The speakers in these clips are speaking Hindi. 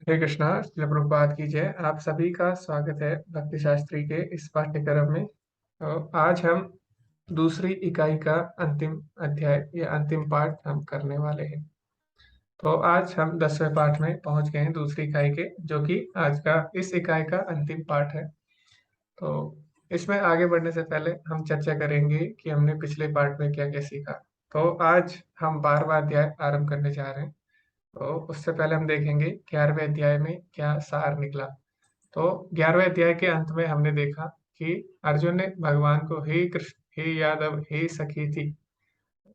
हरे कृष्णा। श्रील प्रभुपाद की जय। आप सभी का स्वागत है भक्ति शास्त्री के इस पाठ्यक्रम में। तो आज हम दूसरी इकाई का अंतिम अध्याय या अंतिम पाठ हम करने वाले हैं। तो आज हम 10वें पाठ में पहुंच गए हैं दूसरी इकाई के, जो कि आज का इस इकाई का अंतिम पाठ है। तो इसमें आगे बढ़ने से पहले हम चर्चा करेंगे कि हमने पिछले पाठ में क्या क्या सीखा। तो आज हम 12वां अध्याय आरंभ करने जा रहे हैं। तो उससे पहले हम देखेंगे 11वें अध्याय में क्या सार निकला। तो 11वें अध्याय के अंत में हमने देखा कि अर्जुन ने भगवान को हे कृष्ण, हे यादव, हे सखी थी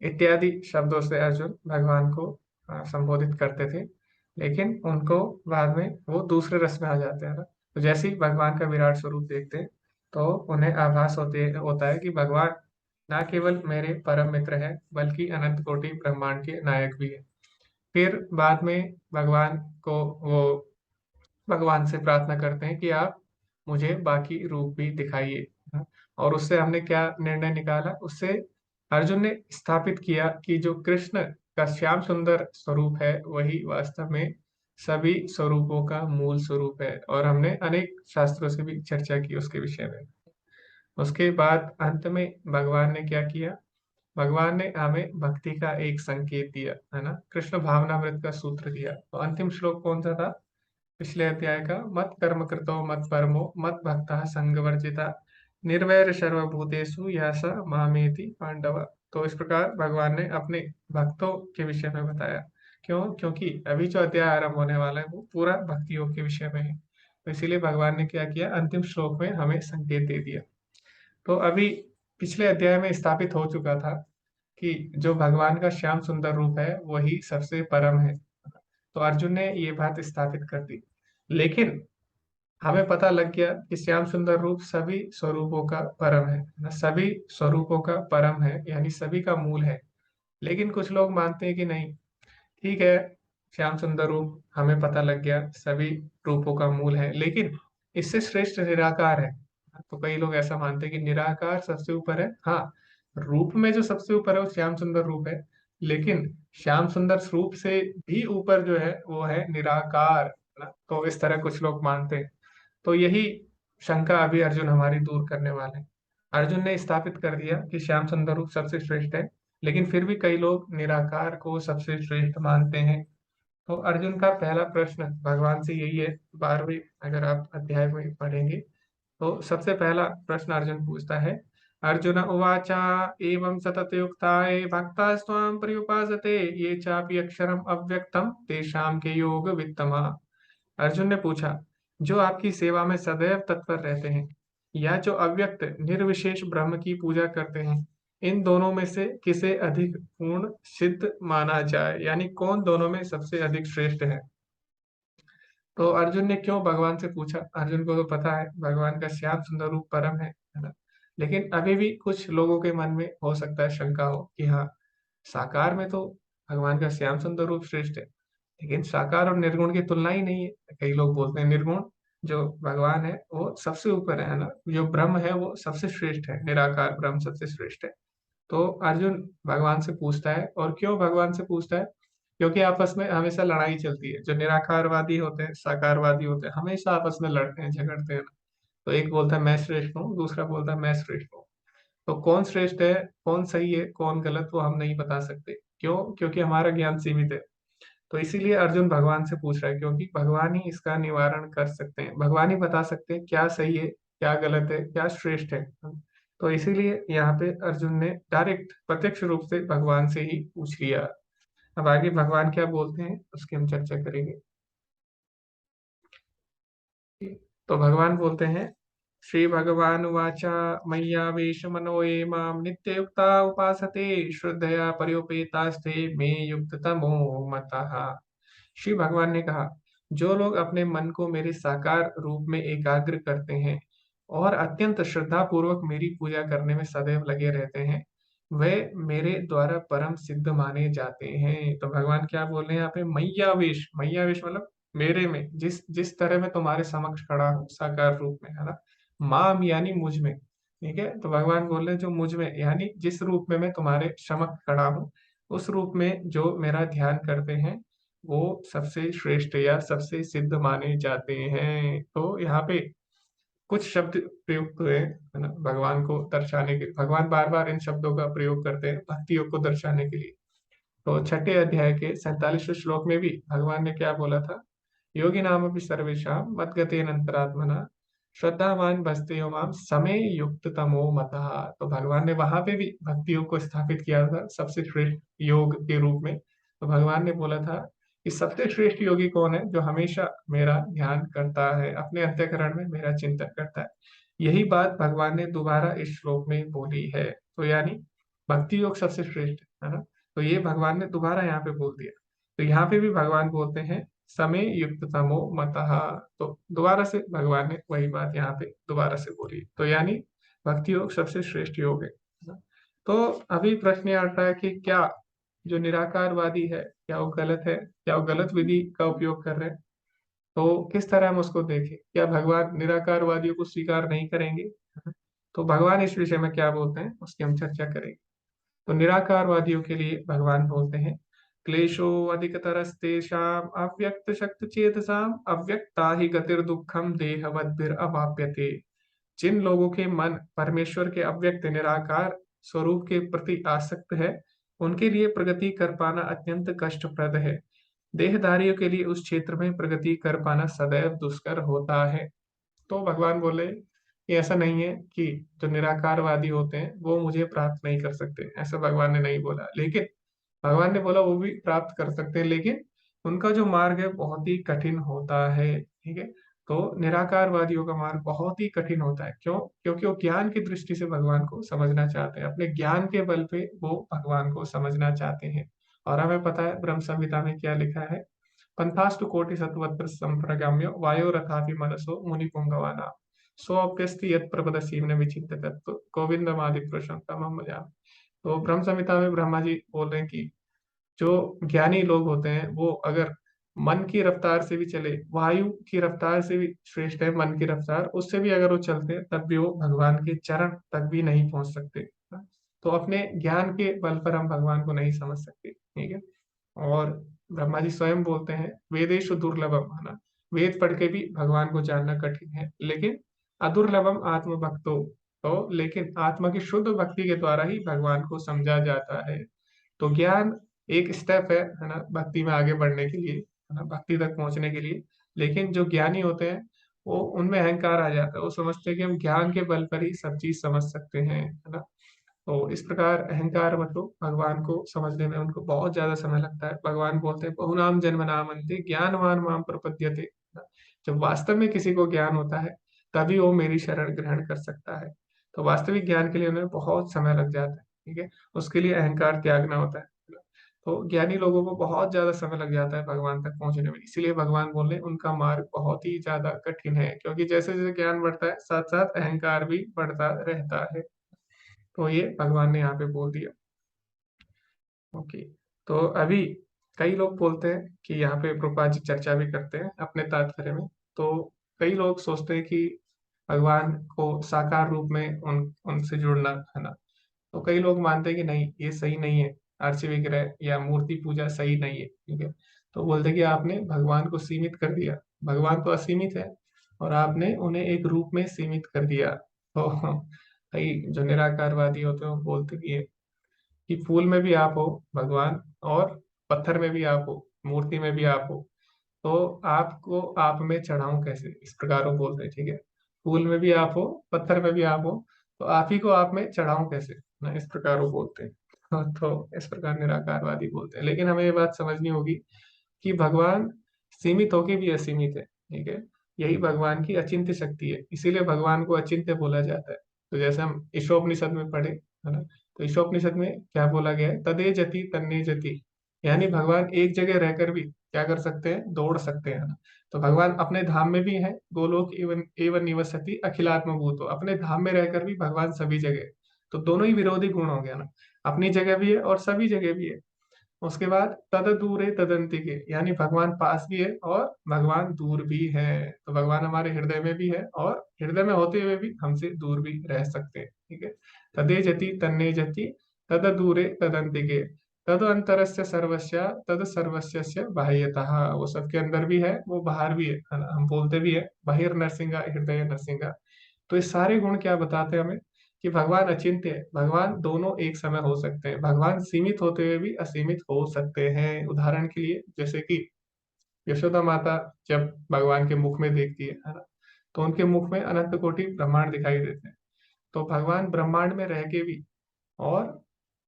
इत्यादि शब्दों से अर्जुन भगवान को संबोधित करते थे। लेकिन उनको बाद में वो दूसरे रस में आ जाते हैं ना। तो जैसे ही भगवान का विराट स्वरूप देखते हैं तो उन्हें आभास होता है कि भगवान न केवल मेरे परम मित्र है बल्कि अनंत कोटि ब्रह्मांड के नायक भी है। फिर बाद में भगवान को वो भगवान से प्रार्थना करते हैं कि आप मुझे बाकी रूप भी दिखाइए। और उससे हमने क्या निर्णय निकाला, उससे अर्जुन ने स्थापित किया कि जो कृष्ण का श्याम सुंदर स्वरूप है वही वास्तव में सभी स्वरूपों का मूल स्वरूप है। और हमने अनेक शास्त्रों से भी चर्चा की उसके विषय में। उसके बाद अंत में भगवान ने क्या किया, भगवान ने हमें भक्ति का एक संकेत दिया है ना, कृष्ण भावनामृत का सूत्र दिया। तो अंतिम श्लोक कौन सा था पिछले अध्याय का? मत कर्म कृतो मत परमो मत भक्ता संग वर्जिता निर्वैर सर्वभूतेषु यस मामेति पांडव। तो इस प्रकार भगवान ने अपने भक्तों के विषय में बताया। क्यों? क्योंकि अभी जो अध्याय आरंभ होने वाला है वो पूरा भक्ति योग के विषय में है। तो इसीलिए भगवान ने क्या किया, अंतिम श्लोक में हमें संकेत दे दिया। तो अभी पिछले अध्याय में स्थापित हो चुका था कि जो भगवान का श्याम सुंदर रूप है वही सबसे परम है। तो अर्जुन ने ये बात स्थापित कर दी। लेकिन हमें पता लग गया कि श्याम सुंदर रूप सभी स्वरूपों का परम है ना, सभी स्वरूपों का परम है यानी सभी का मूल है। लेकिन कुछ लोग मानते हैं कि नहीं, ठीक है, श्याम सुंदर रूप हमें पता लग गया सभी रूपों का मूल है, लेकिन इससे श्रेष्ठ निराकार है। तो कई लोग ऐसा मानते हैं कि निराकार सबसे ऊपर है। हाँ, रूप में जो सबसे ऊपर है वो श्याम सुंदर रूप है, लेकिन श्याम सुंदर रूप से भी ऊपर जो है वो है निराकार ना। तो इस तरह कुछ लोग मानते हैं। तो यही शंका अभी अर्जुन हमारी दूर करने वाले हैं। अर्जुन ने स्थापित कर दिया कि श्याम सुंदर रूप सबसे श्रेष्ठ है, लेकिन फिर भी कई लोग निराकार को सबसे श्रेष्ठ मानते हैं। तो अर्जुन का पहला प्रश्न भगवान से यही है। 12वें अगर आप अध्याय में पढ़ेंगे तो सबसे पहला प्रश्न अर्जुन पूछता है। अर्जुन उवाचा एवं सततयुक्ताये भक्तास्त्वां पर्युपासते ये चापि अक्षरम अव्यक्तम तेषां के योग वित्तमा। अर्जुन ने पूछा, जो आपकी सेवा में सदैव तत्पर रहते हैं या जो अव्यक्त निर्विशेष ब्रह्म की पूजा करते हैं, इन दोनों में से किसे अधिक पूर्ण सिद्ध माना जाए, यानी कौन दोनों में सबसे अधिक श्रेष्ठ है। तो अर्जुन ने क्यों भगवान से पूछा? अर्जुन को तो पता है भगवान का श्याम सुंदर रूप परम है ना। लेकिन अभी भी कुछ लोगों के मन में हो सकता है शंका हो कि हाँ, साकार में तो भगवान का श्याम सुंदर रूप श्रेष्ठ है, लेकिन साकार और निर्गुण की तुलना ही नहीं है। कई लोग बोलते हैं निर्गुण जो भगवान है वो सबसे ऊपर है ना, जो ब्रह्म है वो सबसे श्रेष्ठ है, निराकार ब्रह्म सबसे श्रेष्ठ है। तो अर्जुन भगवान से पूछता है। और क्यों भगवान से पूछता है? क्योंकि आपस में हमेशा लड़ाई चलती है। जो निराकारवादी होते हैं, साकारवादी होते हैं, हमेशा आपस में लड़ते हैं, झगड़ते हैं। तो एक बोलता है मैं श्रेष्ठ हूँ, दूसरा बोलता है मैं श्रेष्ठ हूँ। तो कौन श्रेष्ठ है, कौन सही है, कौन गलत, वो हम नहीं बता सकते। क्यों? क्योंकि हमारा ज्ञान सीमित है। तो इसीलिए अर्जुन भगवान से पूछ रहा है, क्योंकि भगवान ही इसका निवारण कर सकते हैं, भगवान ही बता सकते हैं क्या सही है, क्या गलत है, क्या श्रेष्ठ है। तो इसीलिए यहाँ पे अर्जुन ने डायरेक्ट प्रत्यक्ष रूप से भगवान से ही पूछ लिया। अब आगे भगवान क्या बोलते हैं उसकी हम चर्चा करेंगे। तो भगवान बोलते हैं, श्री भगवान वाचा मय्यावेश मनो ये माम नित्ययुक्ता उपासते श्रद्धया पर्युपेतास्ते मे युक्त तमो मतः। श्री भगवान ने कहा, जो लोग अपने मन को मेरे साकार रूप में एकाग्र करते हैं और अत्यंत श्रद्धा पूर्वक मेरी पूजा करने में सदैव लगे रहते हैं, वे मेरे द्वारा परम सिद्ध माने जाते हैं। तो भगवान क्या बोल रहे हैं यहाँ पे? मैयावेश, मैयावेश मतलब मेरे में, जिस जिस तरह मैं तुम्हारे समक्ष खड़ा हूँ साकार रूप में, है ना। माम यानी मुझ में, ठीक है। तो भगवान बोल रहे हैं जो मुझ में यानी जिस रूप में मैं तुम्हारे समक्ष खड़ा हूँ, उस रूप में जो मेरा ध्यान करते हैं, वो सबसे श्रेष्ठ या सबसे सिद्ध माने जाते हैं। तो यहाँ पे कुछ शब्द प्रयुक्त हुए हैं, है ना, भगवान को दर्शाने के। भगवान बार बार इन शब्दों का प्रयोग करते हैं भक्ति योग को दर्शाने के लिए। तो छठे अध्याय के 47वें श्लोक में भी भगवान ने क्या बोला था? योगी नाम अपि सर्वेषां मद्गतेन अंतरात्मना श्रद्धावान भजते यो माम समय युक्त तमो मतः। तो भगवान ने वहां पे भी भक्ति योग को स्थापित किया था सबसे श्रेष्ठ योग के रूप में। तो भगवान ने बोला था कि सबसे श्रेष्ठ योगी कौन है? जो हमेशा मेरा ध्यान करता है, अपने अंतःकरण में मेरा चिंतन करता है। यही बात भगवान ने दोबारा इस श्लोक में बोली है। तो यानी भक्ति योग सबसे श्रेष्ठ है ना। तो ये भगवान ने दोबारा यहाँ पे बोल दिया। तो यहाँ पे भी भगवान बोलते हैं समय युक्त तमो मतः। तो दोबारा से भगवान ने वही बात यहाँ पे दोबारा से बोली। तो यानी भक्ति योग सबसे श्रेष्ठ योग है ना? तो अभी प्रश्न ये आता है कि क्या जो निराकारवादी है क्या वो गलत है? क्या वो गलत विधि का उपयोग कर रहे हैं? तो किस तरह हम उसको देखें? क्या भगवान निराकारवादियों को स्वीकार नहीं करेंगे? तो भगवान इस विषय में क्या बोलते हैं उसकी हम चर्चा करेंगे। तो निराकारवादियों के लिए भगवान बोलते हैं क्लेशो अधिकतरस्तेषाम् अव्यक्त शक्त चेतसाम अव्यक्ता ही गतिर दुखम देहवद्भिर अवाप्यते। जिन लोगों के मन परमेश्वर के अव्यक्त निराकार स्वरूप के प्रति आसक्त है, उनके लिए प्रगति कर पाना अत्यंत कष्टप्रद है। देहधारियों के लिए उस क्षेत्र में प्रगति कर पाना सदैव दुष्कर होता है। तो भगवान बोले कि ऐसा नहीं है कि जो निराकारवादी होते हैं वो मुझे प्राप्त नहीं कर सकते, ऐसा भगवान ने नहीं बोला। लेकिन भगवान ने बोला वो भी प्राप्त कर सकते हैं, लेकिन उनका जो मार्ग है बहुत ही कठिन होता है। ठीक है। तो निराकारवादियों का मार्ग बहुत ही कठिन होता है। क्यों? क्योंकि वो ज्ञान की दृष्टि से भगवान को समझना चाहते हैं, अपने ज्ञान के बल पे वो भगवान को समझना चाहते हैं। और हमें पता है ब्रह्म संहिता में क्या लिखा है? पंथास्तु कोटि सत्वत्र संप्रगाम्यो वायो रथापि मनसो मुनि पुंगवाना सोप्यस्ति यत् प्रपदसी न विचित्य तत्व गोविंदमादि पुरुषं तमहं भजामि। तो ब्रह्म संहिता में ब्रह्मा जी बोल रहे हैं कि जो ज्ञानी लोग होते हैं वो अगर मन की रफ्तार से भी चले, वायु की रफ्तार से भी श्रेष्ठ है मन की रफ्तार, उससे भी अगर वो चलते हैं तब भी वो भगवान के चरण तक भी नहीं पहुंच सकते। तो अपने ज्ञान के बल पर हम भगवान को नहीं समझ सकते। ठीक है। और ब्रह्मा जी स्वयं बोलते हैं वेदेशु दुर्लभम, है ना, वेद पढ़ के भी भगवान को जानना कठिन है, लेकिन अदुर्लभम आत्म भक्तो। तो लेकिन आत्मा की शुद्ध भक्ति के द्वारा ही भगवान को समझा जाता है। तो ज्ञान एक स्टेप है ना, भक्ति में आगे बढ़ने के लिए, है ना, भक्ति तक पहुंचने के लिए। लेकिन जो ज्ञानी होते हैं वो उनमें अहंकार आ जाता है, वो समझते हैं कि हम ज्ञान के बल पर ही सब चीज समझ सकते हैं, है ना। तो इस प्रकार अहंकार मतलब भगवान को समझने में उनको बहुत ज्यादा समय लगता है। भगवान बोलते हैं बहुनाम जन्म नामन्ते ज्ञानवान माम प्रपद्यते। जब वास्तव में किसी को ज्ञान होता है तभी वो मेरी शरण ग्रहण कर सकता है। तो वास्तविक ज्ञान के लिए उन्हें बहुत समय लग जाता है। ठीक है। उसके लिए अहंकार त्यागना होता है। तो ज्ञानी लोगों को बहुत ज्यादा समय लग जाता है भगवान तक पहुंचने में। इसीलिए भगवान बोले उनका मार्ग बहुत ही ज्यादा कठिन है, क्योंकि जैसे जैसे ज्ञान बढ़ता है साथ साथ अहंकार भी बढ़ता रहता है। तो ये भगवान ने यहाँ पे बोल दिया। ओके। तो अभी कई लोग बोलते हैं कि यहाँ पे प्रभुपाद जी चर्चा भी करते हैं अपने तात्पर्य में। तो कई लोग सोचते हैं कि भगवान को साकार रूप में उनसे जुड़ना, है ना। तो कई लोग मानते हैं कि नहीं ये सही नहीं है, आरसी विग्रह या मूर्ति पूजा सही नहीं है। ठीक है। तो बोलते हैं कि आपने भगवान को सीमित कर दिया। भगवान तो असीमित है और आपने उन्हें एक रूप में सीमित कर दिया। तो कई जो निराकारवादी होते हैं वो बोलते कि फूल में भी आप हो भगवान, और पत्थर में भी आप हो, मूर्ति में भी आप हो। तो आपको आप में चढ़ाऊं कैसे, इस प्रकार वो बोलते हैं। ठीक है। फूल में भी आप हो, पत्थर में भी आप हो, तो आप ही को आप में चढ़ाऊं कैसे ना, इस प्रकार वो बोलते हैं। तो इस प्रकार निराकारवादी बोलते हैं। लेकिन हमें ये बात समझनी होगी कि भगवान सीमित होके भी असीमित है। ठीक है। यही भगवान की अचिंत्य शक्ति है, इसीलिए भगवान को अचिंत्य बोला जाता है। तो जैसे हम ईशोपनिषद में पढ़े, है ना, तो ईशोपनिषद में क्या बोला गया है? तदे जति तन्ने जति। यानी भगवान एक जगह रहकर भी क्या कर सकते हैं? दौड़ सकते हैं, है ना। तो भगवान अपने धाम में भी है, गोलोक एवं एवं निवसति अखिलात्म भूतो, अपने धाम में रहकर भी भगवान सभी जगह है। तो दोनों ही विरोधी गुण हो गया ना, अपनी जगह भी है और सभी जगह भी है। उसके बाद तद दूरे तदंति के, यानी भगवान पास भी है और भगवान दूर भी है। तो भगवान हमारे हृदय में भी है और हृदय में होते हुए भी हमसे दूर भी रह सकते हैं। ठीक है। तदे जति तन्ने जति तद दूरे तदंति के तद अंतरस्य सर्वस्य तद सर्वस्य बाह्यतः, वो सबके अंदर भी है, वो बाहर भी है ना। हम बोलते भी है बाहिर नरसिंहा हृदय नरसिंहा। तो ये सारे गुण क्या बताते हैं हमें कि भगवान अचिंत्य है, भगवान दोनों एक समय हो सकते हैं, भगवान सीमित होते हुए भी असीमित हो सकते हैं। उदाहरण के लिए जैसे कि यशोदा माता जब भगवान के मुख में देखती है ना, तो उनके मुख में अनंत कोटि ब्रह्मांड दिखाई देते हैं। तो भगवान ब्रह्मांड में रह के भी, और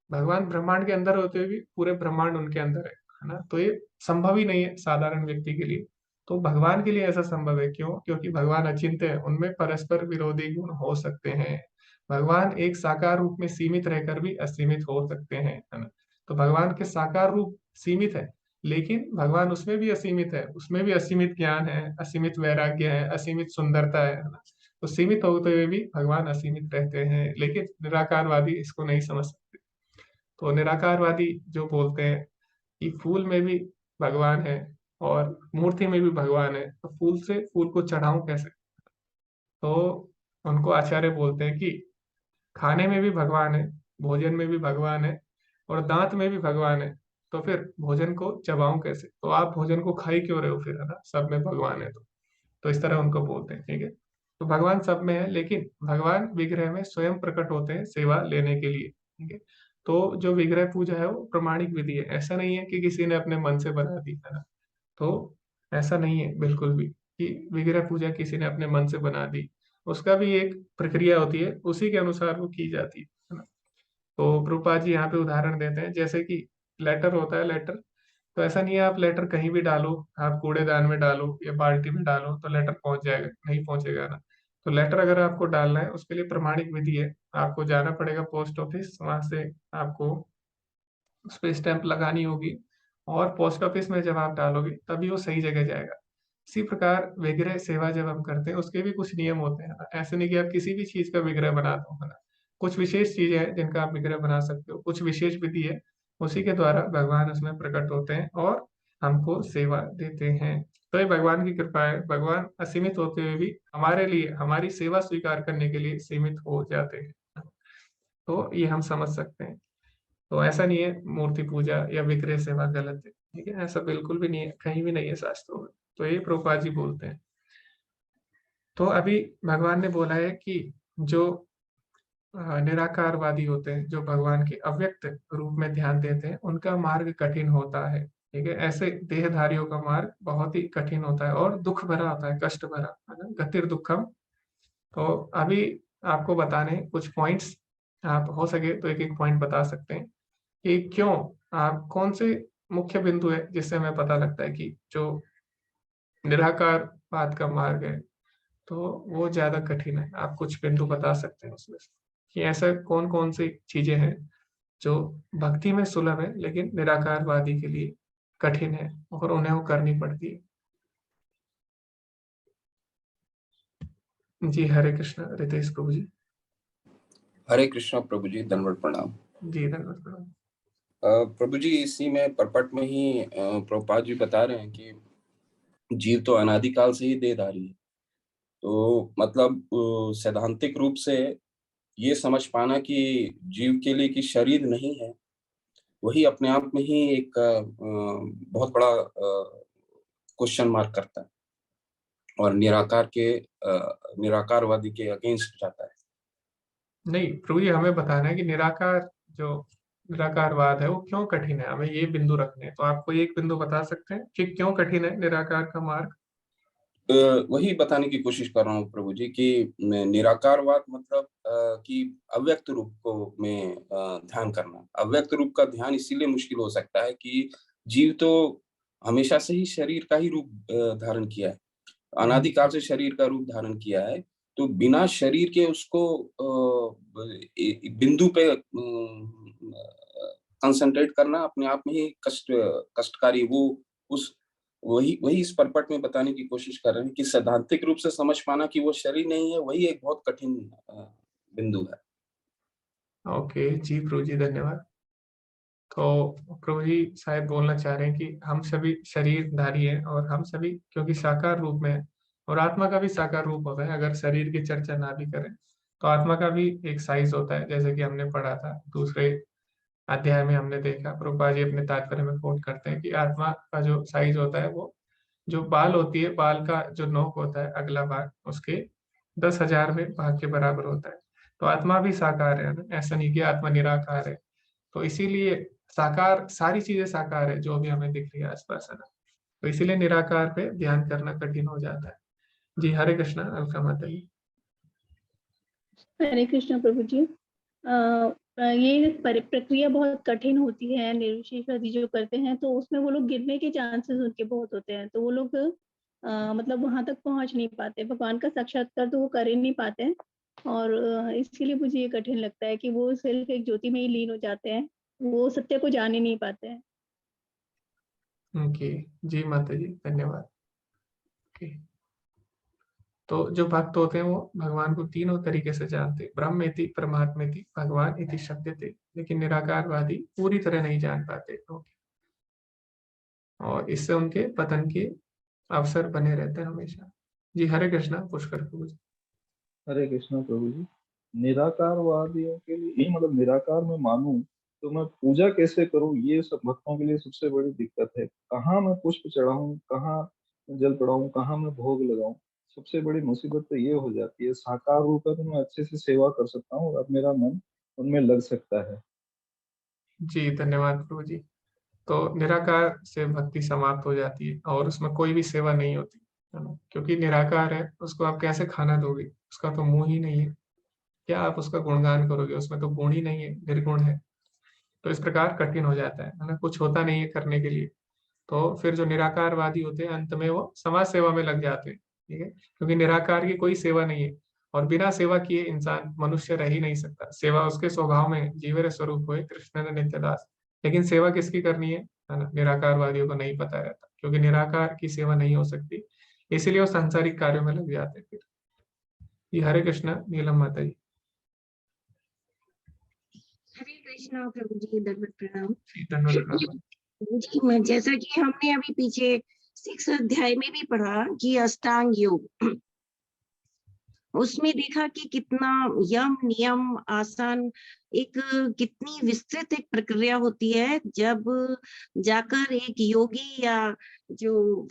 भगवान ब्रह्मांड के अंदर होते हुए भी पूरे ब्रह्मांड उनके अंदर है ना। तो ये संभव ही नहीं है साधारण व्यक्ति के लिए। तो भगवान के लिए ऐसा संभव है, क्यों? क्योंकि भगवान अचिंत्य है, उनमें परस्पर विरोधी गुण हो सकते हैं। भगवान एक साकार रूप में सीमित रहकर भी असीमित हो सकते हैं, है ना। तो भगवान के साकार रूप सीमित है, लेकिन भगवान उसमें भी असीमित है, उसमें भी असीमित ज्ञान है, असीमित वैराग्य है, असीमित सुंदरता है ना। तो सीमित होते हुए भी भगवान असीमित रहते हैं, लेकिन निराकारवादी इसको नहीं समझ सकते। तो निराकारवादी जो बोलते हैं कि फूल में भी भगवान है और मूर्ति में भी भगवान है, तो फूल से फूल को चढ़ाऊं कैसे? तो उनको आचार्य बोलते हैं कि खाने में भी भगवान है, भोजन में भी भगवान है, और दांत में भी भगवान है, तो फिर भोजन को चबाऊं कैसे? तो आप भोजन को खा ही क्यों रहे हो फिर, है ना, सब में भगवान है। तो इस तरह उनको बोलते हैं, ठीक है। तो भगवान सब में है, लेकिन भगवान विग्रह में स्वयं प्रकट होते हैं सेवा लेने के लिए, ठीक है। तो जो विग्रह पूजा है वो प्रमाणिक विधि है, ऐसा नहीं है कि किसी ने अपने मन से बना दी, है ना। तो ऐसा नहीं है बिल्कुल भी कि विग्रह पूजा किसी ने अपने मन से बना दी। उसका भी एक प्रक्रिया होती है, उसी के अनुसार वो की जाती है ना। तो प्रभुपाद जी यहाँ पे उदाहरण देते हैं, जैसे कि लेटर होता है, लेटर। तो ऐसा नहीं है आप लेटर कहीं भी डालो, आप कूड़ेदान में डालो या बाल्टी में डालो तो लेटर पहुंच जाएगा, नहीं पहुंचेगा ना। तो लेटर अगर आपको डालना है, उसके लिए प्रमाणिक विधि है, आपको जाना पड़ेगा पोस्ट ऑफिस, वहां से आपको उस पर स्टैंप लगानी होगी, और पोस्ट ऑफिस में जब आप डालोगे तभी वो सही जगह जाएगा। इसी प्रकार विग्रह सेवा जब हम करते हैं उसके भी कुछ नियम होते हैं, ऐसे नहीं कि आप किसी भी चीज का विग्रह बना दो, है ना। कुछ विशेष चीजें हैं जिनका आप विग्रह बना सकते हो, कुछ विशेष विधि है, उसी के द्वारा भगवान उसमें प्रकट होते हैं और हमको सेवा देते हैं। तो ये भगवान की कृपा है, भगवान असीमित होते हुए भी हमारे लिए हमारी सेवा स्वीकार करने के लिए सीमित हो जाते हैं। तो ये हम समझ सकते हैं। तो ऐसा नहीं है मूर्ति पूजा या विग्रह सेवा गलत है, ठीक है, ऐसा बिल्कुल भी नहीं है, कहीं भी नहीं है शास्त्रों में। तो ये प्रभुपाद जी बोलते हैं। तो अभी भगवान ने बोला है कि जो निराकारवादी होते हैं, जो भगवान के अव्यक्त रूप में ध्यान देते हैं, उनका मार्ग कठिन होता है, ठीक है। ऐसे देहधारियों का मार्ग बहुत ही कठिन होता है और दुख भरा होता है, कष्ट भरा, है ना, गतिर दुखम। तो अभी आपको बताने कुछ पॉइंट्स, आप हो सके तो एक एक पॉइंट बता सकते हैं कि क्यों, आप कौन से मुख्य बिंदु है जिससे हमें पता लगता है कि जो निराकारवाद का मार्ग है तो वो ज्यादा कठिन है। आप कुछ बिंदु बता सकते हैं उसमें से कि ऐसा कौन कौन सी चीजें हैं जो भक्ति में सुलभ है लेकिन निराकारवादी के लिए कठिन है और उन्हें वो करनी पड़ती है। जी हरे कृष्ण, रितेश प्रभु जी। हरे कृष्णा प्रभु जी, दंडवत प्रणाम। जी धन्यवाद प्रणाम। प्रभु जी, इसी में परपट में ही प्रभुपाद जी बता रहे हैं कि जीव तो अनादिकाल से ही देहधारी है। तो मतलब सैद्धांतिक रूप से ये समझ पाना कि जीव के लिए कि शरीर नहीं है, वही अपने आप में ही एक बहुत बड़ा क्वेश्चन मार्क करता है और निराकारवादी के अगेंस्ट जाता है। नहीं प्रभु जी, हमें बताना है कि निराकार, जो निराकारवाद है वो क्यों कठिन है, हमें ये बिंदु रखने हैं। तो आपको एक बिंदु बता सकते हैं कि क्यों कठिन है निराकार का मार्ग? वही बताने की कोशिश कर रहा हूँ प्रभु जी कि निराकारवाद मतलब कि अव्यक्त रूप को में ध्यान करना। अव्यक्त रूप का ध्यान इसीलिए मुश्किल हो सकता है कि जीव तो हमेशा से ही शरीर का ही रूप धारण किया है, अनादिकाल से शरीर का रूप धारण किया है। तो बिना शरीर के उसको बिंदु पे कंसंट्रेट करना अपने आप में ही कष्टकारी। वो उस वही वही इस परपट में बताने की कोशिश कर रहे हैं कि सैद्धांतिक रूप से समझ पाना कि वो शरीर नहीं है, वही एक बहुत कठिन बिंदु है। ओके जी प्रभु जी, धन्यवाद। तो प्रभु जी शायद बोलना चाह रहे हैं कि हम सभी शरीरधारी हैं और हम सभी क्योंकि साकार रूप में है, और आत्मा का भी साकार रूप होता है। अगर शरीर की चर्चा ना भी करें तो आत्मा का भी एक साइज होता है, जैसे कि हमने पढ़ा था दूसरे अध्याय में हमने देखा, प्रभुपाद जी अपने तात्पर्य में कोट करते हैं कि आत्मा का जो साइज होता है वो, जो बाल होती है, बाल का जो नोक होता है अगला भाग, उसके 10,000वें भाग के बराबर होता है। तो आत्मा भी साकार है ना, ऐसा नहीं कि आत्मा निराकार है। तो इसीलिए साकार, सारी चीजें साकार है जो भी हमें दिख रही है आसपास, है ना। तो इसीलिए निराकार पे ध्यान करना कठिन हो जाता है। जी हरे कृष्णा, अलका माता जी। हरे कृष्ण प्रभु जी। ये प्रक्रिया बहुत कठिन होती है, निर्विशेषवादी जो करते हैं तो उसमें वो लोग गिरने के चांसेस उनके बहुत होते हैं, तो वो लोग मतलब वहां तक पहुंच नहीं पाते, भगवान का साक्षात्कार तो वो कर ही नहीं पाते हैं। और इसके लिए मुझे ये कठिन लगता है कि वो सिर्फ एक ज्योति में ही लीन हो जाते हैं, वो सत्य को जान ही नहीं पाते हैं। ओके, जी माता जी धन्यवाद। ओके, तो जो भक्त होते हैं वो भगवान को तीनों तरीके से जानते हैं, ब्रह्मेति परमात्मेति भगवान इति शब्दते, लेकिन निराकारवादी पूरी तरह नहीं जान पाते। ओके, और इससे उनके पतन के अवसर बने रहते हैं हमेशा। जी हरे कृष्णा, पुष्कर प्रभु जी। हरे कृष्णा प्रभु जी। निराकारवादियों के लिए ये मतलब निराकार में मानूं तो मैं पूजा कैसे करूं, ये सब भक्तों के लिए सबसे बड़ी दिक्कत है। कहाँ मैं पुष्प चढ़ाऊं, कहाँ जल चढ़ाऊं, कहाँ मैं भोग लगाऊं, सबसे बड़ी मुसीबत तो ये हो जाती है। साकार रूप है तो मैं अच्छे से सेवा कर सकता हूँ और अब मेरा मन उनमें लग सकता है। जी धन्यवाद प्रभु जी। तो निराकार से भक्ति समाप्त हो जाती है और उसमें कोई भी सेवा नहीं होती, है ना, क्योंकि निराकार है, उसको आप कैसे खाना दोगे, उसका तो मुंह ही नहीं है, क्या आप उसका गुणगान करोगे, उसमें तो गुण ही नहीं है, निर्गुण है। तो इस प्रकार कठिन हो जाता है ना, कुछ होता नहीं है करने के लिए। तो फिर जो निराकारवादी होते हैं अंत में वो समाज सेवा में लग जाते हैं, ठीक है, क्योंकि निराकार की कोई सेवा नहीं है। और बिना सेवा किए इंसान मनुष्य रह ही नहीं सकता, सेवा उसके स्वभाव में है, जीवेर स्वरूप हुए कृष्ण ने नित्यदास। लेकिन सेवा किसकी करनी है ना, निराकारवादियों को नहीं पता रहता, क्योंकि निराकार की सेवा नहीं हो सकती, इसीलिए वो सांसारिक कार्यों में लग जाते हैं फिर। ये हरे कृष्ण, नीलम माता जी। हरे कृष्णा प्रभु जी, दंडवत प्रणाम। जी धन्यवाद प्रभु। जी, जैसा कि हमने अभी पीछे 6 अध्याय में भी पढ़ा कि अष्टांग योग, उसमें देखा कि कितना यम नियम आसन, एक कितनी विस्तृत एक प्रक्रिया होती है जब जाकर एक योगी या जो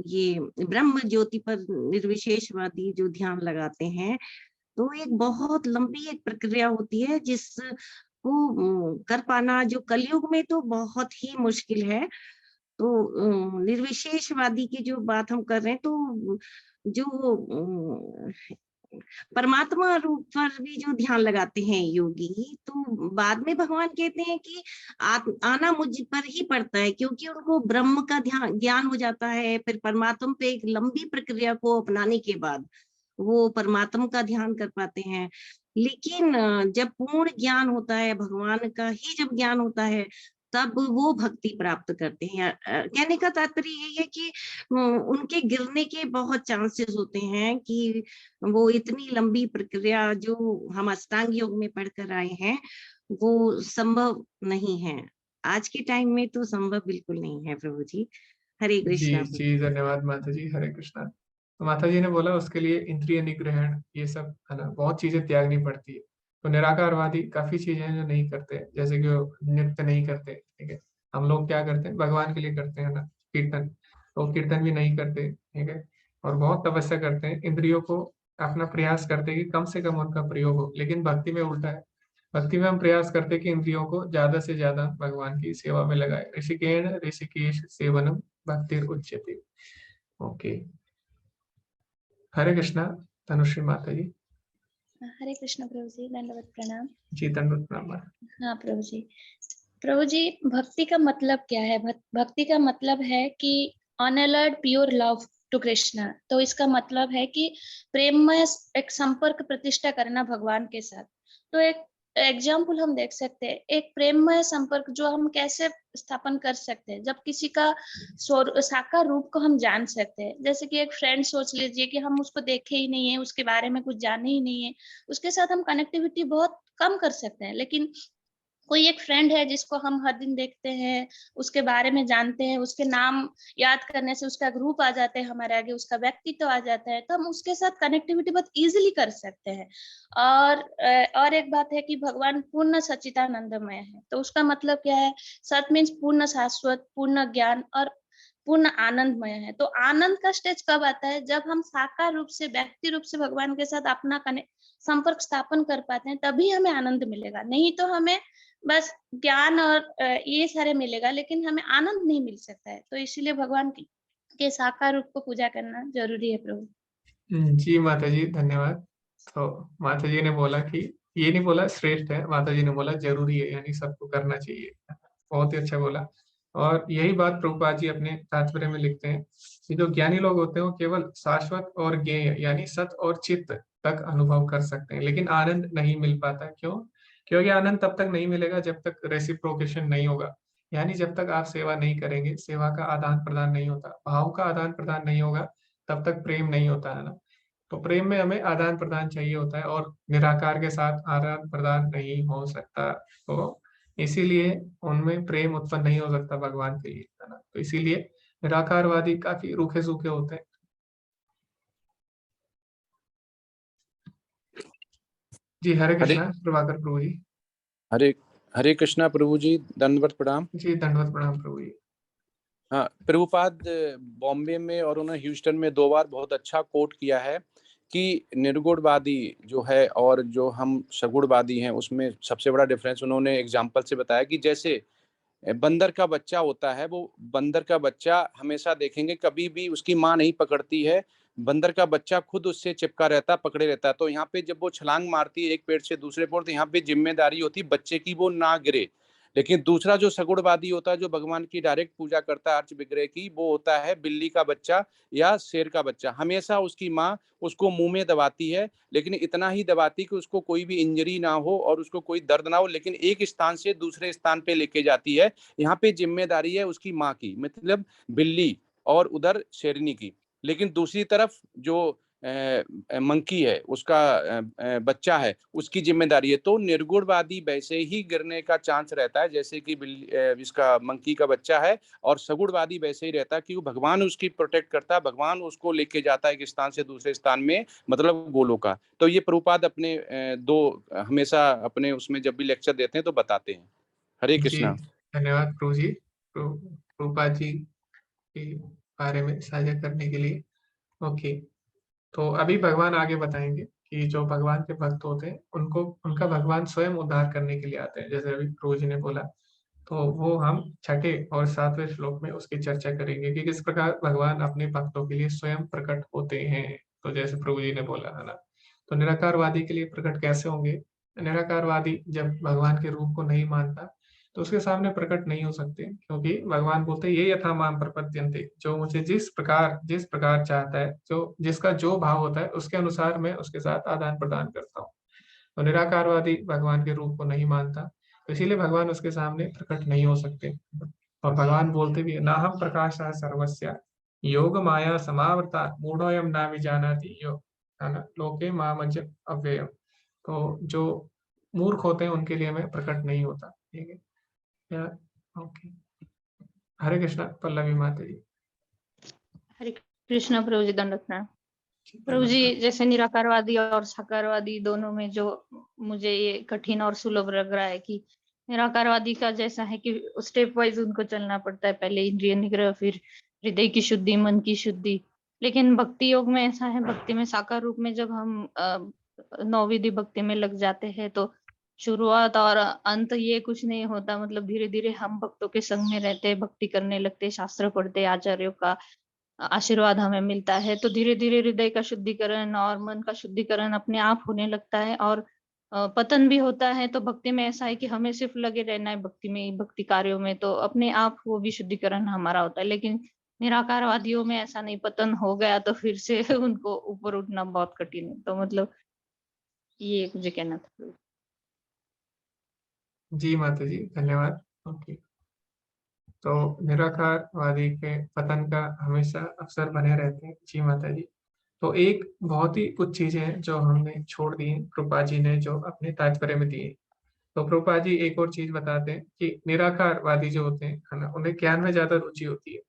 ये ब्रह्म ज्योति पर निर्विशेषवादी जो ध्यान लगाते हैं, तो एक बहुत लंबी एक प्रक्रिया होती है जिसको कर पाना जो कलयुग में तो बहुत ही मुश्किल है। तो निर्विशेषवादी की जो बात हम कर रहे हैं, तो जो परमात्मा रूप पर भी जो ध्यान लगाते हैं योगी, तो बाद में भगवान कहते हैं कि आना मुझ पर ही पड़ता है, क्योंकि उनको ब्रह्म का ध्यान ज्ञान हो जाता है। फिर परमात्मा पे एक लंबी प्रक्रिया को अपनाने के बाद वो परमात्मा का ध्यान कर पाते हैं। लेकिन जब पूर्ण ज्ञान होता है, भगवान का ही जब ज्ञान होता है, तब वो भक्ति प्राप्त करते हैं। कहने का तात्पर्य यही है कि उनके गिरने के बहुत चांसेस होते हैं कि वो इतनी लंबी प्रक्रिया जो हम अष्टांग योग में पढ़कर आए हैं, वो संभव नहीं है। आज के टाइम में तो संभव बिल्कुल नहीं है प्रभु जी। हरे जी कृष्णा जी धन्यवाद माता जी, हरे कृष्णा। तो माता जी ने बोला उसके लिए इंद्रिय निग्रहण, ये सब है ना, बहुत चीजें त्यागनी पड़ती है। तो निराकारवादी काफी चीजें हैं जो नहीं करते हैं, जैसे कि वो नृत्य नहीं करते, ठीक है। हम लोग क्या करते हैं, भगवान के लिए करते हैं ना, कीर्तन, तो कीर्तन भी नहीं करते, ठीक है। और बहुत तपस्या करते हैं, इंद्रियों को अपना प्रयास करते हैं कि कम से कम उनका प्रयोग हो। लेकिन भक्ति में उल्टा है, भक्ति में हम प्रयास करते हैं कि इंद्रियों को ज्यादा से ज्यादा भगवान की सेवा में लगाए। ऋषिकेण ऋषिकेश सेवनम भक्ति उच्यते। ओके, हरे कृष्णा, तनुश्री माता जी। हरे कृष्ण प्रभु जी, दंडवत प्रणाम। जी दंडवत प्रणाम। हाँ प्रभु जी। प्रभु जी, भक्ति का मतलब क्या है? भक्ति का मतलब है कि अनअलर्ड प्योर लव टू कृष्णा। तो इसका मतलब है कि प्रेम में एक संपर्क प्रतिष्ठा करना भगवान के साथ। तो एक एग्जाम्पल हम देख सकते हैं, एक प्रेममय संपर्क जो हम कैसे स्थापन कर सकते हैं, जब किसी का साकार रूप को हम जान सकते हैं। जैसे कि एक फ्रेंड सोच लीजिए कि हम उसको देखे ही नहीं है, उसके बारे में कुछ जाने ही नहीं है, उसके साथ हम कनेक्टिविटी बहुत कम कर सकते हैं। लेकिन कोई एक फ्रेंड है जिसको हम हर दिन देखते हैं, उसके बारे में जानते हैं, उसके नाम याद करने से उसका ग्रुप आ जाते हैं हमारे आगे, उसका व्यक्तित्व आ जाता है, तो हम उसके साथ कनेक्टिविटी बहुत इजीली कर सकते हैं। और एक बात है कि भगवान पूर्ण सच्चिदानंदमय है, तो उसका मतलब क्या है? सत मीन्स पूर्ण शाश्वत, पूर्ण ज्ञान और पूर्ण आनंदमय है। तो आनंद का स्टेज कब आता है? जब हम साकार रूप से, व्यक्ति रूप से भगवान के साथ अपना संपर्क स्थापन कर पाते हैं, तभी हमें आनंद मिलेगा। नहीं तो हमें बस ज्ञान और ये सारे मिलेगा, लेकिन हमें आनंद नहीं मिल सकता है। तो इसीलिए भगवान के साकार रूप को पूजा करना जरूरी है प्रभु। जी माता जी, धन्यवाद। तो माता जी ने बोला कि ये नहीं बोला श्रेष्ठ है, माता जी ने बोला जरूरी है, यानी सबको करना चाहिए। बहुत ही अच्छा बोला। और यही बात प्रभुपाद जी अपने तात्पर्य में लिखते हैं कि जो ज्ञानी लोग होते हैं वो केवल शाश्वत और ज्ञेय यानी सत और चित्त तक अनुभव कर सकते हैं, लेकिन आनंद नहीं मिल पाता। क्यों? क्योंकि आनंद तब तक नहीं मिलेगा जब तक रेसिप्रोकेशन नहीं होगा, यानी जब तक आप सेवा नहीं करेंगे, सेवा का आदान प्रदान नहीं होता, भाव का आदान प्रदान नहीं होगा, तब तक प्रेम नहीं होता है ना। तो प्रेम में हमें आदान प्रदान चाहिए होता है, और निराकार के साथ आदान प्रदान नहीं हो सकता। तो इसीलिए उनमें प्रेम उत्पन्न नहीं हो सकता भगवान के लिए, है ना। तो इसीलिए निराकारवादी काफी रूखे सूखे होते हैं। जी हरे कृष्णा प्रभाकर प्रभु जी। हरे हरे कृष्णा प्रभु जी, दंडवत प्रणाम। जी दंडवत प्रणाम प्रभु जी। हाँ, प्रभुपाद बॉम्बे में और उन्होंने ह्यूस्टन में 2 बार बहुत अच्छा कोट किया है कि निर्गुणवादी जो है और जो हम सगुणवादी हैं उसमें सबसे बड़ा डिफरेंस उन्होंने एग्जाम्पल से बताया कि जैसे बंदर का बच्चा होता है, वो बंदर का बच्चा हमेशा देखेंगे कभी भी उसकी माँ नहीं पकड़ती है, बंदर का बच्चा खुद उससे चिपका रहता, पकड़े रहता है। तो यहाँ पे जब वो छलांग मारती है एक पेड़ से दूसरे पेड़, तो यहाँ पे जिम्मेदारी होती है बच्चे की वो ना गिरे। लेकिन दूसरा जो सगुणवादी होता है, जो भगवान की डायरेक्ट पूजा करता है अर्च विग्रह की, वो होता है बिल्ली का बच्चा या शेर का बच्चा। हमेशा उसकी माँ उसको मुंह में दबाती है, लेकिन इतना ही दबाती कि उसको कोई भी इंजरी ना हो और उसको कोई दर्द ना हो, लेकिन एक स्थान से दूसरे स्थान पे लेके जाती है। यहाँ पे जिम्मेदारी है उसकी माँ की, मतलब बिल्ली, और उधर शेरनी की। लेकिन दूसरी तरफ जो मंकी है, उसका बच्चा है, उसकी जिम्मेदारी है। तो निर्गुणवादी वैसे ही गिरने का चांस रहता है जैसे कि इसका मंकी का बच्चा है, और सगुणवादी वैसे ही रहता है कि वो भगवान उसकी प्रोटेक्ट करता है, भगवान उसको लेके जाता है एक स्थान से दूसरे स्थान में, मतलब गोलों का। तो ये प्रभुपाद अपने हमेशा अपने उसमें जब भी लेक्चर देते हैं तो बताते हैं। हरे जी कृष्णा। धन्यवाद प्रभु जी, प्रभुपाद जी के बारे में साझा करने के लिए। ओके, तो अभी भगवान आगे बताएंगे कि जो भगवान के भक्त होते हैं उनको उनका भगवान स्वयं उद्धार करने के लिए आते हैं, जैसे अभी प्रभु जी ने बोला। तो वो हम 6ठे और 7वें श्लोक में उसकी चर्चा करेंगे कि किस प्रकार भगवान अपने भक्तों के लिए स्वयं प्रकट होते हैं। तो जैसे प्रभु जी ने बोला है ना, तो निराकारवादी के लिए प्रकट कैसे होंगे? निराकारवादी जब भगवान के रूप को नहीं मानता तो उसके सामने प्रकट नहीं हो सकते, क्योंकि भगवान बोलते ये यथा माम प्रपद्यन्ते, जो मुझे जिस प्रकार चाहता है, जो जिसका जो भाव होता है उसके अनुसार मैं उसके साथ आदान प्रदान करता हूँ। तो निराकारवादी भगवान के रूप को नहीं मानता, तो इसीलिए भगवान उसके सामने प्रकट नहीं हो सकते। और भगवान बोलते भी है, नाहम प्रकाशः सर्वस्य योग माया समावृता मूढ़ोऽयं न विजानाति योग, है ना, लोके मामज अव्ययम। तो जो मूर्ख होते हैं उनके लिए मैं प्रकट नहीं होता। ठीक है या? ओके, हरे कृष्णा पल्लवी माता जी। हरे कृष्णा प्रभु जी, दंडवत प्रणाम प्रभु दंडवत जी। जैसे निराकारवादी और साकारवादी दोनों में जो मुझे ये कठिन और सुलभ लग रहा है कि निराकारवादी का जैसा है कि स्टेप वाइज उनको चलना पड़ता है, पहले इंद्रिय निग्रह, फिर हृदय की शुद्धि, मन की शुद्धि। लेकिन भक्ति योग में ऐसा है, भक्ति में साकार रूप में जब हम नौविधि भक्ति में लग जाते हैं तो शुरुआत और अंत ये कुछ नहीं होता, मतलब धीरे धीरे हम भक्तों के संग में रहते, भक्ति करने लगते, शास्त्र पढ़ते, आचार्यों का आशीर्वाद हमें मिलता है, तो धीरे धीरे हृदय का शुद्धिकरण और मन का शुद्धिकरण अपने आप होने लगता है। और पतन भी होता है। तो भक्ति में ऐसा है कि हमें सिर्फ लगे रहना है भक्ति में, भक्ति कार्यों में, तो अपने आप वो भी शुद्धिकरण हमारा होता है। लेकिन निराकारवादियों में ऐसा नहीं, पतन हो गया तो फिर से उनको ऊपर उठना बहुत कठिन है। तो मतलब ये मुझे कहना था। जी माता जी धन्यवाद। ओके, तो निराकारवादी के पतन का हमेशा अवसर बने रहते हैं। जी माता जी, तो एक बहुत ही कुछ चीजें हैं जो हमने छोड़ दी हैं, कृपा जी ने जो अपने तात्पर्य में दिए। तो प्रभुपाद जी एक और चीज बताते हैं कि निराकारवादी जो होते हैं, है ना, उन्हें ज्ञान में ज्यादा रुचि होती है।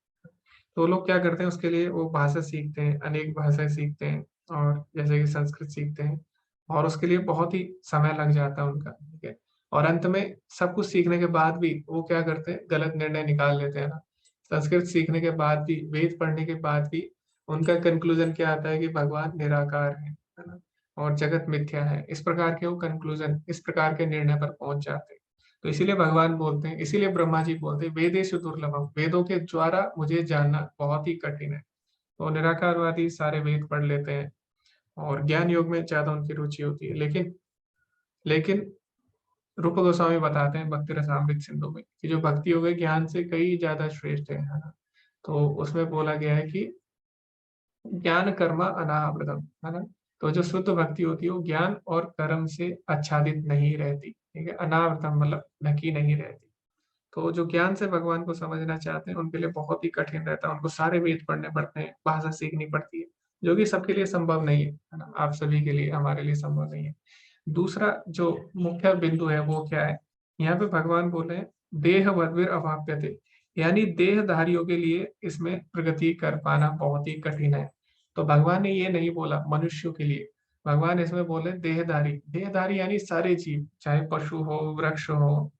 तो लोग क्या करते हैं, उसके लिए वो भाषा सीखते हैं, अनेक भाषाएं सीखते हैं, और जैसे कि संस्कृत सीखते हैं, और उसके लिए बहुत ही समय लग जाता है उनका, ठीक है। और अंत में सब कुछ सीखने के बाद भी वो क्या करते हैं, गलत निर्णय निकाल लेते हैं ना। संस्कृत सीखने के बाद भी, वेद पढ़ने के बाद भी उनका कंक्लूजन क्या आता है कि भगवान निराकार है ना, और जगत मिथ्या है। इस प्रकार के वो कंक्लूजन, इस प्रकार के निर्णय पर पहुंच जाते हैं। तो इसीलिए भगवान बोलते हैं, इसीलिए ब्रह्मा जी बोलते हैं वेदेषु दुर्लभम, वेदों के द्वारा मुझे जानना बहुत ही कठिन है। तो निराकारवादी सारे वेद पढ़ लेते हैं और ज्ञान योग में ज्यादा उनकी रुचि होती है। लेकिन रूप गोस्वामी बताते हैं भक्ति रसामृत सिंधु में कि जो भक्ति योग है ज्ञान से कई ज्यादा श्रेष्ठ है ना। तो उसमें बोला गया है कि ज्ञान कर्म अनावृतम, है ना। तो जो शुद्ध भक्ति होती है वो ज्ञान और कर्म से आच्छादित नहीं रहती, ठीक है। अनावृतम मतलब ढकी नहीं रहती। तो जो ज्ञान से भगवान को समझना चाहते हैं उनके लिए बहुत ही कठिन रहता है, उनको सारे वेद पढ़ने पड़ते हैं, भाषा सीखनी पड़ती है, जो कि सबके लिए संभव नहीं है ना। आप सभी के लिए, हमारे लिए संभव नहीं है। दूसरा जो मुख्य बिंदु है वो क्या है, यहाँ पे भगवान बोले हैं देह वद्भिर अवाप्यते, यानी देहधारियों के लिए इसमें प्रगति कर पाना बहुत ही कठिन है। तो भगवान ने ये नहीं बोला मनुष्यों के लिए, भगवान इसमें बोले देहधारी। देहधारी यानी सारे जीव, चाहे पशु हो, वृक्ष हो,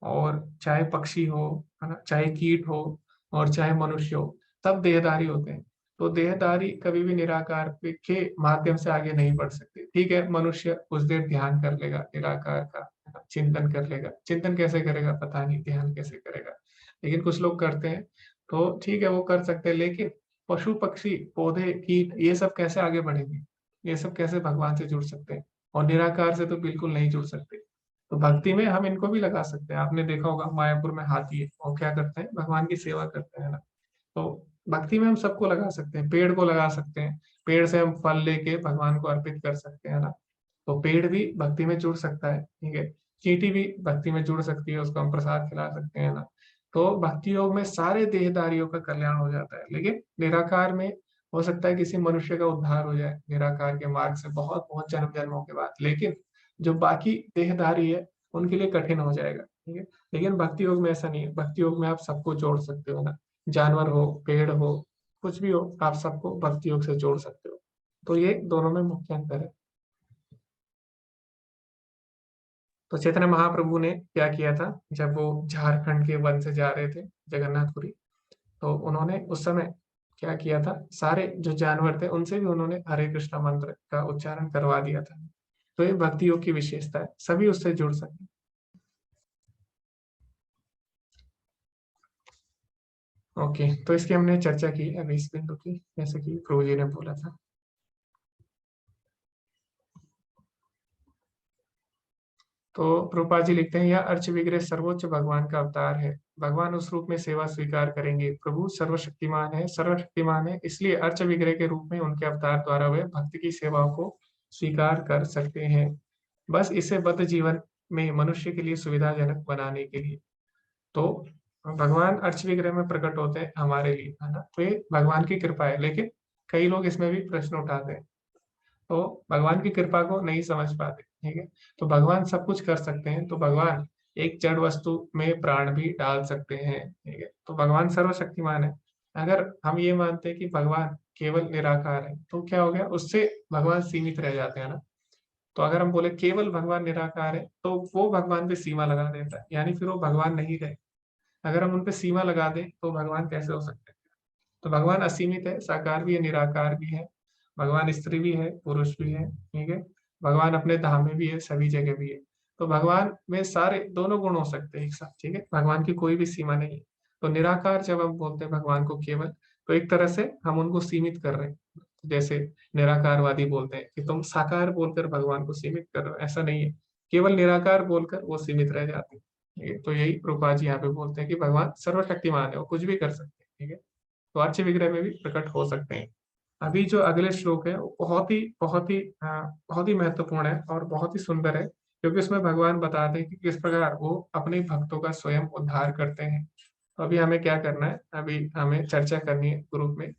और चाहे पक्षी हो, है ना, चाहे कीट हो, और चाहे मनुष्य हो, सब देहधारी होते हैं। तो देहधारी कभी भी निराकार के माध्यम से आगे नहीं बढ़ सकते। ठीक है, मनुष्य कुछ देर ध्यान कर लेगा निराकार का, है ना, चिंतन कर लेगा। चिंतन कैसे करेगा पता नहीं, ध्यान कैसे करेगा, लेकिन कुछ लोग करते हैं। तो ठीक है, वो कर सकते हैं, लेकिन पशु पक्षी पौधे कीट ये सब कैसे आगे बढ़ेंगे, ये सब कैसे भगवान से जुड़ सकते हैं, और निराकार से तो बिल्कुल नहीं जुड़ सकते। तो भक्ति में हम इनको भी लगा सकते हैं। आपने देखा होगा मायापुर में हाथी है, वो क्या करते हैं, भगवान की सेवा करते हैं ना। तो भक्ति में हम सबको लगा सकते हैं, पेड़ को लगा सकते हैं, पेड़ से हम फल लेके भगवान को अर्पित कर सकते हैं ना। तो पेड़ भी भक्ति में जुड़ सकता है, ठीक है। चींटी भी भक्ति में जुड़ सकती है, उसको हम प्रसाद खिला सकते हैं ना। तो भक्ति योग में सारे देहधारियों का कल्याण हो जाता है, लेकिन निराकार में हो सकता है किसी मनुष्य का उद्धार हो जाए निराकार के मार्ग से बहुत बहुत जन्म जन्मों के बाद, लेकिन जो बाकी देहधारी है उनके लिए कठिन हो जाएगा, ठीक है। लेकिन भक्ति योग में ऐसा नहीं है, भक्ति योग में आप सबको जोड़ सकते हो ना, जानवर हो, पेड़ हो, कुछ भी हो, आप सबको भक्ति योग से जोड़ सकते हो। तो ये दोनों में मुख्य अंतर है। तो चैतन्य महाप्रभु ने क्या किया था, जब वो झारखंड के वन से जा रहे थे जगन्नाथपुरी, तो उन्होंने उस समय क्या किया था, सारे जो जानवर थे उनसे भी उन्होंने हरे कृष्णा मंत्र का उच्चारण करवा दिया था। तो ये भक्ति योग की विशेषता है, सभी उससे जुड़ सकते हैं। ओके, तो इसकी हमने चर्चा की अभी इस बिंदु की, जैसे कि प्रभु जी ने बोला था। तो प्रभुपाद जी लिखते हैं, यह अर्च विग्रह सर्वोच्च भगवान का अवतार है। भगवान उस रूप में सेवा स्वीकार करेंगे। प्रभु सर्वशक्तिमान है, इसलिए अर्च विग्रह के रूप में उनके अवतार द्वारा वे भक्त की सेवा को स्वीकार कर सकते हैं, बस इसे बद्ध जीवन में मनुष्य के लिए सुविधाजनक बनाने के लिए। तो भगवान अर्च विग्रह में प्रकट होते हैं हमारे लिए, है ना। तो ये भगवान की कृपा है, लेकिन कई लोग इसमें भी प्रश्न उठाते हैं, तो भगवान की कृपा को नहीं समझ पाते, ठीक है। तो भगवान सब कुछ कर सकते हैं, तो भगवान एक जड़ वस्तु में प्राण भी डाल सकते हैं, ठीक है। तो भगवान सर्वशक्तिमान है। अगर हम ये मानते हैं कि भगवान केवल निराकार है, तो क्या हो गया, उससे भगवान सीमित रह जाते हैं ना। तो अगर हम बोले केवल भगवान निराकार है, तो वो भगवान पे सीमा लगा देता है, यानी फिर वो भगवान नहीं रहे। अगर हम उन पे सीमा लगा दें तो भगवान कैसे हो सकते हैं। तो भगवान असीमित है, साकार भी है, निराकार भी है। भगवान स्त्री भी है, पुरुष भी है, ठीक है। भगवान अपने धाम में भी है, सभी जगह भी है। तो भगवान में सारे दोनों गुण हो सकते हैं एक साथ, ठीक है। भगवान की कोई भी सीमा नहीं है। तो निराकार जब हम बोलते हैं भगवान को केवल, तो एक तरह से हम उनको सीमित कर रहे हैं। जैसे निराकारवादी बोलते हैं कि तुम साकार बोलकर भगवान को सीमित कर रहे हो, ऐसा नहीं है। केवल निराकार बोलकर वो सीमित रह जाते हैं। तो यही प्रभुपाद जी यहाँ पे बोलते हैं कि भगवान सर्वशक्तिमान है, वो कुछ भी कर सकते हैं, ठीक है। तो अर्च विग्रह में भी प्रकट हो सकते हैं। अभी जो अगले श्लोक है वो बहुत ही महत्वपूर्ण है और बहुत ही सुंदर है, क्योंकि उसमें भगवान बताते हैं कि किस प्रकार वो अपने भक्तों का स्वयं उद्धार करते हैं। तो अभी हमें क्या करना है, अभी हमें चर्चा करनी है ग्रुप में,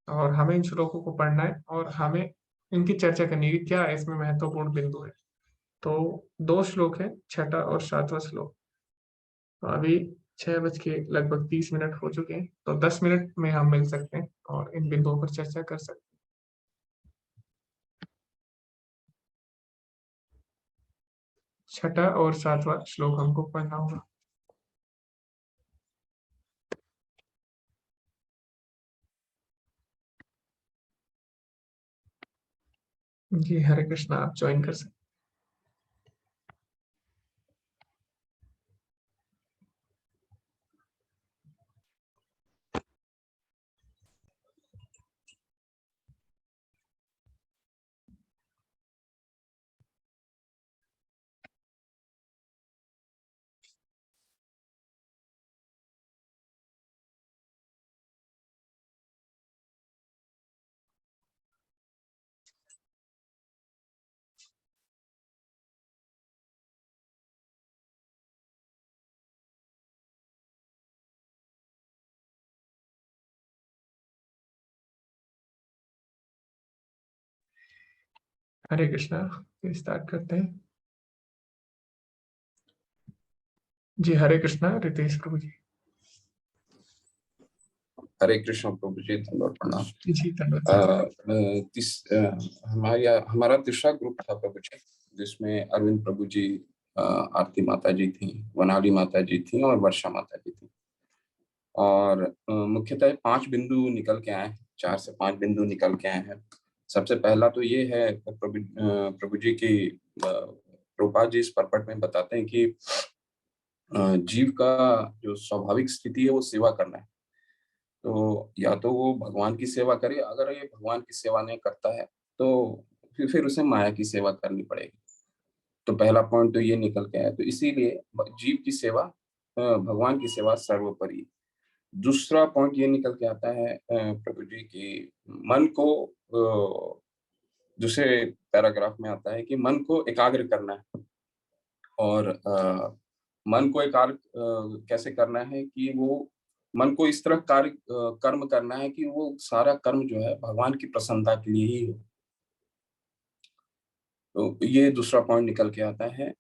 और हमें इन श्लोकों को पढ़ना है और हमें इनकी चर्चा करनी है कि क्या इसमें महत्वपूर्ण बिंदु है। तो 2 श्लोक है, 6वां और 7वां श्लोक। तो अभी 6:30 हो चुके हैं, तो 10 मिनट में हम मिल सकते हैं और इन बिंदुओं पर चर्चा कर सकते हैं। 6वां और 7वां श्लोक हमको पढ़ना होगा। जी हरे कृष्णा, आप ज्वाइन कर सकते हैं। हरे कृष्णा, स्टार्ट करते हैं। जी हरे कृष्णा, रितेश प्रभु जी। हरे कृष्ण प्रभु जी, धन्यवाद, प्रणाम। जी धन्यवाद। हमारा तीसरा ग्रुप था प्रभु जी, जिसमें अरविंद प्रभु जी, आरती माता जी थी, वनाली माता जी थी और वर्षा माता जी थी। और मुख्यतः 5 बिंदु निकल के आए हैं, 4 से 5 बिंदु निकल के आए हैं। सबसे पहला तो ये है, प्रभु जी की प्रभुपाद जी इस परपट में बताते हैं कि जीव का जो स्वाभाविक स्थिति है वो सेवा करना है। तो या तो वो भगवान की सेवा करे, अगर ये भगवान की सेवा नहीं करता है तो फिर उसे माया की सेवा करनी पड़ेगी। तो पहला पॉइंट तो ये निकल के आया। तो इसीलिए जीव की सेवा, भगवान की सेवा सर्वोपरि। दूसरा पॉइंट ये निकल के आता है प्रभु जी की मन को, दूसरे पैराग्राफ में आता है कि मन को एकाग्र करना है। और मन को एकाग्र कैसे करना है कि वो मन को इस तरह कर्म करना है कि वो सारा कर्म जो है भगवान की प्रसन्नता के लिए ही हो। तो ये दूसरा पॉइंट निकल के आता है।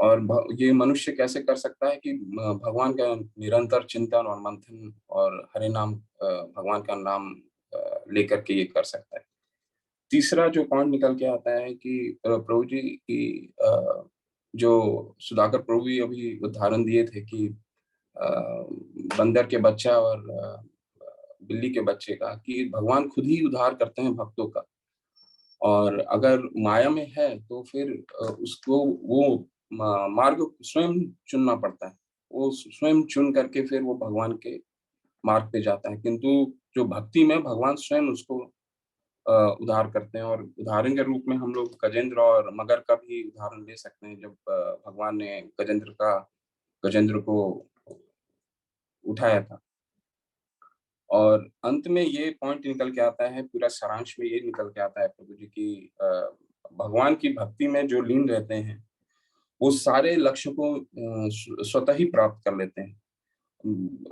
और ये मनुष्य कैसे कर सकता है कि भगवान का निरंतर चिंतन और मंथन और हरे नाम, भगवान का नाम लेकर के ये कर सकता है। तीसरा जो पॉइंट निकल के आता है कि प्रभु जी की जो सुधाकर प्रभु जी अभी उदाहरण दिए थे कि बंदर के बच्चा और बिल्ली के बच्चे का, कि भगवान खुद ही उद्धार करते हैं भक्तों का। और अगर माया में है तो फिर उसको वो मार्ग स्वयं चुनना पड़ता है। वो स्वयं चुन करके फिर वो भगवान के मार्ग पे जाता है। किंतु जो भक्ति में भगवान स्वयं उसको उद्धार करते हैं। और उदाहरण के रूप में हम लोग गजेंद्र और मगर का भी उदाहरण ले सकते हैं। जब भगवान ने गजेंद्र को उठाया था। और अंत में ये पॉइंट निकल के आता है, पूरा सारांश में ये निकल के आता है प्रभु जी की, भगवान की भक्ति में जो लीन रहते हैं वो सारे लक्ष्य को स्वतः ही प्राप्त कर लेते हैं।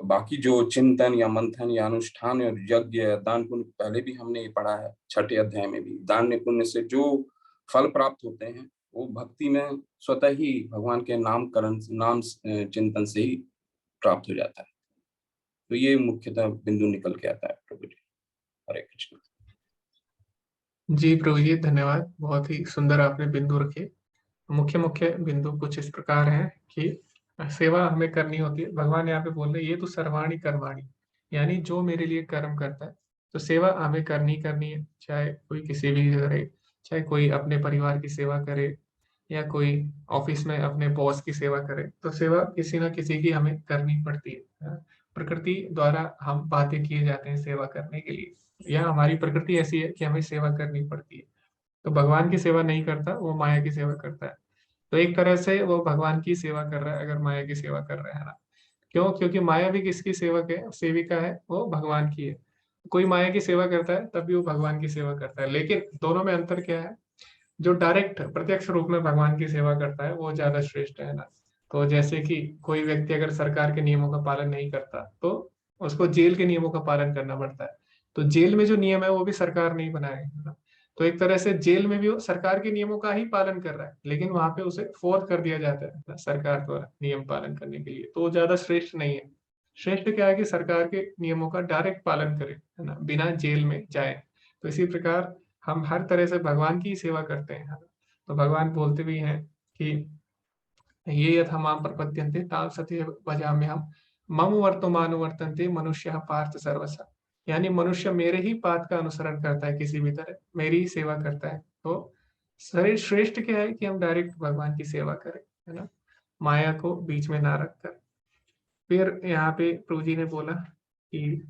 बाकी जो चिंतन या मंथन या अनुष्ठान और यज्ञ या दान पुण्य, पहले भी हमने ये पढ़ा है 6ठे अध्याय में भी, दान पुण्य से जो फल प्राप्त होते हैं वो भक्ति में स्वतः ही भगवान के नाम चिंतन से ही प्राप्त हो जाता है। तो ये मुख्यतः बिंदु निकल के आता है प्रभु जी। हरे कृष्ण। जी प्रभु जी धन्यवाद, बहुत ही सुंदर आपने बिंदु रखे। मुख्य बिंदु कुछ इस प्रकार हैं कि सेवा हमें करनी होती है। भगवान यहाँ पे बोल रहे ये तो सर्वाणी कर्माणी, यानी जो मेरे लिए कर्म करता है तो सेवा हमें करनी है। चाहे कोई किसी भी करे, चाहे कोई अपने परिवार की सेवा करे या कोई ऑफिस में अपने बॉस की सेवा करे, तो सेवा किसी ना किसी की हमें करनी पड़ती है। प्रकृति द्वारा हम बातें किए जाते हैं सेवा करने के लिए, या हमारी प्रकृति ऐसी है कि हमें सेवा करनी पड़ती है। तो भगवान की सेवा नहीं करता, वो माया की सेवा करता है। तो एक तरह से वो भगवान की सेवा कर रहा है अगर माया की सेवा कर रहा है ना। क्यों? क्योंकि माया भी किसकी सेवक है, सेविका है, वो भगवान की है। कोई माया की सेवा करता है तब भी वो भगवान की सेवा करता है। लेकिन दोनों में अंतर क्या है? जो डायरेक्ट प्रत्यक्ष रूप में भगवान की सेवा करता है वो ज्यादा श्रेष्ठ है ना। तो जैसे कि कोई व्यक्ति अगर सरकार के नियमों का पालन नहीं करता तो उसको जेल के नियमों का पालन करना पड़ता है। तो जेल में जो नियम है वो भी सरकार नहीं बनाए है ना। तो एक तरह से जेल में भी वो सरकार के नियमों का ही पालन कर रहा है, लेकिन वहां पे उसे फोर्स कर दिया जाता है सरकार द्वारा नियम पालन करने के लिए, तो वो ज्यादा श्रेष्ठ नहीं है। श्रेष्ठ क्या है कि सरकार के नियमों का डायरेक्ट पालन करे, है ना, बिना जेल में जाए। तो इसी प्रकार हम हर तरह से भगवान की सेवा करते हैं, है ना। तो भगवान बोलते भी हैं कि ये यथा माम प्रपद्यन्ते तां सत्येव भजाम्यहम् मम वर्तमानुवर्तन्ते मनुष्यः पार्थ सर्वशः। यानी मनुष्य मेरे ही पाथ का अनुसरण करता है, किसी भी तरह मेरी ही सेवा करता है। तो श्रेष्ठ क्या है कि हम डायरेक्ट भगवान की सेवा करें, है ना, माया को बीच में ना रखकर। फिर यहाँ पे प्रभु जी ने बोला कि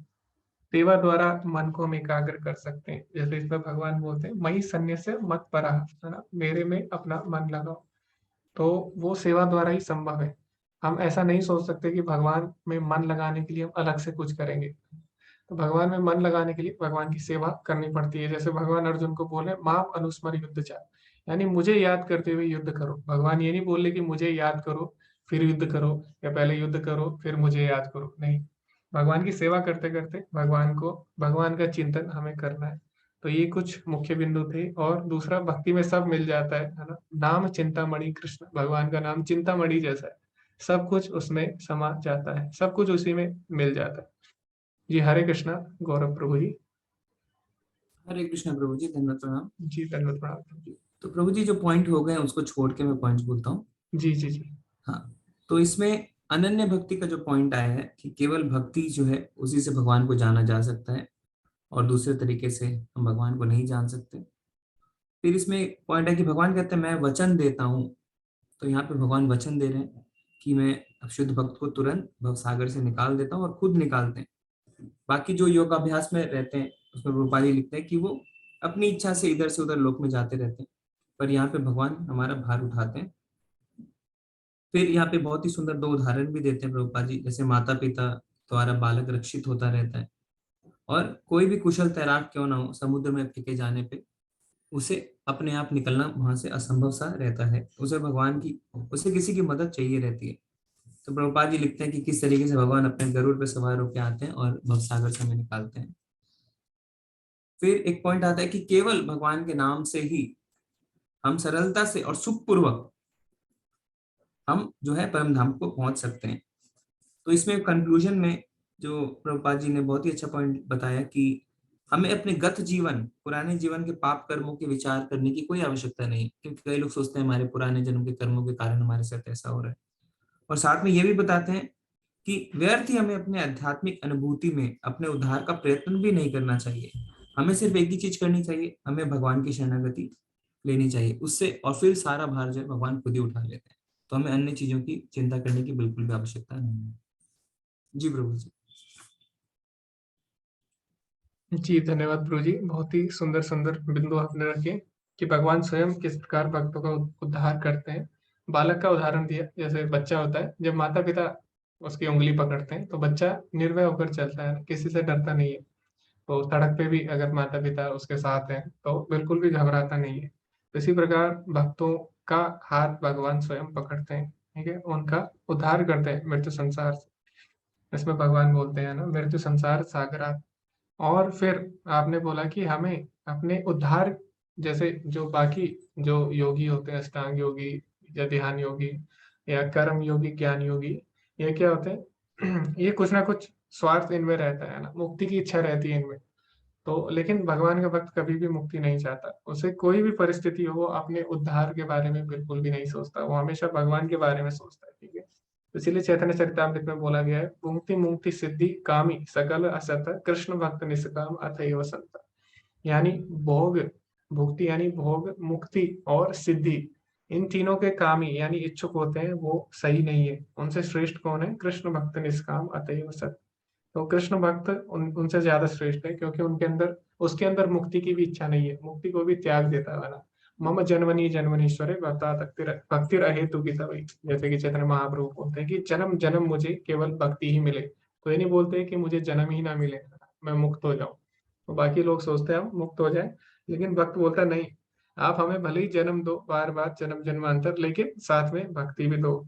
सेवा द्वारा मन को हम एकाग्र कर सकते हैं। जैसे इसमें भगवान बोलते हैं मई सन्न्यस्य मत परः, है ना, मेरे में अपना मन लगाओ। तो वो सेवा द्वारा ही संभव है। हम ऐसा नहीं सोच सकते कि भगवान में मन लगाने के लिए हम अलग से कुछ करेंगे। तो भगवान में मन लगाने के लिए भगवान की सेवा करनी पड़ती है। जैसे भगवान अर्जुन को बोले माम अनुस्मर युद्ध चाल, यानी मुझे याद करते हुए युद्ध करो। भगवान ये नहीं बोले कि मुझे याद करो फिर युद्ध करो, या पहले युद्ध करो फिर मुझे याद करो, नहीं। भगवान की सेवा करते करते भगवान का चिंतन हमें करना है। तो ये कुछ मुख्य बिंदु थे। और दूसरा, भक्ति में सब मिल जाता है ना। नाम चिंतामणि कृष्ण, भगवान का नाम चिंतामणि जैसा है, सब कुछ उसमें समा जाता है, सब कुछ उसी में मिल जाता है। जी हरे कृष्णा गौरव प्रभु जी। हरे कृष्ण प्रभु जी, धन्यवाद प्रणाम जी धन्यवाद प्रणाम प्रभु जी। तो प्रभु जी जो पॉइंट हो गए उसको छोड़ के मैं पॉइंट बोलता हूँ। जी जी जी। हाँ, तो इसमें अनन्य भक्ति का जो पॉइंट आया है कि केवल भक्ति जो है उसी से भगवान को जाना जा सकता है और दूसरे तरीके से हम भगवान को नहीं जान सकते। फिर इसमें एक पॉइंट है कि भगवान कहते हैं मैं वचन देता हूँ, तो यहाँ पे भगवान वचन दे रहे हैं कि मैं शुद्ध भक्त को तुरंत भवसागर से निकाल देता हूँ और खुद निकालते हैं। बाकी जो योगाभ्यास में रहते हैं उसमें रूपाली लिखते हैं कि वो अपनी इच्छा से इधर से उधर लोक में जाते रहते हैं, पर यहाँ पे भगवान हमारा भार उठाते हैं। फिर यहाँ पे बहुत ही सुंदर दो उदाहरण भी देते हैं प्रभुपाद जी, जैसे माता पिता द्वारा बालक रक्षित होता रहता है और कोई भी कुशल तैराक क्यों ना हो, समुद्र में फेंके जाने पे उसे अपने आप निकलना वहां से असंभव सा रहता है। उसे किसी की मदद चाहिए रहती है। तो प्रभुपाद जी लिखते हैं कि किस तरीके से भगवान अपने गरुड़ पे सवार होकर आते हैं और भवसागर से हमें निकालते हैं। फिर एक पॉइंट आता है कि केवल भगवान के नाम से ही हम सरलता से और सुखपूर्वक हम जो है परम धाम को पहुंच सकते हैं। तो इसमें कंक्लूजन में जो प्रभुपाद जी ने बहुत ही अच्छा पॉइंट बताया कि हमें अपने गत जीवन, पुराने जीवन के पाप कर्मों के विचार करने की कोई आवश्यकता नहीं, क्योंकि कई लोग सोचते हैं हमारे पुराने जन्म के कर्मों के कारण हमारे साथ ऐसा हो रहा है। और साथ में ये भी बताते हैं कि व्यर्थ ही हमें अपने आध्यात्मिक अनुभूति में अपने उद्धार का प्रयत्न भी नहीं करना चाहिए। हमें सिर्फ एक ही चीज करनी चाहिए, हमें भगवान की शरणागति लेनी चाहिए उससे, और फिर सारा भार जो है भगवान खुद ही उठा लेते हैं। तो हमें अन्य चीजों की चिंता करने की बिल्कुल भी आवश्यकता नहीं है। जी प्रभु जी। जी धन्यवाद प्रभु जी। बहुत ही सुंदर सुंदर बिंदु आपने रखे कि भगवान स्वयं किस प्रकार भक्तों का उद्धार करते हैं। बालक का उदाहरण दिया, जैसे बच्चा होता है, जब माता पिता उसकी उंगली पकड़ते हैं तो बच्चा निर्भय होकर चलता है, किसी से डरता नहीं है। तो सड़क पे भी अगर माता पिता उसके साथ हैं तो बिल्कुल भी घबराता नहीं है। तो इसी प्रकार भक्तों का हाथ भगवान स्वयं पकड़ते हैं, ठीक है, उनका उद्धार करते हैं मृत्यु संसार से। इसमें भगवान बोलते हैं ना, मृत्यु संसार सागरात। और फिर आपने बोला कि हमें अपने उद्धार, जैसे जो बाकी जो योगी होते हैं, अष्टांग योगी या ध्यान योगी या कर्म योगी, ज्ञान योगी, ये क्या होते हैं ये कुछ ना कुछ स्वार्थ इनमें रहता है ना, मुक्ति की इच्छा रहती है इनमें। तो लेकिन भगवान का भक्त कभी भी मुक्ति नहीं चाहता, उसे कोई भी परिस्थिति हो वो अपने उद्धार के बारे में बिल्कुल भी नहीं सोचता, वो हमेशा भगवान के बारे में सोचता है, ठीक है। तो इसीलिए चैतन्य चरितामृत में बोला गया है, मुक्ति मुक्ति सिद्धि कामी सकल असत कृष्ण भक्त निष्काम अथैव संत। यानी भोग, भुक्ति यानी भोग, मुक्ति और सिद्धि, इन तीनों के कामी यानी इच्छुक होते हैं वो सही नहीं है। उनसे श्रेष्ठ कौन है? कृष्ण भक्त निष्काम अतएव सत। तो कृष्ण भक्त उनसे ज्यादा श्रेष्ठ है, क्योंकि उसके अंदर मुक्ति की भी इच्छा नहीं है, मुक्ति को भी त्याग देता है ना। मम जन्मनी जन्मनीश्वरे भक्तिर अहेतु की तवै। जैसे कि चैतन्य महाप्रभु बोलते हैं कि जन्म जन्म मुझे केवल भक्ति ही मिले। तो ये नहीं बोलते कि मुझे जन्म ही ना मिले, मैं मुक्त हो जाऊं। तो बाकी लोग सोचते हैं हम मुक्त हो जाए, लेकिन भक्त बोलता नहीं, आप हमें भले ही जन्म दो, बार बार जन्म जन्मांतर, लेकिन साथ में भक्ति भी दो।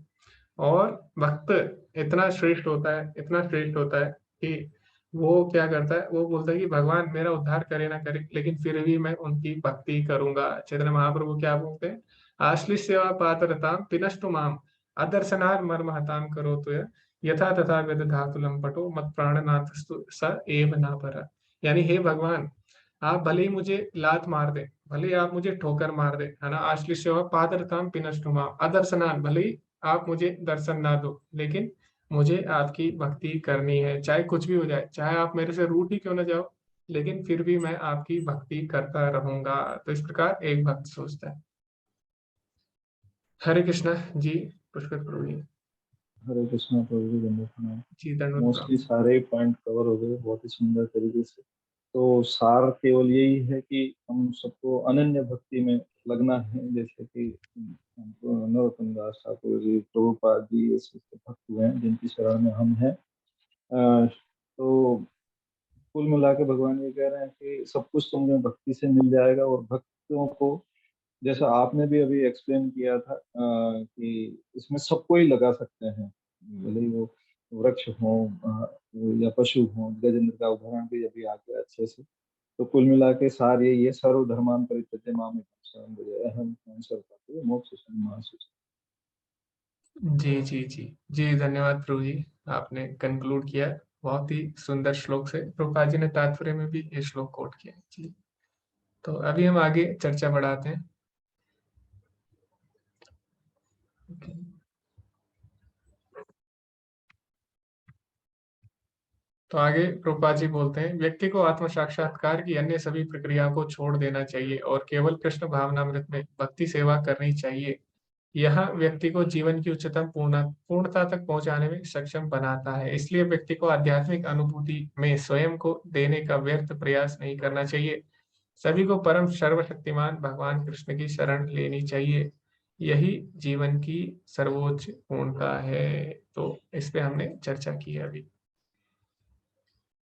और भक्त इतना श्रेष्ठ होता है, इतना श्रेष्ठ होता है कि वो क्या करता है, वो बोलता है कि भगवान मेरा उद्धार करे ना करे, लेकिन फिर भी मैं उनकी भक्ति करूंगा। चैतन्य महाप्रभु क्या बोलते हैं, आश्लिष सेवा पात्रताम पिनष्टु माम अदर्शनार मर्महताम करो तो यथा तथा वेद धातु लंपटो मत प्राणनाथस्तु स एव ना पर। यानी हे भगवान, आप भले ही मुझे लात मार दे, भले ही आप मुझे ठोकर मार दे, है ना, आश्लिष सेवा पात्रताम पिनष्टु माम अदर्शनान, भले ही आप मुझे दर्शन ना दो, लेकिन मुझे आपकी भक्ति करनी है, चाहे कुछ भी हो जाए, चाहे आप मेरे से रूठ ही क्यों ना जाओ, लेकिन फिर भी मैं आपकी भक्ति करता रहूंगा। तो इस प्रकार एक भक्त सोचता है। हरे कृष्णा जी, पुष्कर प्रभु जी। हरे कृष्णा प्रभु जी, दंडवत प्रणाम। जी दंडवत मोस्टली प्रणाम। सारे पॉइंट कवर हो गए बहुत ही सुंदर तरीके से। तो सार केवल यही है कि हम सबको अनन्य भक्ति में लगना है, जैसे कि नरोत्तम दास ठाकुर जी, प्रभुपाद जी, ऐसे भक्त हुए हैं जिनकी शरण में हम हैं। तो कुल मिला के भगवान ये कह रहे हैं कि सब कुछ तुम्हें भक्ति से मिल जाएगा, और भक्तों को जैसा आपने भी अभी एक्सप्लेन किया था कि इसमें सबको ही लगा सकते हैं, भले ही वो वृक्ष हो या पशु हो। गजेंद्र का उदाहरण भी अभी आ गया अच्छे से। तो कुल मिला के सार यही है, सर्वधर्मान परित्यज्य माम एकं शरणं व्रज अहं त्वं सर्वपापेभ्यो मोक्षयिष्यामि मा शुचि। जी जी जी जी, धन्यवाद प्रभु जी, आपने कंक्लूड किया बहुत ही सुंदर श्लोक से। प्रभुपाद जी ने तात्पर्य में भी ये श्लोक कोट किया जी। तो अभी हम आगे चर्चा बढ़ाते हैं। तो आगे प्रभुपाद जी बोलते हैं, व्यक्ति को आत्म साक्षात्कार की अन्य सभी प्रक्रियाओं को छोड़ देना चाहिए और केवल कृष्ण भावनामृत में भक्ति सेवा करनी चाहिए। यह व्यक्ति को जीवन की उच्चतम पूर्णता तक पहुंचाने में सक्षम बनाता है। इसलिए व्यक्ति को आध्यात्मिक अनुभूति में स्वयं को देने का व्यर्थ प्रयास नहीं करना चाहिए। सभी को परम सर्वशक्तिमान भगवान कृष्ण की शरण लेनी चाहिए। यही जीवन की सर्वोच्च पूर्णता है। तो इस पे हमने चर्चा की है।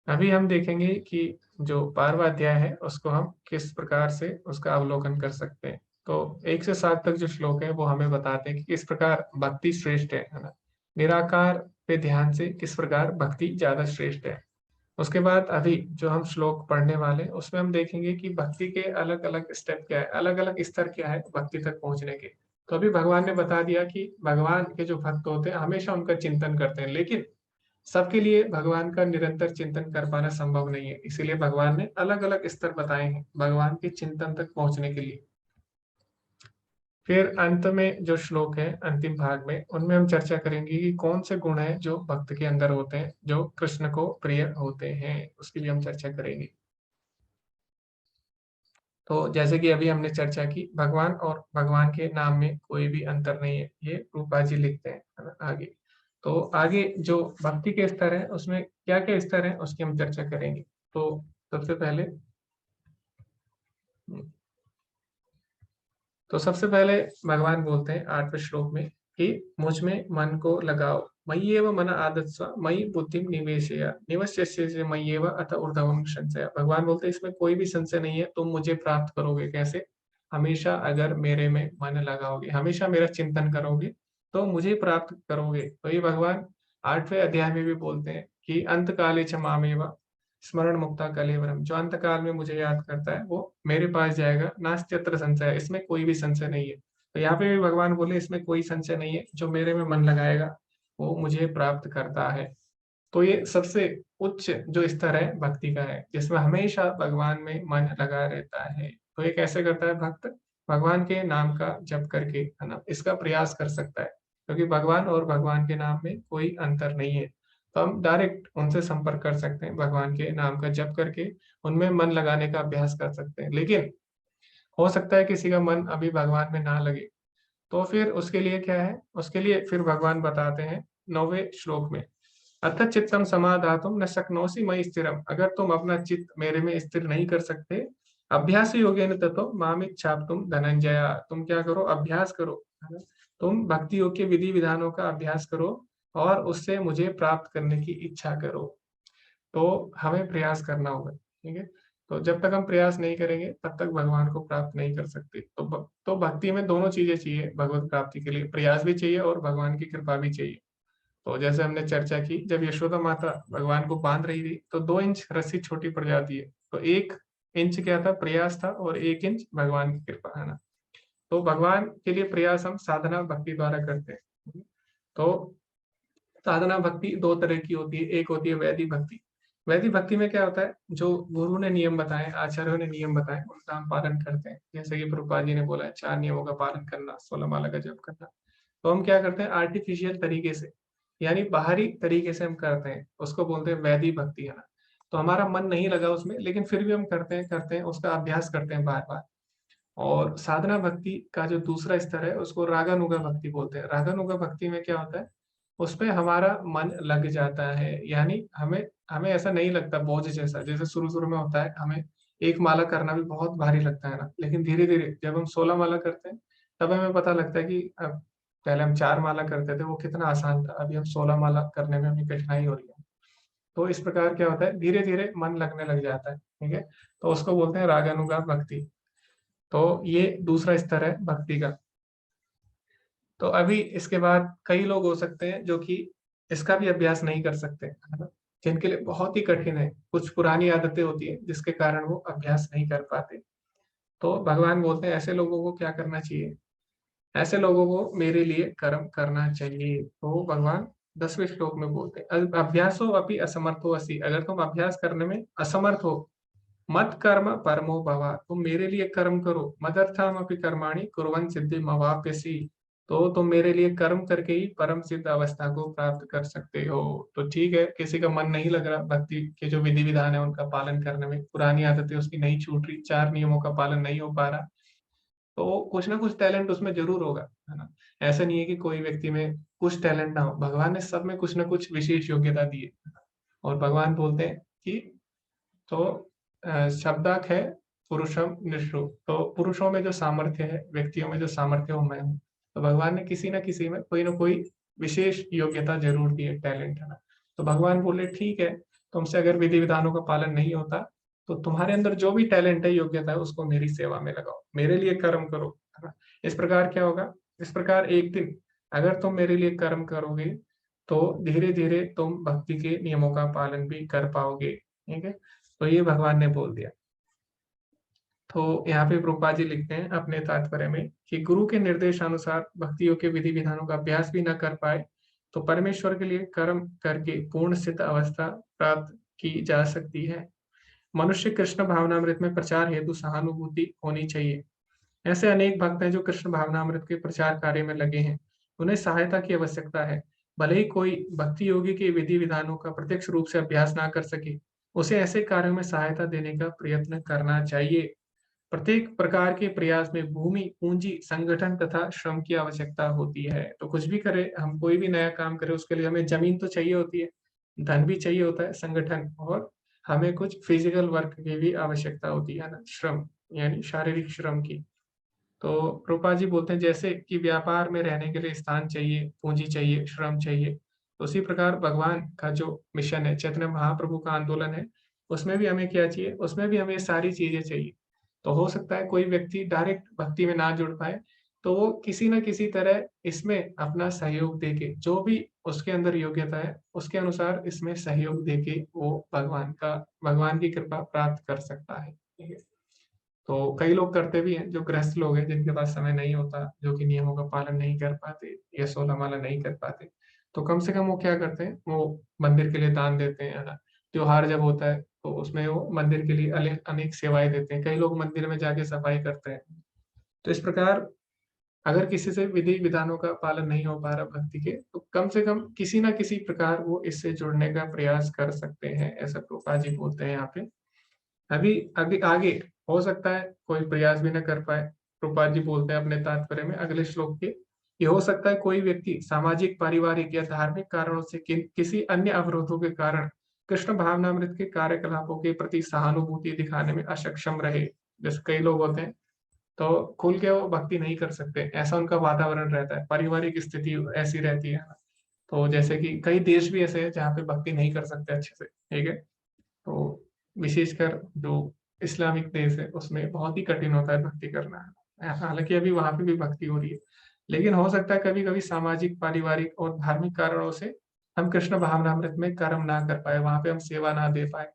अभी हम देखेंगे कि जो 12वां अध्याय है उसको हम किस प्रकार से उसका अवलोकन कर सकते हैं। तो 1 से 7 तक जो श्लोक है वो हमें बताते हैं कि किस प्रकार भक्ति श्रेष्ठ है ना, निराकार पे ध्यान से किस प्रकार भक्ति ज्यादा श्रेष्ठ है। उसके बाद अभी जो हम श्लोक पढ़ने वाले हैं उसमें हम देखेंगे कि भक्ति के अलग अलग स्टेप क्या है, अलग अलग स्तर क्या है भक्ति तक पहुंचने के। तो अभी भगवान ने बता दिया कि भगवान के जो भक्त होते हैं हमेशा उनका चिंतन करते हैं, लेकिन सबके लिए भगवान का निरंतर चिंतन कर पाना संभव नहीं है। इसीलिए भगवान ने अलग अलग स्तर बताए हैं भगवान के चिंतन तक पहुंचने के लिए। फिर अंत में जो श्लोक है अंतिम भाग में, उनमें हम चर्चा करेंगे कि कौन से गुण हैं जो भक्त के अंदर होते हैं जो कृष्ण को प्रिय होते हैं, उसकी भी हम चर्चा करेंगे। तो जैसे कि अभी हमने चर्चा की, भगवान और भगवान के नाम में कोई भी अंतर नहीं है, ये रूपा जी लिखते हैं, है ना, आगे। तो आगे जो भक्ति के स्तर है उसमें क्या क्या स्तर है उसकी हम चर्चा करेंगे। तो सबसे पहले भगवान बोलते हैं 8वें श्लोक में कि मुझ में मन को लगाओ, मय्येव मन आदत्स्व मयि बुद्धिम निवेशय निवस्यस्य मय्येव अथ ऊर्ध्वं संशय। भगवान बोलते हैं इसमें कोई भी संशय नहीं है, तुम मुझे प्राप्त करोगे कैसे, हमेशा अगर मेरे में मन लगाओगे, हमेशा मेरा चिंतन करोगे तो मुझे प्राप्त करोगे। तो ये भगवान 8वें अध्याय में भी बोलते हैं कि अंत काले च मामेव स्मरण मुक्ता कलेवरम, जो अंत काल में मुझे याद करता है वो मेरे पास जाएगा, नास्त्यत्र संशय, इसमें कोई भी संशय नहीं है। तो यहाँ पे भी भगवान बोले इसमें कोई संशय नहीं है, जो मेरे में मन लगाएगा वो मुझे प्राप्त करता है। तो ये सबसे उच्च जो स्तर है भक्ति का है, जिसमें हमेशा भगवान में मन लगा रहता है। तो ये कैसे करता है भक्त, भगवान के नाम का जप करके, है ना, इसका प्रयास कर सकता है, क्योंकि भगवान और भगवान के नाम में कोई अंतर नहीं है। तो हम डायरेक्ट उनसे संपर्क कर सकते हैं भगवान के नाम का जप करके, उनमें मन लगाने का अभ्यास कर सकते हैं। लेकिन हो सकता है किसी का मन अभी भगवान में ना लगे, तो फिर उसके लिए क्या है, उसके लिए फिर भगवान बताते हैं 9वें श्लोक में, अथ चित्तम समाधातुम न शक्नोषि मयि स्थिरम, अगर तुम अपना चित्त मेरे में स्थिर नहीं कर सकते, अभ्यास योगेन ततो मामिच्छाप्तुम धनंजय, तुम क्या करो, अभ्यास करो, है ना, तुम भक्ति योग के विधि विधानों का अभ्यास करो और उससे मुझे प्राप्त करने की इच्छा करो। तो हमें प्रयास करना होगा, ठीक है। तो जब तक हम प्रयास नहीं करेंगे तब तक भगवान को प्राप्त नहीं कर सकते। तो भक्ति में दोनों चीजें चाहिए भगवत प्राप्ति के लिए, प्रयास भी चाहिए और भगवान की कृपा भी चाहिए। तो जैसे हमने चर्चा की, जब यशोदा माता भगवान को बांध रही थी तो 2 इंच रस्सी छोटी पड़ जाती है, तो 1 इंच क्या था, प्रयास था, और 1 इंच भगवान की कृपा, है ना। तो भगवान के लिए प्रयास हम साधना भक्ति द्वारा करते हैं। तो साधना भक्ति 2 तरह की होती है, एक होती है वैदिक भक्ति। वैदिक भक्ति में क्या होता है, जो गुरु ने नियम बताए, आचार्यों ने नियम बताए, उनका हम पालन करते हैं। जैसे कि प्रभुपाद जी ने बोला है 4 नियमों का पालन करना, 16 माला का जप करना। तो हम क्या करते हैं, आर्टिफिशियल तरीके से, यानी बाहरी तरीके से हम करते हैं, उसको बोलते हैं वैदिक भक्ति, है ना। तो हमारा मन नहीं लगा उसमें, लेकिन फिर भी हम करते हैं, उसका अभ्यास करते हैं बार-बार। और साधना भक्ति का जो दूसरा स्तर है, उसको रागानुगा भक्ति बोलते हैं। रागानुगा भक्ति में क्या होता है, उसमें हमारा मन लग जाता है, यानी हमें हमें ऐसा नहीं लगता बोझ जैसा, जैसे शुरू-शुरू में होता है, हमें 1 माला करना भी बहुत भारी लगता है ना, लेकिन धीरे-धीरे जब हम 16 माला करते हैं, तब हमें पता लगता है कि अब पहले हम 4 माला करते थे, वो कितना आसान था, अभी हम 16 माला करने में हमें कठिनाई हो रही है। तो इस प्रकार क्या होता है, धीरे-धीरे मन लगने लग जाता है, ठीक है? तो उसको बोलते हैं रागानुगा भक्ति। तो ये दूसरा स्तर है भक्ति का। तो अभी इसके बाद कई लोग हो सकते हैं जो कि इसका भी अभ्यास नहीं कर सकते, है ना? जिनके लिए बहुत ही कठिन है, कुछ पुरानी आदतें होती हैं जिसके कारण वो अभ्यास नहीं कर पाते। तो भगवान बोलते हैं ऐसे लोगों को क्या करना चाहिए? ऐसे लोगों को मेरे लिए कर्म करना चाहिए। तो भगवान 10वें श्लोक में बोलते हैं, अभ्यासो अपि असमर्थो असि, अगर तुम अभ्यास करने में असमर्थ हो, मत कर्म परमो भव, तुम मेरे लिए कर्म करो, मदर्थमपि कर्माणि कुर्वन् सिद्धिमवाप्स्यसि, तो तुम मेरे लिए कर्म करके ही परम सिद्ध अवस्था को प्राप्त कर सकते हो। तो ठीक है, किसी का मन नहीं लग रहा भक्ति के जो विधि विधान है उनका पालन करने में, पुरानी आदतें उसकी नहीं छूट रही, 4 नियमों का पालन नहीं हो पा रहा, तो कुछ ना कुछ टैलेंट उसमें ज़रूर होगा, है ना? ऐसा नहीं है कि कोई व्यक्ति में कुछ टैलेंट ना हो, भगवान ने सब में कुछ ना कुछ विशेष योग्यता दी है। और भगवान बोलते हैं कि तो शब्दाक है पुरुषम निष्ठु, तो पुरुषों में जो सामर्थ्य है, व्यक्तियों में जो सामर्थ्य है वो मैं हूँ। तो भगवान ने किसी न किसी में कोई न कोई विशेष योग्यता ज़रूर दी है, टैलेंट, है ना? तो भगवान बोले ठीक है, तुमसे अगर विधि विधानों का पालन नहीं होता, तो तुम्हारे अंदर जो भी टैलेंट है, योग्यता है, उसको मेरी सेवा में लगाओ, मेरे लिए कर्म करो, है ना? इस प्रकार क्या होगा, इस प्रकार एक दिन अगर तुम मेरे लिए कर्म करोगे, तो धीरे-धीरे तुम भक्ति के नियमों का पालन भी कर पाओगे, ठीक है? तो ये भगवान ने बोल दिया। तो यहाँ पे प्रभुपाद जी लिखते हैं अपने तात्पर्य में कि गुरु के निर्देशानुसार भक्तियों के विधि विधानों का अभ्यास भी न कर पाए, तो परमेश्वर के लिए कर्म करके पूर्ण सिद्ध अवस्था प्राप्त की जा सकती है। मनुष्य कृष्ण भावनामृत में प्रचार हेतु सहानुभूति होनी चाहिए। ऐसे अनेक भक्त हैं जो कृष्ण भावनामृत के प्रचार कार्य में लगे हैं, उन्हें सहायता की आवश्यकता है। भले ही कोई भक्ति योगी के विधि विधानों का प्रत्यक्ष रूप से अभ्यास ना कर सके, उसे ऐसे कार्यों में सहायता देने का प्रयत्न करना चाहिए। प्रत्येक प्रकार के प्रयास में भूमि, पूंजी, संगठन तथा श्रम की आवश्यकता होती है। तो कुछ भी करें, हम कोई भी नया काम करें, उसके लिए हमें जमीन तो चाहिए होती है, धन भी चाहिए होता है, संगठन, और हमें कुछ फिजिकल वर्क की भी आवश्यकता होती है ना, श्रम, यानी शारीरिक श्रम की। तो रूपा जी बोलते हैं जैसे कि व्यापार में रहने के लिए स्थान चाहिए, पूंजी चाहिए, श्रम चाहिए, तो उसी प्रकार भगवान का जो मिशन है, चैतन्य महाप्रभु का आंदोलन है, उसमें भी हमें क्या चाहिए? उसमें भी हमें सारी चीजें चाहिए। तो हो सकता है कोई व्यक्ति डायरेक्ट भक्ति में ना जुड़ पाए, तो वो किसी न किसी तरह इसमें अपना सहयोग देके, जो भी उसके अंदर योग्यता है, उसके अनुसार इसमें सहयोग देके वो भगवान की कृपा प्राप्त कर सकता है। ठीक है? तो कई लोग करते भी हैं, जो गृहस्थ लोग हैं, जिनके पास समय नहीं होता, जो कि नियमों का पालन नहीं कर पाते या 16 माला नहीं कर पाते, तो कम से कम वो क्या करते हैं, वो मंदिर के लिए दान देते हैं, है ना? त्योहार जब होता है, तो उसमें वो मंदिर के लिए अनेक सेवाएँ देते हैं। कई लोग मंदिर में जाके सफाई करते हैं। तो इस प्रकार अगर किसी से विधि विधानों का पालन नहीं हो पा रहा भक्ति के, तो कम से कम किसी न किसी प्रकार वो इससे जुड़ने का प्रयास कर सकते हैं, ऐसा प्रभुपाद जी बोलते हैं यहाँ पे। अभी अभी आगे हो सकता है कोई प्रयास भी न कर पाए। प्रभुपाद जी बोलते हैं अपने तात्पर्य में अगले श्लोक के, ये हो सकता है कोई व्यक्ति सामाजिक, पारिवारिक या धार्मिक कारणों से किसी अन्य अवरोधों के कारण कृष्ण भावनामृत के कार्यकलापों के प्रति सहानुभूति दिखाने में अक्षम रहे। जैसे कई लोग होते हैं, तो खुल के वो भक्ति नहीं कर सकते, ऐसा उनका वातावरण रहता है, पारिवारिक स्थिति ऐसी रहती है। तो जैसे कि कई देश भी ऐसे हैं जहाँ पे भक्ति नहीं कर सकते अच्छे से, ठीक है? तो विशेषकर जो इस्लामिक देश है, उसमें बहुत ही कठिन होता है भक्ति करना। हालाँकि अभी वहाँ पे भी भक्ति हो रही है, लेकिन हो सकता है कभी-कभी सामाजिक, पारिवारिक और धार्मिक कारणों से हम कृष्ण भावनामृत में कर्म ना कर पाए, वहां पे हम सेवा ना दे पाए,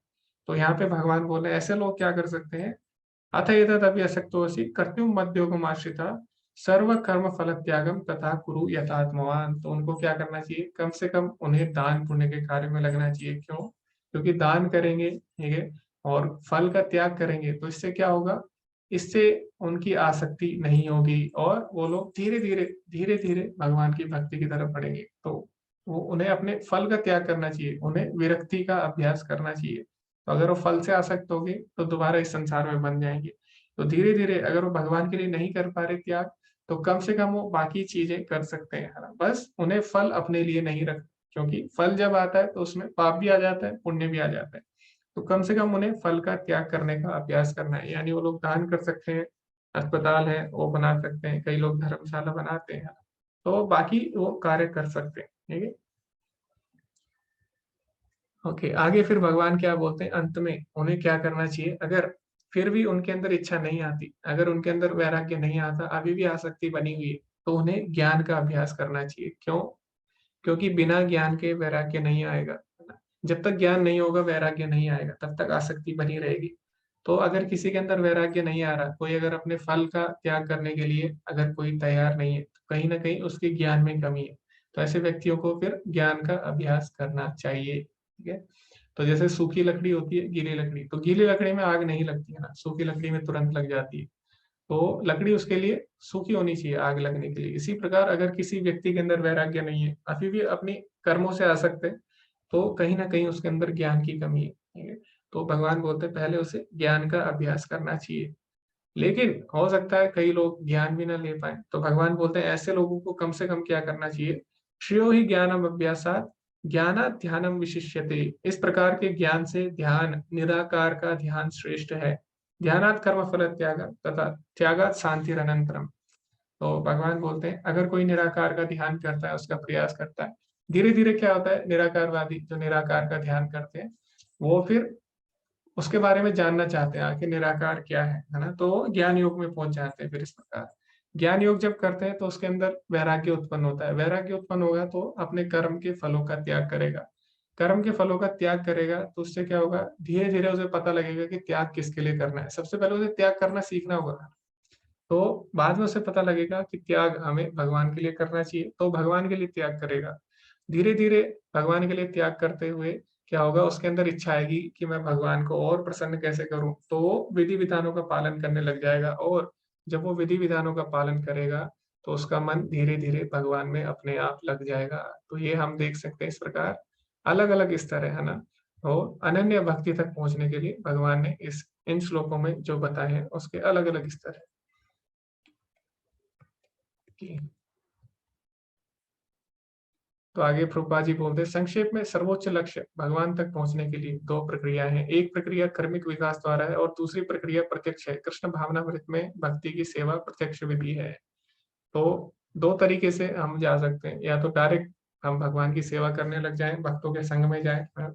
तो यहाँ पे भगवान बोले ऐसे लोग क्या कर सकते हैं, अथ एतदपि असक्तोऽसि कर्तुं मद्योगमाश्रिता सर्व कर्म फल त्यागम तथा कुरु यथात्मवान। तो उनको क्या करना चाहिए, कम से कम उन्हें दान पुण्य के कार्य में लगना चाहिए। क्यों? क्योंकि दान करेंगे, ठीक है, और फल का त्याग करेंगे तो इससे क्या होगा, इससे उनकी आसक्ति नहीं होगी और वो लोग धीरे धीरे भगवान की भक्ति की तरफ बढ़ेंगे। तो वो उन्हें अपने फल का त्याग करना चाहिए, उन्हें विरक्ति का अभ्यास करना चाहिए। तो अगर वो फल से आसक्त होंगे तो दोबारा इस संसार में बन जाएंगे। तो धीरे धीरे अगर वो भगवान के लिए नहीं कर पा रहे त्याग, तो कम से कम वो बाकी चीजें कर सकते हैं, है ना। बस उन्हें फल अपने लिए नहीं रख, क्योंकि फल जब आता है तो उसमें पाप भी आ जाता है, पुण्य भी आ जाता है। तो कम से कम उन्हें फल का त्याग करने का अभ्यास करना है। यानी वो लोग दान कर सकते हैं, अस्पताल है वो बना सकते हैं, कई लोग धर्मशाला बनाते हैं, तो बाकी वो कार्य कर सकते हैं, ठीक है। ओके, आगे फिर भगवान क्या बोलते हैं अंत में, उन्हें क्या करना चाहिए अगर फिर भी उनके अंदर इच्छा नहीं आती, अगर उनके अंदर वैराग्य नहीं आता, अभी भी आसक्ति बनी हुई है, तो उन्हें ज्ञान का अभ्यास करना चाहिए। क्यों? क्योंकि बिना ज्ञान के वैराग्य नहीं आएगा, है ना। जब तक ज्ञान नहीं होगा वैराग्य नहीं आएगा, तब तक आसक्ति बनी रहेगी। तो अगर किसी के अंदर वैराग्य नहीं आ रहा, कोई अगर अपने फल का त्याग करने के लिए अगर कोई तैयार नहीं है, तो कहीं ना कहीं उसके ज्ञान में कमी है। तो ऐसे व्यक्तियों को फिर ज्ञान का अभ्यास करना चाहिए, ठीक है। तो जैसे सूखी लकड़ी होती है, गीली लकड़ी, तो गीली लकड़ी में आग नहीं लगती है ना, सूखी लकड़ी में तुरंत लग जाती है। तो लकड़ी उसके लिए सूखी होनी चाहिए आग लगने के लिए। इसी प्रकार अगर किसी व्यक्ति के अंदर वैराग्य नहीं है, अभी भी अपनी कर्मों से आसक्त है, तो कहीं ना कहीं उसके अंदर ज्ञान की कमी है, ठीक है। तो भगवान बोलते हैं पहले उसे ज्ञान का अभ्यास करना चाहिए। लेकिन हो सकता है कई लोग ज्ञान भी ना ले पाए, तो भगवान बोलते हैं ऐसे लोगों को कम से कम क्या करना चाहिए, श्रेयो ही ज्ञानम अभ्यासात ज्ञानात् ध्यानम विशिष्यते। इस प्रकार के ज्ञान से ध्यान, निराकार का ध्यान श्रेष्ठ है। ध्यानात् कर्म फल त्याग तथा त्यागात् शांतिर अनंतरम। तो भगवान बोलते हैं अगर कोई निराकार का ध्यान करता है, उसका प्रयास करता है, धीरे धीरे क्या होता है, निराकारवादी जो निराकार का ध्यान करते हैं वो फिर उसके बारे में जानना चाहते हैं आखिर निराकार क्या है ना। तो ज्ञान योग में पहुंच जाते हैं। फिर इस प्रकार ज्ञान योग जब करते हैं तो उसके अंदर वैराग्य उत्पन्न होता है। वैराग्य उत्पन्न होगा तो अपने कर्म के फलों का त्याग करेगा। कर्म के फलों का त्याग करेगा तो उससे क्या होगा, धीरे धीरे उसे पता लगेगा कि त्याग किसके लिए करना है। सबसे पहले उसे त्याग करना सीखना होगा, तो बाद में उसे पता लगेगा कि त्याग हमें भगवान के लिए करना चाहिए, तो भगवान के लिए त्याग करेगा। धीरे धीरे भगवान के लिए त्याग करते हुए क्या होगा, उसके अंदर इच्छा आएगी कि मैं भगवान को और प्रसन्न कैसे करूं, तो वो विधि विधानों का पालन करने लग जाएगा। और जब वो विधि विधानों का पालन करेगा तो उसका मन धीरे धीरे भगवान में अपने आप लग जाएगा। तो ये हम देख सकते हैं इस प्रकार अलग अलग स्तर है ना। और अनन्य भक्ति तक पहुंचने के लिए भगवान ने इन श्लोकों में जो बताए हैं उसके अलग अलग स्तर है। तो आगे प्रभुपाद जी बोलते हैं संक्षेप में सर्वोच्च लक्ष्य भगवान तक पहुंचने के लिए दो प्रक्रिया है। एक प्रक्रिया कर्मिक विकास द्वारा है और दूसरी प्रक्रिया प्रत्यक्ष है। कृष्ण भावनामृत में भक्ति की सेवा प्रत्यक्ष विधि है। तो दो तरीके से हम जा सकते हैं, या तो डायरेक्ट हम भगवान की सेवा करने लग जाएं, भक्तों के संग में जाएं,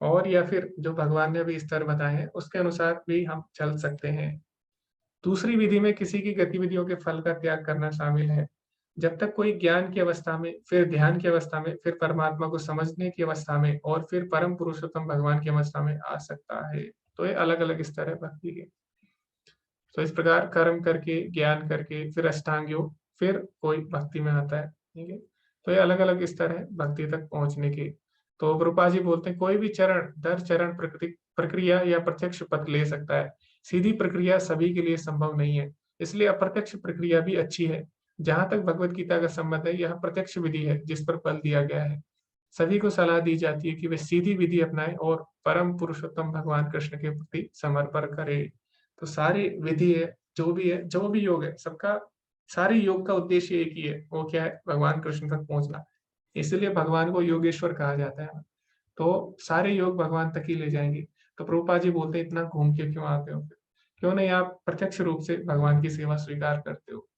और या फिर जो भगवान ने अभी स्तर बताए हैं उसके अनुसार भी हम चल सकते हैं। दूसरी विधि में किसी की गतिविधियों के फल का त्याग करना शामिल है। जब तक कोई ज्ञान की अवस्था में, फिर ध्यान की अवस्था में, फिर परमात्मा को समझने की अवस्था में, और फिर परम पुरुषोत्तम भगवान की अवस्था में आ सकता है। तो ये अलग अलग स्तर है भक्ति के। तो इस प्रकार कर्म करके, ज्ञान करके, फिर अष्टांग योग, फिर कोई भक्ति में आता है, ठीक है। तो ये अलग अलग स्तर है भक्ति तक पहुंचने के। तो प्रभुपाद जी बोलते हैं कोई भी चरण दर चरण प्रक्रिया या प्रत्यक्ष पथ ले सकता है। सीधी प्रक्रिया सभी के लिए संभव नहीं है, इसलिए अप्रत्यक्ष प्रक्रिया भी अच्छी है। जहां तक भगवत गीता का संबंध है, यह प्रत्यक्ष विधि है जिस पर बल दिया गया है। सभी को सलाह दी जाती है कि वे सीधी विधि अपनाएं और परम पुरुषोत्तम भगवान कृष्ण के प्रति समर्पण करें। तो सारी विधि है, जो भी योग है, सबका सारे योग का उद्देश्य एक ही है, वो क्या है, भगवान कृष्ण तक पहुंचना। इसलिए भगवान को योगेश्वर कहा जाता है। तो सारे योग भगवान तक ही ले जाएंगे। तो प्रभुपाद जी बोलते हैं इतना घूम के क्यों आते हो, क्यों नहीं आप प्रत्यक्ष रूप से भगवान की सेवा स्वीकार करते हो।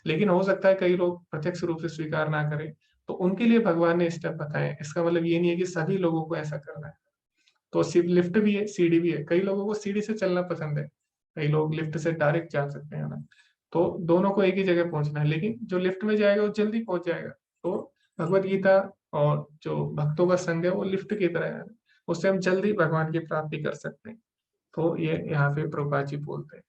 लेकिन हो सकता है कई लोग प्रत्यक्ष रूप से स्वीकार ना करें, तो उनके लिए भगवान ने स्टेप बताए। इसका मतलब ये नहीं है कि सभी लोगों को ऐसा करना है। तो सिर्फ लिफ्ट भी है, सीढ़ी भी है। कई लोगों को सीढ़ी से चलना पसंद है, कई लोग लिफ्ट से डायरेक्ट जा सकते हैं ना। तो दोनों को एक ही जगह पहुंचना है, लेकिन जो लिफ्ट में जाएगा वो जल्दी पहुंच जाएगा। तो भगवत गीता और जो भक्तों का संग है वो लिफ्ट की तरह है, उससे हम जल्दी भगवान की प्राप्ति कर सकते हैं। तो ये यहाँ पे प्रभुपाद जी बोलते हैं।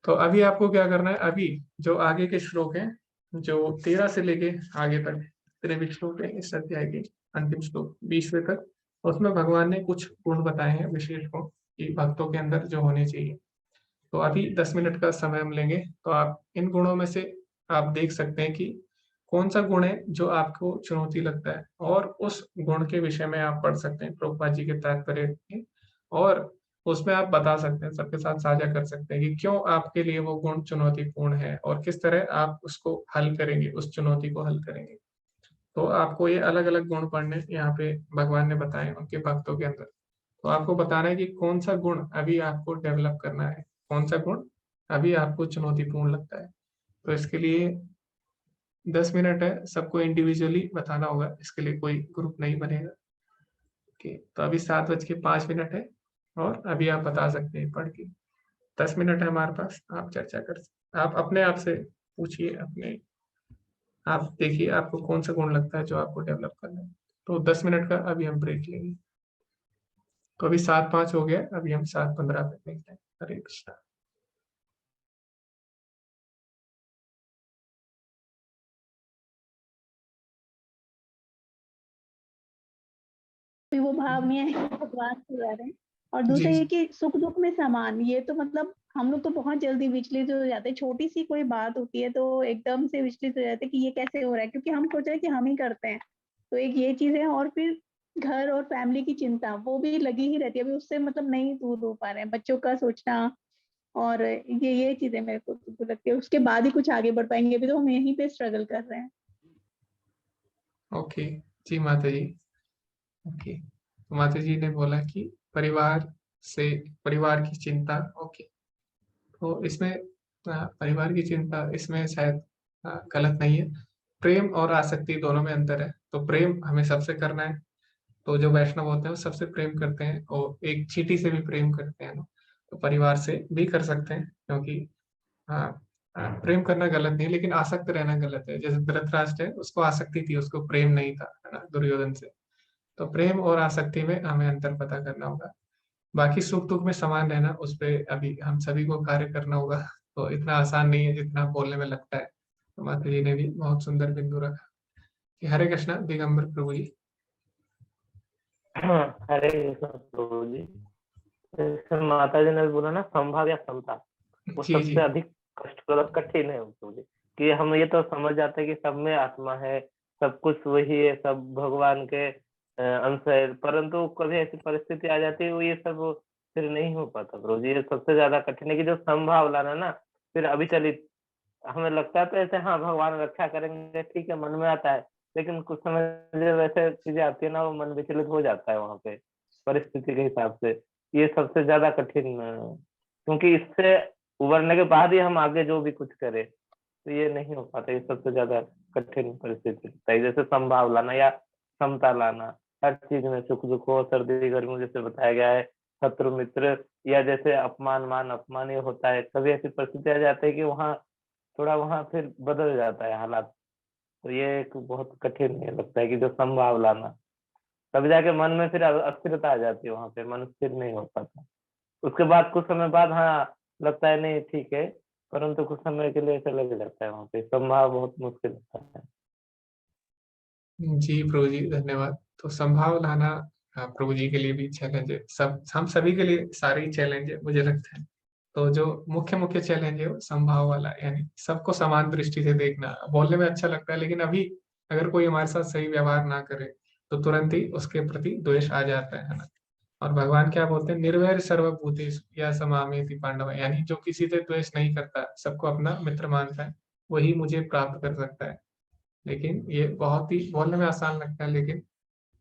तो अभी आपको क्या करना है, अभी जो आगे के श्लोक हैं, जो 13 से लेके आगे तक 23 श्लोक है इस अध्याय के, अंतिम श्लोक 20वें तक, उसमें भगवान ने कुछ गुण बताए हैं विशेष गुण कि भक्तों के अंदर जो होने चाहिए। तो अभी 10 मिनट का समय हम लेंगे, तो आप इन गुणों में से आप देख सकते हैं कि कौन सा गुण है जो आपको चुनौती लगता है, और उस गुण के विषय में आप पढ़ सकते हैं प्रभुपाद जी के तात्पर्य में, और उसमें आप बता सकते हैं, सबके साथ साझा कर सकते हैं कि क्यों आपके लिए वो गुण चुनौतीपूर्ण है और किस तरह आप उसको हल करेंगे, उस चुनौती को हल करेंगे। तो आपको ये अलग अलग गुण पढ़ने यहाँ पे भगवान ने बताए उनके भक्तों के अंदर। तो आपको बताना है कि कौन सा गुण अभी आपको डेवलप करना है, कौन सा गुण अभी आपको चुनौतीपूर्ण लगता है। तो इसके लिए 10 मिनट है, सबको इंडिविजुअली बताना होगा, इसके लिए कोई ग्रुप नहीं बनेगा। ओके, तो अभी 7:05 है और अभी आप बता सकते हैं पढ़ के। 10 मिनट है हमारे पास, आप चर्चा कर सकते, आप अपने आप से पूछिए, अपने आप देखिए आपको कौन सा गुण लगता है जो आपको डेवलप करना है। तो 10 मिनट का अभी हम ब्रेक लेंगे। तो अभी 7:05 हो गया, अभी हम 7:15 पे देखते हैं। हरे कृष्णा। वो भाव में है कि भगवान से जा रहे हैं। और जी दूसरा ये जी कि सुख दुख में समान, ये तो मतलब हम लोग तो बहुत जल्दी विचलित हो जाते हैं, छोटी सी कोई बात होती है तो एकदम से विचलित हो जाते हैं कि ये कैसे हो रहा है, क्योंकि हम सोच रहे हैं कि हम ही करते हैं। तो एक ये चीज है, और फिर घर और फैमिली की चिंता वो भी लगी ही रहती है, अभी उससे मतलब नहीं दूर हो पा रहे हैं, बच्चों का सोचना, और ये चीजें मेरे को तो लगती है उसके बाद ही कुछ आगे बढ़ पाएंगे, अभी तो हम यहीं पे स्ट्रगल कर रहे हैं। ओके जी माता जी। ओके, तो माता जी ने बोला कि परिवार से, परिवार की चिंता। ओके, तो इसमें परिवार की चिंता इसमें शायद गलत नहीं है। प्रेम और आसक्ति दोनों में अंतर है। तो प्रेम हमें सबसे करना है। तो जो वैष्णव होते हैं वो सबसे प्रेम करते हैं, और एक चींटी से भी प्रेम करते हैं ना। तो परिवार से भी कर सकते हैं, क्योंकि हाँ, प्रेम करना गलत नहीं है, लेकिन आसक्त रहना गलत है। जैसे धृतराष्ट्र है, उसको आसक्ति थी, उसको प्रेम नहीं था, है ना, दुर्योधन से। तो प्रेम और आसक्ति में हमें अंतर पता करना होगा। बाकी सुख दुख में समान रहना, उस पे अभी हम सभी को कार्य करना होगा। तो इतना आसान नहीं है जितना बोलने में लगता है। तो माता जी ने भी बहुत सुंदर बिंदु रखा कि हरे कृष्णा दिगंबर प्रभु जी। हरे कृष्ण प्रभु जी। जैसे माता जी ने बोला ना, संभाव या समता, वो जी जी सबसे अधिक कष्टप्रद कठिन है प्रभु जी। कि हम ये तो समझ जाते हैं कि सब में आत्मा है, सब कुछ वही है, सब भगवान के अंश है, परंतु कभी ऐसी परिस्थिति आ जाती है वो ये सब फिर नहीं हो पाता प्रभु जी। ये सबसे ज्यादा कठिन है कि जो संभाव लाना ना, फिर अविचलित, हमें लगता है तो ऐसे हाँ भगवान रक्षा करेंगे, ठीक है, मन में आता है, लेकिन कुछ समय जब वैसे चीजें आती है ना, वो मन विचलित हो जाता है वहां पे परिस्थिति के हिसाब से। ये सबसे ज्यादा कठिन क्योंकि इससे उबरने के बाद ही हम आगे जो भी कुछ करें, तो ये नहीं हो पाता। ये सबसे ज्यादा कठिन परिस्थिति लगता है। जैसे संभाव लाना या समता लाना, हर चीज में सुख दुख हो, सर्दी गर्मी जैसे बताया गया है, शत्रु मित्र, या जैसे अपमान मान अपमान ये होता है, कभी ऐसी परिस्थिति आ जाती है कि वहाँ थोड़ा वहां फिर बदल जाता है हालात। तो ये एक बहुत कठिन ये लगता है कि जो संभाव लाना, तब जाके मन में फिर अस्थिरता आ जाती है, वहां पे मन स्थिर नहीं हो पाता। उसके बाद कुछ समय बाद हाँ लगता है नहीं ठीक है, परंतु कुछ समय के लिए ऐसा लग जाता है, वहां पे संभाव बहुत मुश्किल होता है। जी प्रभु जी धन्यवाद। तो संभाव लाना प्रभु जी के लिए भी चैलेंज है, सब हम सभी के लिए सारे ही चैलेंज है मुझे लगता है। तो जो मुख्य मुख्य चैलेंज है वो संभाव वाला, यानी सबको समान दृष्टि से देखना। बोलने में अच्छा लगता है, लेकिन अभी अगर कोई हमारे साथ सही व्यवहार ना करे तो तुरंत ही उसके प्रति द्वेष आ जाता है ना। और भगवान क्या बोलते हैं, निर्वैर सर्वभूतेषु या समामेति पांडव, यानी जो किसी से द्वेष नहीं करता, सबको अपना मित्र मानता है, वही मुझे प्राप्त कर सकता है। लेकिन ये बहुत ही बोलने में आसान लगता है, लेकिन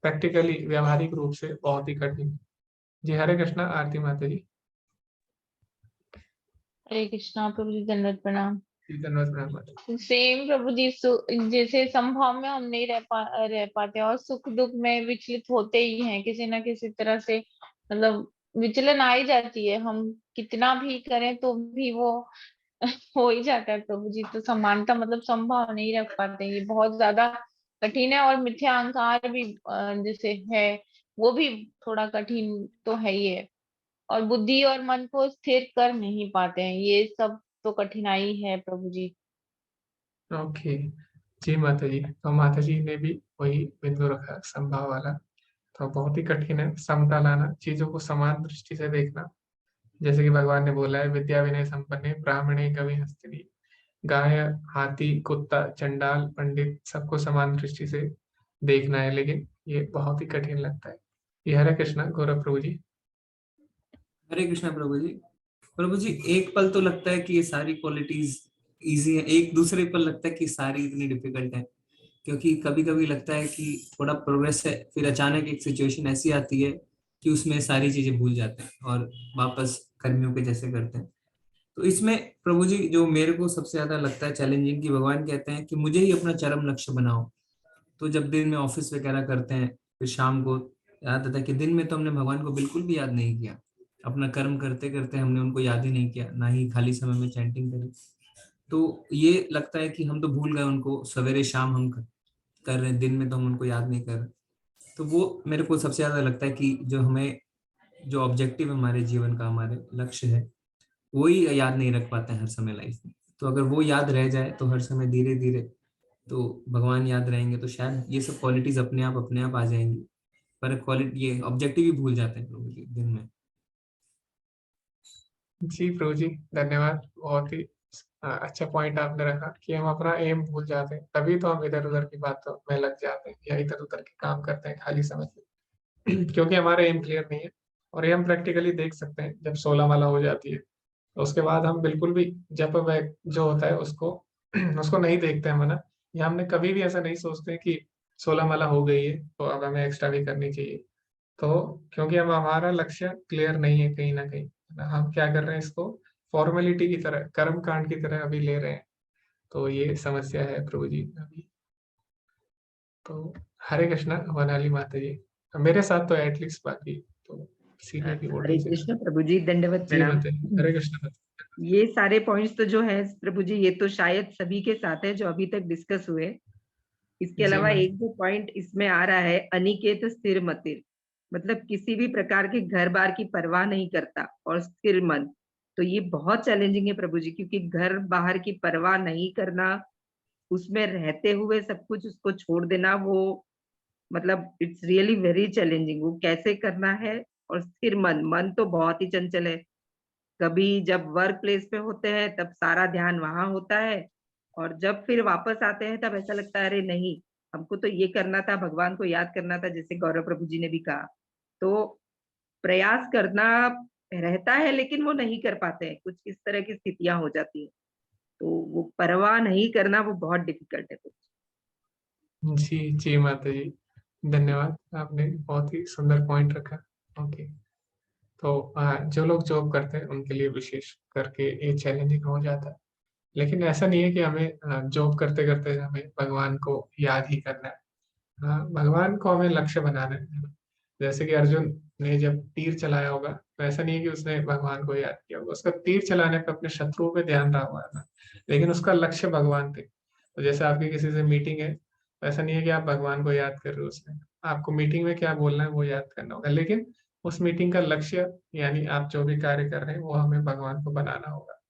प्रैक्टिकली व्यावहारिक रूप से बहुत ही कठिन है। जी हरे कृष्णा। आरती माता जी। हरे कृष्णा प्रभु जी, दंडवत प्रणाम। जी धन्यवाद प्रणाम माता जी। सेम प्रभु जी, जैसे संभाव में हम नहीं रह पाते, और सुख दुख में विचलित होते ही हैं किसी ना किसी तरह से, मतलब विचलन आ ही जाती है। हम कितना भी करें तो भी वो हो ही जाता है प्रभु जी। तो समानता मतलब संभाव नहीं रख पाते, ये बहुत ज्यादा कठिन है। और मिथ्या अहंकार भी जैसे है, वो भी थोड़ा कठिन तो है ही है। और बुद्धि और मन को स्थिर कर नहीं पाते हैं, ये सब तो कठिनाई है प्रभु जी। ओके। जी माता जी, तो माता जी ने भी वही बिंदु रखा संभाव वाला। तो बहुत ही कठिन है समता लाना, चीजों को समान दृष्टि से देखना। जैसे कि भगवान ने बोला है, विद्या विनय संपन्ने ब्राह्मणे कवि हस्तिनी। गाय, हाथी, कुत्ता, चंडाल, पंडित सबको समान दृष्टि से देखना है, लेकिन ये बहुत ही कठिन लगता है। ये हरे कृष्णा गौरव प्रभु जी। हरे कृष्णा प्रभु जी। प्रभु जी, एक पल तो लगता है कि ये सारी क्वालिटीज इजी है, एक दूसरे पल लगता है कि सारी इतनी डिफिकल्ट है। क्योंकि कभी कभी लगता है कि थोड़ा प्रोग्रेस है, फिर अचानक एक सिचुएशन ऐसी आती है कि उसमें सारी चीजें भूल जाते हैं और वापस कर्मियों के जैसे करते हैं। तो इसमें प्रभु जी जो मेरे को सबसे ज्यादा लगता है चैलेंजिंग, कि भगवान कहते हैं कि मुझे ही अपना चरम लक्ष्य बनाओ। तो जब दिन में ऑफिस वगैरह करते हैं, फिर शाम को याद आता है कि दिन में तो हमने भगवान को बिल्कुल भी याद नहीं किया, अपना कर्म करते करते हमने उनको याद ही नहीं किया, ना ही खाली समय में चैंटिंग करी। तो ये लगता है कि हम तो भूल गए उनको, सवेरे शाम हम कर रहे हैं, दिन में तो हम उनको याद नहीं कर रहे। तो वो मेरे को सबसे ज्यादा लगता है कि जो हमें, जो ऑब्जेक्टिव हमारे जीवन का, हमारे लक्ष्य है, वो ही याद नहीं रख पाते हैं हर समय लाइफ में। तो अगर वो याद रह जाए तो हर समय धीरे धीरे तो भगवान याद रहेंगे, तो शायद ये सब क्वालिटीज अपने आप आ जाएंगी। पर क्वालिटी, ये ऑब्जेक्टिव ही भूल जाते हैं प्रभु जी दिन में। जी प्रभु जी, धन्यवाद। बहुत ही अच्छा पॉइंट आपने रखा कि हम अपना एम भूल जाते हैं, तभी तो हम इधर उधर की बातों में लग जाते हैं या इधर उधर के काम करते हैं खाली समय में। क्योंकि हमारा एम क्लियर नहीं है। और ये हम प्रैक्टिकली देख सकते हैं, जब 16 माला हो जाती है तो उसके बाद हम बिल्कुल भी जप वैप जो होता है उसको उसको नहीं देखते हैं मना, या हमने कभी भी ऐसा नहीं सोचते कि 16 माला हो गई है तो अब हमें एक्स्ट्रा भी करनी चाहिए। तो क्योंकि हम, हमारा लक्ष्य क्लियर नहीं है कहीं ना कहीं, हम क्या कर रहे हैं, इसको फॉर्मेलिटी की तरह, कर्म कांड की तरह अभी ले रहे हैं। तो ये समस्या है प्रभु जी अभी। तो हरे कृष्णा वनाली माता जी, मेरे साथ तो एटलीस्ट, बाकी तो सीनियर की हरे वोटिंग कृष्ण प्रभु जी, दंडवत जी प्रणाम। माता जी, हरे कृष्णा। ये सारे पॉइंट्स तो जो है प्रभु जी, ये तो शायद सभी के साथ है जो अभी तक डिस्कस हुए। इसके जी अलावा माता एक जो पॉइंट इसमें आ रहा है, अनिकेत स्थिर मतिर, मतलब किसी भी प्रकार के घर बार की परवाह नहीं करता और स्थिर मन। तो ये बहुत चैलेंजिंग है प्रभु जी, क्योंकि घर बाहर की परवाह नहीं करना, उसमें रहते हुए सब कुछ उसको छोड़ देना, वो मतलब इट्स रियली वेरी चैलेंजिंग। वो कैसे करना है? और स्थिर मन, मन तो बहुत ही चंचल है। कभी जब वर्क प्लेस पे होते हैं तब सारा ध्यान वहां होता है, और जब फिर वापस आते हैं तब ऐसा लगता है अरे नहीं, हमको तो ये करना था, भगवान को याद करना था, जैसे गौरव प्रभु जी ने भी कहा। तो प्रयास करना रहता है लेकिन वो नहीं कर पाते हैं, कुछ इस तरह की स्थितियां हो जाती है। तो वो परवाह नहीं करना वो बहुत डिफिकल्ट है। जी। जी माता जी, धन्यवाद। आपने बहुत ही सुंदर पॉइंट रखा। ओके। तो जो लोग जॉब करते हैं उनके लिए विशेष करके ये चैलेंजिंग हो जाता है। लेकिन ऐसा नहीं है कि हमें जॉब करते करते हमें भगवान को याद ही करना है। हाँ, भगवान को हमें लक्ष्य बनाना है। जैसे कि अर्जुन ने जब तीर चलाया होगा, तो ऐसा नहीं है कि उसने भगवान को याद किया होगा, उसका तीर चलाने पे अपने शत्रुओं पे ध्यान रहा हुआ था, लेकिन उसका लक्ष्य भगवान थे। तो जैसे आपकी किसी से मीटिंग है, तो ऐसा नहीं है कि आप भगवान को याद कर रहे हो, उसमें आपको मीटिंग में क्या बोलना है वो याद करना होगा, लेकिन उस मीटिंग का लक्ष्य, यानी आप जो भी कार्य कर रहे हैं वो हमें भगवान को बनाना होगा।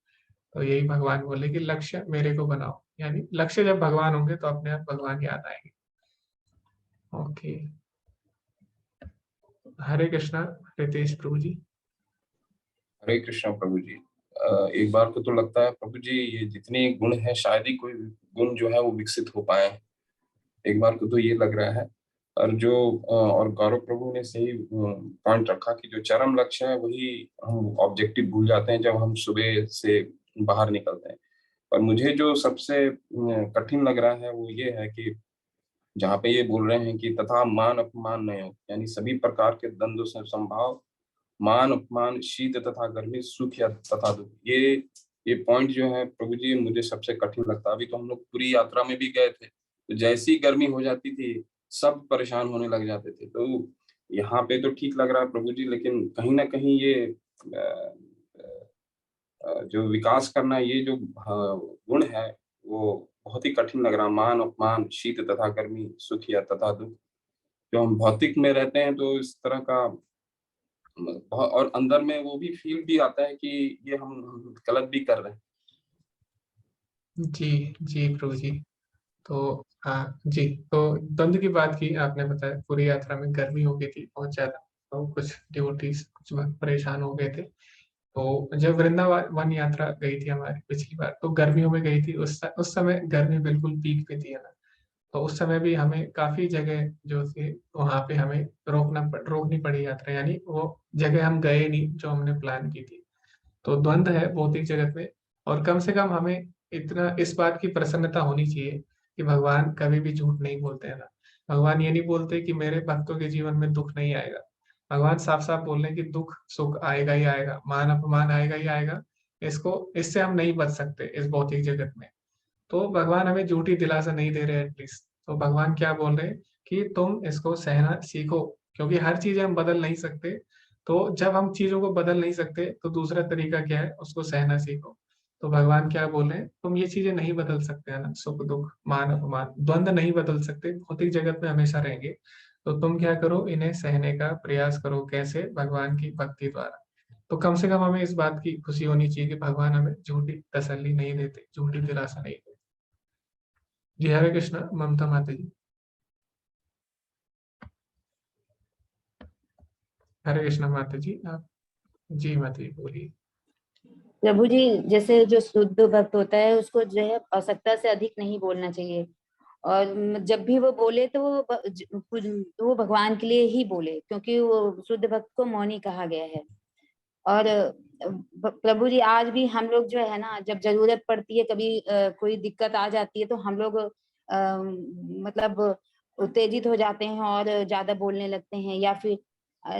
तो यही भगवान बोले कि लक्ष्य मेरे को बनाओ, यानी लक्ष्य जब भगवान होंगे तो अपने आप भगवान याद आएंगे। ओके। हरे कृष्णा रितेश प्रभु जी। हरे कृष्णा प्रभु जी। एक बार को तो लगता है प्रभु जी, ये जितने गुण है शायद ही कोई गुण जो है वो विकसित हो पाए हैं। एक बार को तो ये लग रहा है। और जो और गौरव प्रभु ने सही पॉइंट रखा कि जो चरम लक्ष्य है वही हम ऑब्जेक्टिव भूल जाते हैं जब हम सुबह से बाहर निकलते हैं। पर मुझे जो सबसे कठिन लग रहा है वो ये है कि जहाँ पे ये बोल रहे हैं कि तथा मान अपमान नहीं हो, यानी सभी प्रकार के द्वंद्व से संभाव, मान अपमान, शीत तथा गर्मी, सुख या तथा दुख। ये पॉइंट जो है प्रभु जी मुझे सबसे कठिन लगता है। अभी तो हम लोग पूरी यात्रा में भी गए थे, तो जैसी गर्मी हो जाती थी सब परेशान होने लग जाते थे। तो यहाँ पे तो ठीक लग रहा है प्रभु जी, लेकिन कहीं ना कहीं ये जो विकास करना, ये जो गुण है वो बहुत ही कठिन लग रहा। मान अपमान, शीत तथा गर्मी, सुख या तथा दुख। जो हम भौतिक में रहते हैं तो इस तरह का और अंदर में वो भी फील भी आता है कि ये हम गलत भी कर रहे हैं। जी, जी प्रभु जी। तो हाँ जी, तो द्वंद्व की बात की आपने, बताया पूरी यात्रा में गर्मी हो गई थी बहुत ज़्यादा, तो कुछ डिवोटीज कुछ भक्त परेशान हो गए थे। तो जब वृंदावन यात्रा गई थी हमारी पिछली बार, तो गर्मियों में गई थी, उस समय गर्मी बिल्कुल पीक पे थी, है ना। तो उस समय भी हमें काफ़ी जगह जो थी वहाँ पे हमें रोकनी पड़ी यात्रा, यानी वो जगह हम गए नहीं जो हमने प्लान की थी। तो द्वंद्व है भौतिक जगत में, और कम से कम हमें इतना इस बात की प्रसन्नता होनी चाहिए कि भगवान कभी भी झूठ नहीं बोलते हैं ना। भगवान ये नहीं बोलते कि मेरे भक्तों के जीवन में दुख नहीं आएगा। भगवान साफ-साफ बोल रहे हैं कि दुख सुख आएगा ही आएगा, मान अपमान आएगा ही आएगा। इससे हम नहीं बच सकते इस भौतिक जगत में। तो भगवान हमें झूठी दिलासा नहीं दे रहे एटलीस्ट। तो भगवान क्या बोल रहे हैं कि तुम इसको सहना सीखो, क्योंकि हर चीज़ हम बदल नहीं सकते। तो जब हम चीज़ों को बदल नहीं सकते तो दूसरा तरीका क्या है, उसको सहना सीखो। तो भगवान क्या बोल रहे हैं, तुम ये चीज़ें नहीं बदल सकते, है ना, सुख-दुःख, मान-अपमान, द्वंद्व नहीं बदल सकते, भौतिक जगत में हमेशा रहेंगे। तो तुम क्या करो, इन्हें सहने का प्रयास करो, कैसे? भगवान की भक्ति द्वारा। तो कम से कम हमें इस बात की खुशी होनी चाहिए कि भगवान हमें झूठी तसल्ली नहीं देते, झूठी दिलासा नहीं देते। जी, हरे कृष्णा, ममता माता जी। हरे कृष्णा माता जी, आप जी माता जी बोलिए। प्रभु जी, जैसे जो शुद्ध भक्त होता है उसको जो है आवश्यकता से अधिक नहीं बोलना चाहिए, और जब भी वो बोले तो वो भगवान के लिए ही बोले, क्योंकि वो शुद्ध भक्त को मौनी कहा गया है। और प्रभु जी, आज भी हम लोग जो है ना, जब जरूरत पड़ती है, कभी कोई दिक्कत आ जाती है, तो हम लोग मतलब उत्तेजित हो जाते हैं और ज्यादा बोलने लगते हैं, या फिर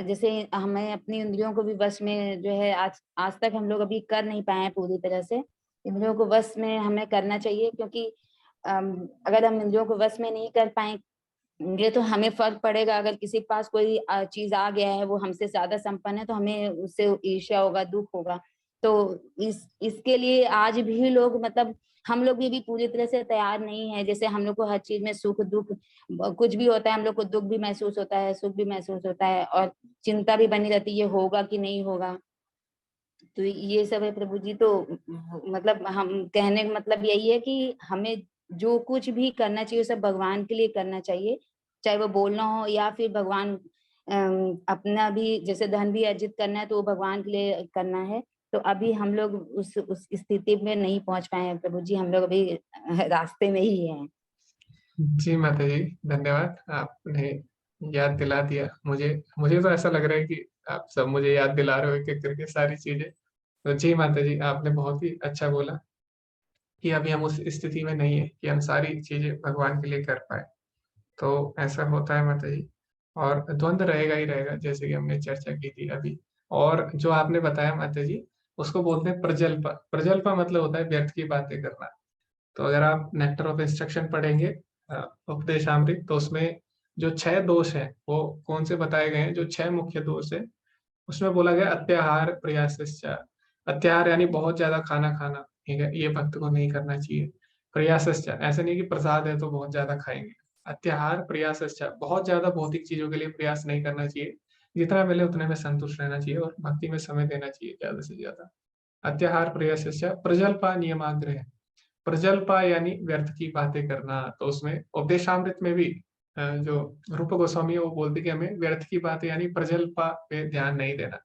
जैसे हमें अपनी इंद्रियों को भी वश में जो है आज तक हम लोग अभी कर नहीं पाए हैं पूरी तरह से। इंद्रियों को वश में हमें करना चाहिए, क्योंकि अगर हम इंद्रियों को वश में नहीं कर पाएंगे तो हमें फर्क पड़ेगा। अगर किसी के पास कोई चीज आ गया है, वो हमसे ज्यादा संपन्न है, तो हमें उससे ईर्ष्या होगा, दुख होगा। तो इसके लिए आज भी लोग, मतलब हम लोग भी पूरी तरह से तैयार नहीं है। जैसे हम लोग को हर चीज में सुख दुख कुछ भी होता है, हम लोग को दुख भी महसूस होता है, सुख भी महसूस होता है, और चिंता भी बनी रहती है, ये होगा कि नहीं होगा। तो ये सब है प्रभु जी। तो मतलब हम कहने का मतलब यही है कि हमें जो कुछ भी करना चाहिए सब भगवान के लिए करना चाहिए, चाहे वो बोलना हो या फिर भगवान अपना भी, जैसे धन भी अर्जित करना है तो वो भगवान के लिए करना है। तो अभी हम लोग उस स्थिति में नहीं पहुंच पाए हैं प्रभु जी, हम लोग अभी रास्ते में ही हैं। जी माता जी, धन्यवाद, आपने याद दिला दिया मुझे। मुझे तो ऐसा लग रहा है कि आप सब मुझे याद दिला रहे हो एक एक करके सारी चीजें। तो जी माता जी, आपने बहुत ही अच्छा बोला कि अभी हम उस स्थिति में नहीं है कि हम सारी चीजें भगवान के लिए कर पाए। तो ऐसा होता है माता जी, और द्वंद्व रहेगा ही रहेगा, जैसे कि हमने चर्चा की थी अभी। और जो आपने बताया माता जी, उसको बोलते हैं प्रजल्प। प्रजल्प मतलब होता है व्यर्थ की बातें करना। तो अगर आप नेक्टर ऑफ इंस्ट्रक्शन पढ़ेंगे, उपदेशामृत, तो उसमें जो 6 दोष हैं वो कौन से बताए गए हैं, जो 6 मुख्य दोष है, उसमें बोला गया अत्याहार प्रयासश्च। अत्याहार यानी बहुत ज्यादा खाना खाना, ठीक है, ये भक्त को नहीं करना चाहिए। प्रयासश्च, ऐसे नहीं कि प्रसाद है तो बहुत ज्यादा खाएंगे। अत्याहार प्रयासश्च, बहुत ज्यादा भौतिक चीजों के लिए प्रयास नहीं करना चाहिए। जितना मिले उतने में संतुष्ट रहना चाहिए और भक्ति में समय देना चाहिए ज्यादा से ज्यादा। अत्याहार प्रयासश्च प्रजल्पा नियमाग्रह। प्रजल्पा यानी व्यर्थ की बातें करना। तो उसमें उपदेशामृत में भी जो रूप गोस्वामी है वो बोलते कि हमें व्यर्थ की बातें यानी प्रजल्पा पे ध्यान नहीं देना।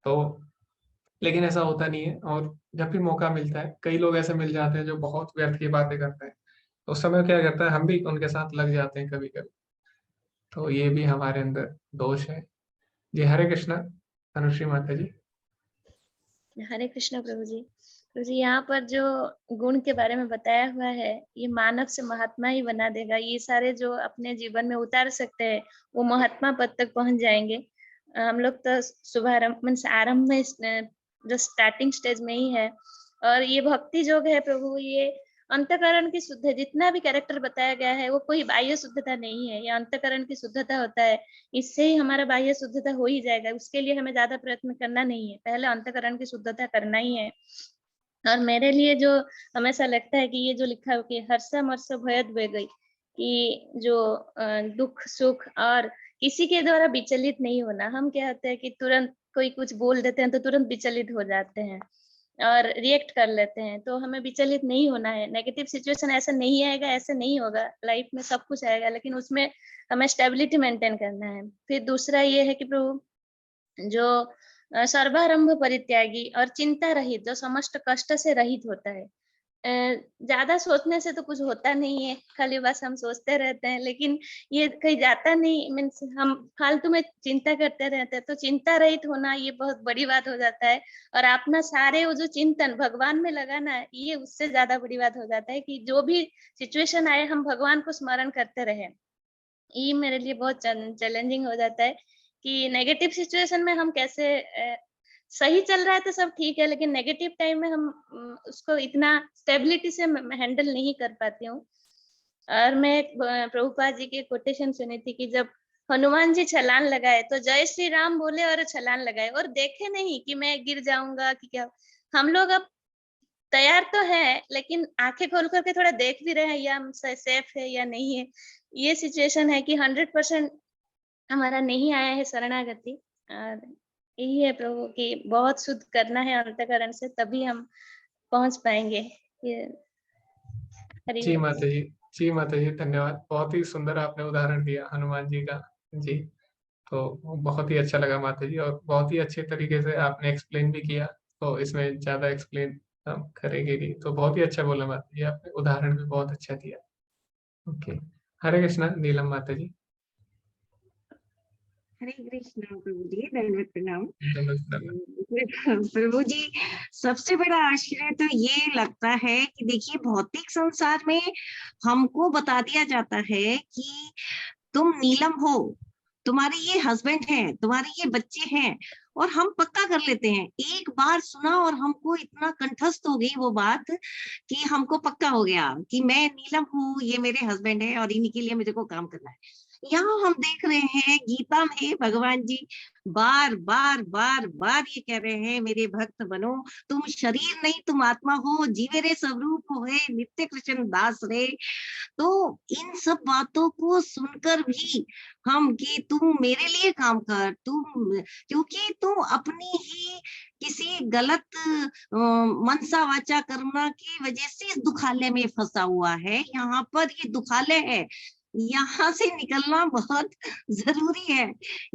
तो लेकिन ऐसा होता नहीं है, और जब भी मौका मिलता है, कई लोग ऐसे मिल जाते हैं जो बहुत व्यर्थ की बातें करते हैं, तो उस समय क्या करता है, हम भी उनके साथ लग जाते हैं कभी कभी। तो ये भी हमारे अंदर दोष है। जी, हरे कृष्णा, अनुश्री माता जी। हरे कृष्ण प्रभु जी। प्रभु जी, यहाँ पर जो गुण के बारे में बताया हुआ है, ये मानव से महात्मा ही बना देगा। ये सारे जो अपने जीवन में उतार सकते हैं वो महात्मा पद तक पहुंच जाएंगे। हम लोग तो शुभारंभ मीन्स आरंभ में जो स्टार्टिंग स्टेज में ही है। और ये भक्ति योग है प्रभु, ये अंतःकरण की शुद्ध, जितना भी कैरेक्टर बताया गया है वो कोई बाह्य शुद्धता नहीं है, ये अंतःकरण की शुद्धता होता है। इससे ही हमारा बाह्य शुद्धता हो ही जाएगा, उसके लिए हमें ज्यादा प्रयत्न करना नहीं है, पहले अंतःकरण की शुद्धता करना ही है। और मेरे लिए जो हमेशा लगता है कि ये जो लिखा है कि हर्षमर्ष भयद गई, कि जो दुख सुख और किसी के द्वारा विचलित नहीं होना। हम क्या होते हैं कि तुरंत कोई कुछ बोल देते हैं तो तुरंत विचलित हो जाते हैं और रिएक्ट कर लेते हैं, तो हमें विचलित नहीं होना है। नेगेटिव सिचुएशन ऐसा नहीं आएगा, ऐसे नहीं होगा, लाइफ में सब कुछ आएगा, लेकिन उसमें हमें स्टेबिलिटी मेंटेन करना है। फिर दूसरा ये है कि प्रभु जो सर्वारंभ परित्यागी और चिंता रहित, जो समस्त कष्ट से रहित होता है। ज्यादा सोचने से तो कुछ होता नहीं है, खाली बस हम सोचते रहते हैं, लेकिन ये कहीं जाता नहीं, मीन्स हम फालतू में चिंता करते रहते हैं। तो चिंता रहित होना ये बहुत बड़ी बात हो जाता है, और अपना सारे वो जो चिंतन भगवान में लगाना है, ये उससे ज्यादा बड़ी बात हो जाता है कि जो भी सिचुएशन आए हम भगवान को स्मरण करते रहे। ये मेरे लिए बहुत चैलेंजिंग हो जाता है कि नेगेटिव सिचुएशन में हम कैसे सही चल रहा है तो सब ठीक है, लेकिन नेगेटिव टाइम में हम उसको इतना स्टेबिलिटी से हैंडल नहीं कर पाती हूँ। और मैं एक प्रभुपाद जी की कोटेशन सुनी थी कि जब हनुमान जी छलांग लगाए तो जय श्री राम बोले और छलांग लगाए, और देखे नहीं कि मैं गिर जाऊंगा कि क्या। हम लोग अब तैयार तो है, लेकिन आंखें खोल करके थोड़ा देख भी रहे हैं या हम सेफ है या नहीं है। ये सिचुएशन है कि 100% हमारा नहीं आया है शरणागति। और यही है प्रभु कि बहुत शुद्ध करना है अंतःकरण से, तभी हम पहुंच पाएंगे। ये जी माता जी, जी माता जी, धन्यवाद। बहुत ही सुंदर आपने उदाहरण दिया हनुमान जी का। जी, तो बहुत ही अच्छा लगा माता जी, और बहुत ही अच्छे तरीके से आपने एक्सप्लेन भी किया, तो इसमें ज्यादा एक्सप्लेन हम करेंगे नहीं। तो बहुत ही अच्छा बोला माता जी, आपने उदाहरण भी बहुत अच्छा दिया। ओके, हरे कृष्णा नीलम माता जी। हरे कृष्ण प्रभु जी, दंडवत प्रणाम। नमस्कार। प्रभु जी, सबसे बड़ा आश्चर्य तो ये लगता है कि देखिए भौतिक संसार में हमको बता दिया जाता है कि तुम नीलम हो, तुम्हारे ये हस्बैंड हैं, तुम्हारे ये बच्चे हैं, और हम पक्का कर लेते हैं। एक बार सुना और हमको इतना कंठस्थ हो गई वो बात कि हमको पक्का हो गया कि मैं नीलम हूँ, ये मेरे हस्बैंड है और इन्हीं के लिए मुझे को काम करना है। यहाँ हम देख रहे हैं गीता में भगवान जी बार बार बार बार ये कह रहे हैं, मेरे भक्त बनो, तुम शरीर नहीं तुम आत्मा हो, जीवे रे स्वरूप हो, नित्य कृष्ण दास रे। तो इन सब बातों को सुनकर भी हम कि तुम मेरे लिए काम कर, तुम क्योंकि तुम अपनी ही किसी गलत मनसा वाचा कर्म की वजह से इस दुखालय में फंसा हुआ है। यहाँ पर ये दुखालय है, यहाँ से निकलना बहुत जरूरी है,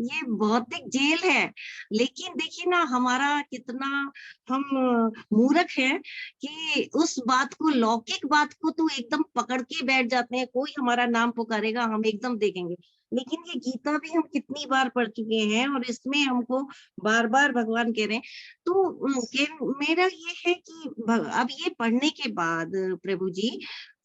ये भौतिक जेल है। लेकिन देखिए ना हमारा कितना हम मूर्ख है कि उस बात को, लौकिक बात को तो एकदम पकड़ के बैठ जाते हैं। कोई हमारा नाम पुकारेगा हम एकदम देखेंगे, लेकिन ये गीता भी हम कितनी बार पढ़ चुके हैं और इसमें हमको बार बार भगवान कह रहे हैं। तो मेरा ये है कि अब ये पढ़ने के बाद प्रभु जी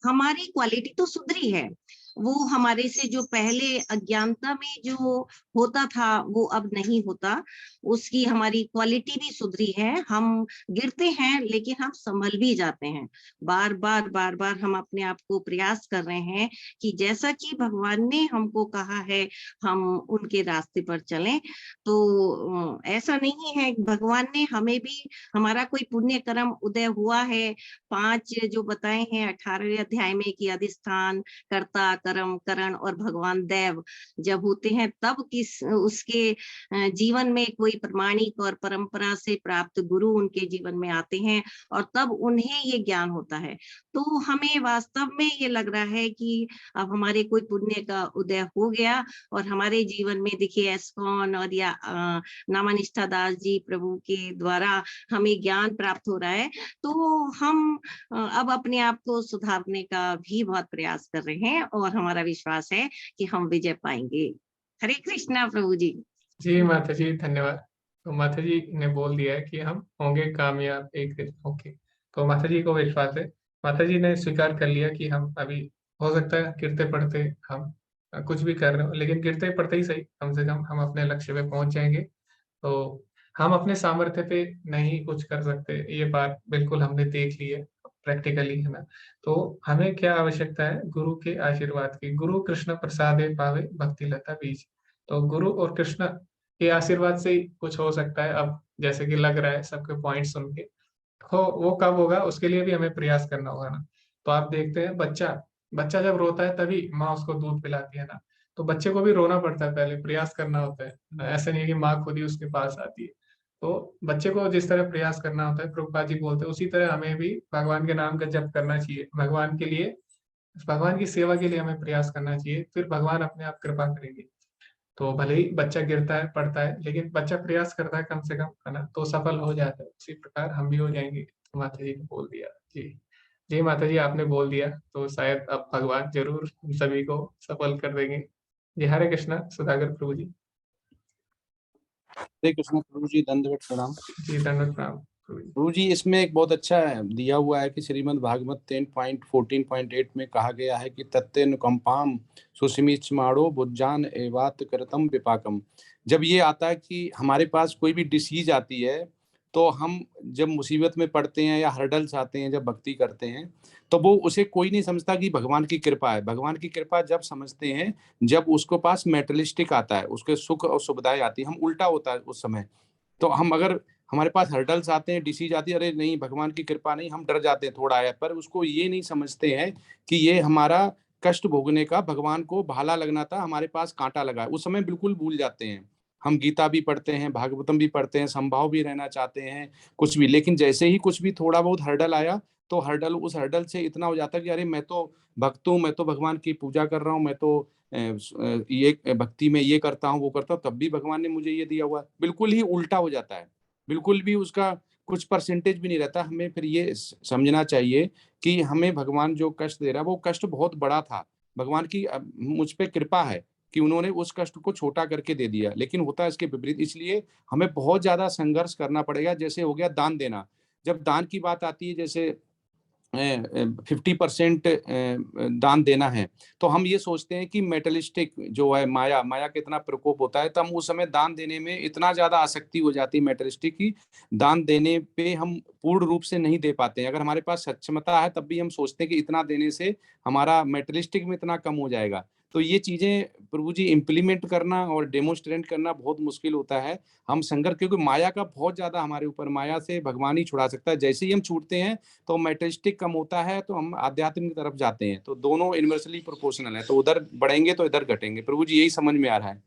हमारी क्वालिटी तो सुधरी है, वो हमारे से जो पहले अज्ञानता में जो होता था वो अब नहीं होता, उसकी हमारी क्वालिटी भी सुधरी है। हम गिरते हैं लेकिन हम संभल भी जाते हैं। बार बार हम अपने आप को प्रयास कर रहे हैं कि जैसा कि भगवान ने हमको कहा है हम उनके रास्ते पर चलें। तो ऐसा नहीं है, भगवान ने हमें भी, हमारा कोई पुण्य कर्म उदय हुआ है, 5 जो बताए हैं 18वें अध्याय में कि अधिष्ठान, कर्ता, कर्म, करण और भगवान दैव जब होते हैं तब उसके जीवन में कोई प्रमाणिक और परंपरा से प्राप्त गुरु उनके जीवन में आते हैं और तब उन्हें ये ज्ञान होता है। तो हमें वास्तव में ये लग रहा है कि अब हमारे कोई पुण्य का उदय हो गया और हमारे जीवन में देखिए एस्कॉन और या नामानिष्ठा दास जी प्रभु के द्वारा हमें ज्ञान प्राप्त हो रहा है। तो हम अब अपने आप को सुधारने का भी बहुत प्रयास कर रहे हैं और हमारा विश्वास है कि हम विजय पाएंगे। हरे कृष्णा प्रभु जी। जी माता जी, धन्यवाद। तो माता जी ने बोल दिया है कि हम होंगे कामयाब एक दिन। ओके, तो माता जी को विश्वास है, माता जी ने स्वीकार कर लिया कि हम अभी हो सकता है गिरते पड़ते हम कुछ भी कर रहे हो, लेकिन गिरते पड़ते ही सही, कम से कम हम अपने लक्ष्य पे पहुंच जाएंगे। तो हम अपने सामर्थ्य पे नहीं कुछ कर सकते, ये बात बिल्कुल हमने देख ली है। प्रैक्टिकली, है ना। तो हमें क्या आवश्यकता है? गुरु के आशीर्वाद की। गुरु कृष्ण प्रसादे पावे भक्ति लता बीज। तो गुरु और कृष्ण के आशीर्वाद से ही कुछ हो सकता है, अब जैसे कि लग रहा है सबके पॉइंट सुन के। हो वो कब होगा, उसके लिए भी हमें प्रयास करना होगा ना। तो आप देखते हैं बच्चा बच्चा जब रोता है तभी माँ उसको दूध पिलाती है ना। तो बच्चे को भी रोना पड़ता है, पहले प्रयास करना होता है। ऐसा नहीं है कि माँ खुद ही उसके पास आती है। तो बच्चे को जिस तरह प्रयास करना होता है, प्रभुपाद जी बोलते हैं, उसी तरह हमें भी भगवान के नाम का जप करना चाहिए। भगवान के लिए, भगवान की सेवा के लिए हमें प्रयास करना चाहिए, फिर भगवान अपने आप कृपा करेंगे। तो भले ही बच्चा गिरता है, पड़ता है, लेकिन बच्चा प्रयास करता है कम से कम, है ना, तो सफल हो जाता है। उसी प्रकार हम भी हो जाएंगे। तो माता जी ने बोल दिया। जी जी माता जी, आपने बोल दिया तो शायद अब भगवान जरूर हम सभी को सफल कर देंगे। जी हरे कृष्णा सुधाकर प्रभु जी। हरे कृष्ण प्रभु जी, दंडवत प्रणाम। जी दंडवत प्रणाम प्रभु जी। प्रभु जी, इसमें एक बहुत अच्छा दिया हुआ है कि श्रीमद् भागवत 10.14.8 में कहा गया है कि तत्ते नुकंपाम सुसिमिचमाड़ो बुज्जान एवात करतम विपाकम। जब ये आता है कि हमारे पास कोई भी डिसीज आती है, तो हम जब मुसीबत में पड़ते हैं या हर्डल्स आते हैं, जब भक्ति करते हैं, तो वो उसे कोई नहीं समझता कि भगवान की कृपा है। भगवान की कृपा जब समझते हैं जब उसके पास मेटेरियलिस्टिक आता है, उसके सुख और सुविधाएं आती है। हम उल्टा होता है उस समय। तो हम अगर हमारे पास हर्डल्स आते हैं, डिसीज आती है, अरे नहीं भगवान की कृपा नहीं, हम डर जाते हैं थोड़ा है, पर उसको ये नहीं समझते हैं कि ये हमारा कष्ट भोगने का भगवान को भाला लगना था, हमारे पास कांटा लगा है। उस समय बिल्कुल भूल जाते हैं। हम गीता भी पढ़ते हैं, भागवतम भी पढ़ते हैं, संभाव भी रहना चाहते हैं, कुछ भी, लेकिन जैसे ही कुछ भी थोड़ा बहुत हर्डल आया, तो हर्डल उस हर्डल से इतना हो जाता है कि अरे मैं तो भक्त हूँ, मैं तो भगवान की पूजा कर रहा हूँ, मैं तो ये भक्ति में ये करता हूँ वो करता हूँ, तब भी भगवान ने मुझे ये दिया हुआ है। बिल्कुल ही उल्टा हो जाता है, बिल्कुल भी उसका कुछ परसेंटेज भी नहीं रहता। हमें फिर ये समझना चाहिए कि हमें भगवान जो कष्ट दे रहा है वो कष्ट बहुत बड़ा था। भगवान की मुझ पे कृपा है कि उन्होंने उस कष्ट को छोटा करके दे दिया, लेकिन होता है इसके विपरीत। इसलिए हमें बहुत ज्यादा संघर्ष करना पड़ेगा। जैसे हो गया दान देना, जब दान की बात आती है, जैसे 50% दान देना है, तो हम ये सोचते हैं कि मेटलिस्टिक जो है, माया माया का इतना प्रकोप होता है, तो हम उस समय दान देने में इतना ज्यादा आसक्ति हो जाती है मेटलिस्टिक की, दान देने पे हम पूर्ण रूप से नहीं दे पाते हैं। अगर हमारे पास सक्षमता है तब भी हम सोचते हैं कि इतना देने से हमारा मेटलिस्टिक में इतना कम हो जाएगा। तो ये चीजें प्रभु जी इम्प्लीमेंट करना और डेमोन्स्ट्रेट करना बहुत मुश्किल होता है। हम संघर्ष, क्योंकि माया का बहुत ज्यादा हमारे ऊपर, माया से भगवान ही छुड़ा सकता है। जैसे ही हम छूटते हैं तो मेटेरियलिस्टिक कम होता है, तो हम आध्यात्म की तरफ जाते हैं। तो दोनों इनवर्सली प्रोपोर्शनल है, तो उधर बढ़ेंगे तो इधर घटेंगे। प्रभु जी यही समझ में आ रहा है।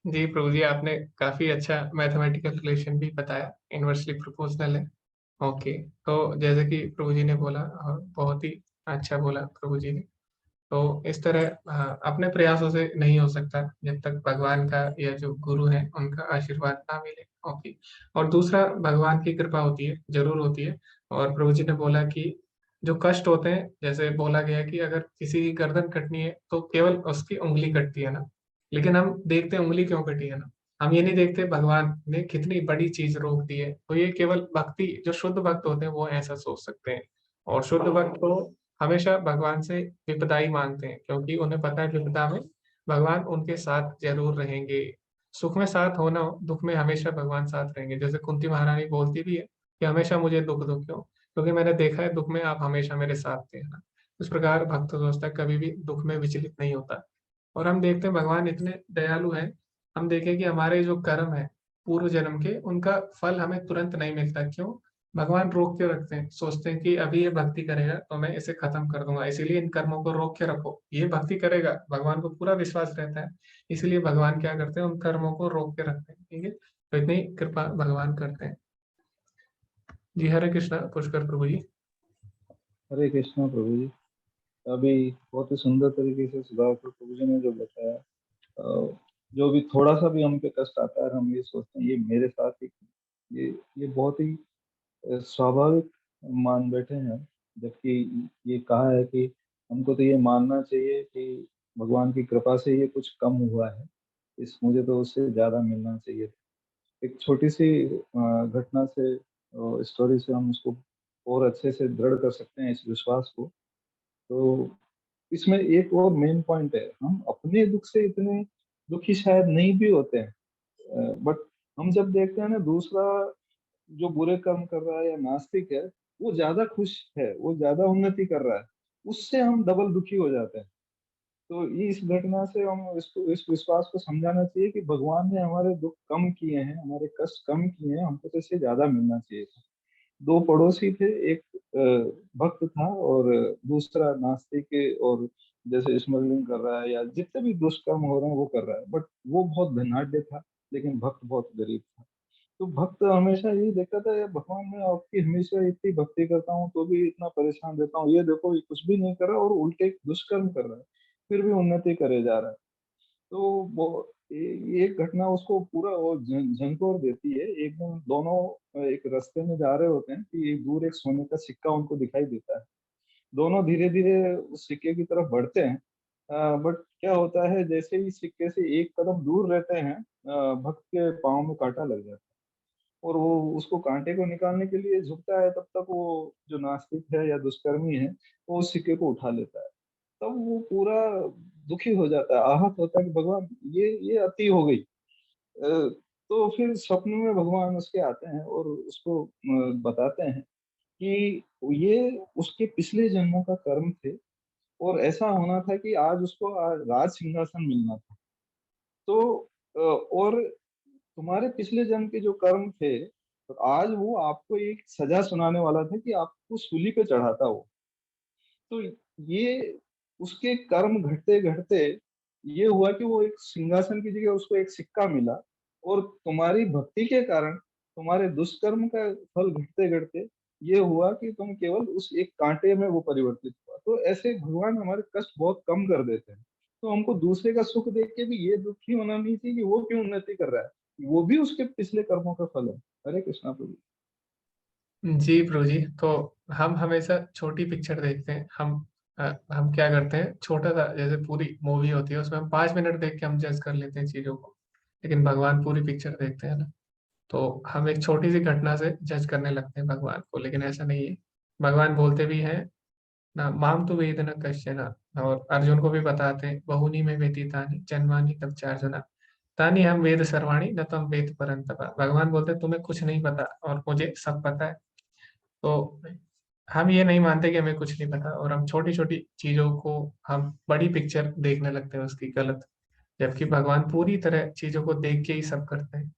जी प्रभु जी, आपने काफी अच्छा मैथमेटिकल रिलेशन भी बताया, इनवर्सली प्रोपोर्शनल है। ओके, तो जैसे कि प्रभु जी ने बोला, और बहुत ही अच्छा बोला प्रभु जी ने। तो इस तरह अपने प्रयासों से नहीं हो सकता जब तक भगवान का या जो गुरु है उनका आशीर्वाद ना मिले। ओके, और दूसरा, भगवान की कृपा होती है, जरूर होती है। और प्रभु जी ने बोला कि जो कष्ट होते हैं, जैसे बोला गया कि अगर किसी की गर्दन कटनी है तो केवल उसकी उंगली कटती है ना, लेकिन हम देखते हैं उंगली क्यों कटी है ना। हम ये नहीं देखते भगवान ने कितनी बड़ी चीज रोक दी है। तो ये केवल भक्ति, जो शुद्ध भक्त होते हैं वो ऐसा सोच सकते हैं। और शुद्ध भक्त तो हमेशा भगवान से विपदा ही मांगते हैं, क्योंकि उन्हें पता है विपदा में भगवान उनके साथ जरूर रहेंगे। सुख में साथ होना हो, दुख में हमेशा भगवान साथ रहेंगे। जैसे कुंती महारानी बोलती भी है कि हमेशा मुझे दुख दुख क्यों, क्योंकि मैंने देखा है दुख में आप हमेशा मेरे साथ थे, है ना। इस प्रकार भक्त सोचता है, कभी भी दुख में विचलित नहीं होता। और हम देखते हैं भगवान इतने दयालु हैं। हम देखें कि हमारे जो कर्म है पूर्व जन्म के, उनका फल हमें तुरंत नहीं मिलता। क्यों? भगवान रोक के रखते हैं, सोचते हैं कि अभी ये भक्ति करेगा तो मैं इसे खत्म कर दूंगा, इसीलिए इन कर्मों को रोक के रखो, ये भक्ति करेगा। भगवान को पूरा विश्वास रहता है, इसलिए भगवान क्या करते हैं, उन कर्मों को रोक के रखते हैं। ठीक है, तो इतनी कृपा भगवान करते हैं। जी हरे कृष्णा पुष्कर प्रभु जी। हरे कृष्णा प्रभु जी। अभी बहुत ही सुंदर तरीके से सुधाकर प्रभु जी ने जो बताया, जो भी थोड़ा सा भी हम पे कष्ट आता है, हम ये सोचते हैं ये मेरे साथ ही, ये बहुत ही स्वाभाविक मान बैठे हैं। जबकि ये कहा है कि हमको तो ये मानना चाहिए कि भगवान की कृपा से ये कुछ कम हुआ है, इस मुझे तो उससे ज्यादा मिलना चाहिए। एक छोटी सी घटना से, स्टोरी से हम उसको और अच्छे से दृढ़ कर सकते हैं इस विश्वास को। तो इसमें एक और मेन पॉइंट है, हम अपने दुख से इतने दुखी शायद नहीं भी होते हैं, बट हम जब देखते हैं ना दूसरा जो बुरे कर्म कर रहा है या नास्तिक है, वो ज्यादा खुश है, वो ज्यादा उन्नति कर रहा है, उससे हम डबल दुखी हो जाते हैं। तो इस घटना से हम इसको, इस विश्वास को समझाना चाहिए कि भगवान ने हमारे दुख कम किए हैं, हमारे कष्ट कम किए हैं, हमको तो इससे ज्यादा मिलना चाहिए था। दो पड़ोसी थे, एक भक्त था और दूसरा नास्तिक, और जैसे स्मगलिंग कर रहा है या जितने भी दुष्कर्म हो रहे हैं वो कर रहा है, बट वो बहुत धनाढ्य था लेकिन भक्त बहुत गरीब था। तो भक्त हमेशा यही देखता था, यार भगवान मैं आपकी हमेशा इतनी भक्ति करता हूँ तो भी इतना परेशान रहता हूँ, ये देखो ये कुछ भी नहीं कर रहा और उल्टे दुष्कर्म कर रहा है, फिर भी उन्नति करे जा रहा है। तो वो ये एक घटना उसको पूरा वो झंझोर देती है। एक दिन दोनों एक रास्ते में जा रहे होते हैं कि दूर एक सोने का सिक्का उनको दिखाई देता है। दोनों धीरे धीरे उस सिक्के की तरफ बढ़ते हैं, बट क्या होता है, जैसे ही सिक्के से एक कदम दूर रहते हैं, भक्त के पाँव में कांटा लग जाता है और वो उसको कांटे को निकालने के लिए झुकता है, तब तक वो जो नास्तिक है या दुष्कर्मी है वो उस सिक्के को उठा लेता है। तब वो पूरा दुखी हो जाता है, आहत होता है कि भगवान ये अति हो गई। तो फिर स्वप्न में भगवान उसके आते हैं और उसको बताते हैं कि ये उसके पिछले जन्मों का कर्म थे और ऐसा होना था कि आज उसको राज सिंहासन मिलना था। तो और तुम्हारे पिछले जन्म के जो कर्म थे, तो आज वो आपको एक सजा सुनाने वाला था कि आपको सूली पे चढ़ाता वो। तो ये उसके कर्म घटते घटते ये हुआ कि वो एक सिंहासन की जगह उसको एक सिक्का मिला, और तुम्हारी भक्ति के कारण तुम्हारे दुष्कर्म का फल घटते घटते ये हुआ कि तुम केवल उस एक कांटे में वो परिवर्तित हुआ। तो ऐसे भगवान हमारे कष्ट बहुत कम कर देते हैं। तो हमको दूसरे का सुख देख के भी ये दुखी होना नहीं चाहिए कि वो क्यों उन्नति कर रहा है, वो भी उसके पिछले कर्मों का फल है। हरे कृष्णा प्रभु। जी प्रभु जी। तो हम हमेशा छोटी पिक्चर देखते हैं। हम क्या करते हैं, छोटा सा जैसे पूरी मूवी होती है उसमें हम 5 मिनट देख के हम जज कर लेते हैं चीजों को, लेकिन भगवान पूरी पिक्चर देखते हैं ना। तो हम एक छोटी सी घटना से जज करने लगते हैं भगवान को, लेकिन ऐसा नहीं है। भगवान बोलते भी हैं ना, माम तो वेद न कश्चन, और अर्जुन को भी बताते हैं बहुनी में व्यतीतानि जन्मानि तब चार्जुना तानि हम वेद सर्वाणि न तम वेद परंतपा। भगवान बोलते हैं तुम्हें कुछ नहीं पता और मुझे सब पता है। तो हम ये नहीं मानते कि हमें कुछ नहीं पता, और हम छोटी छोटी चीजों को हम बड़ी पिक्चर देखने लगते हैं उसकी गलत, जबकि भगवान पूरी तरह चीजों को देख के ही सब करते हैं।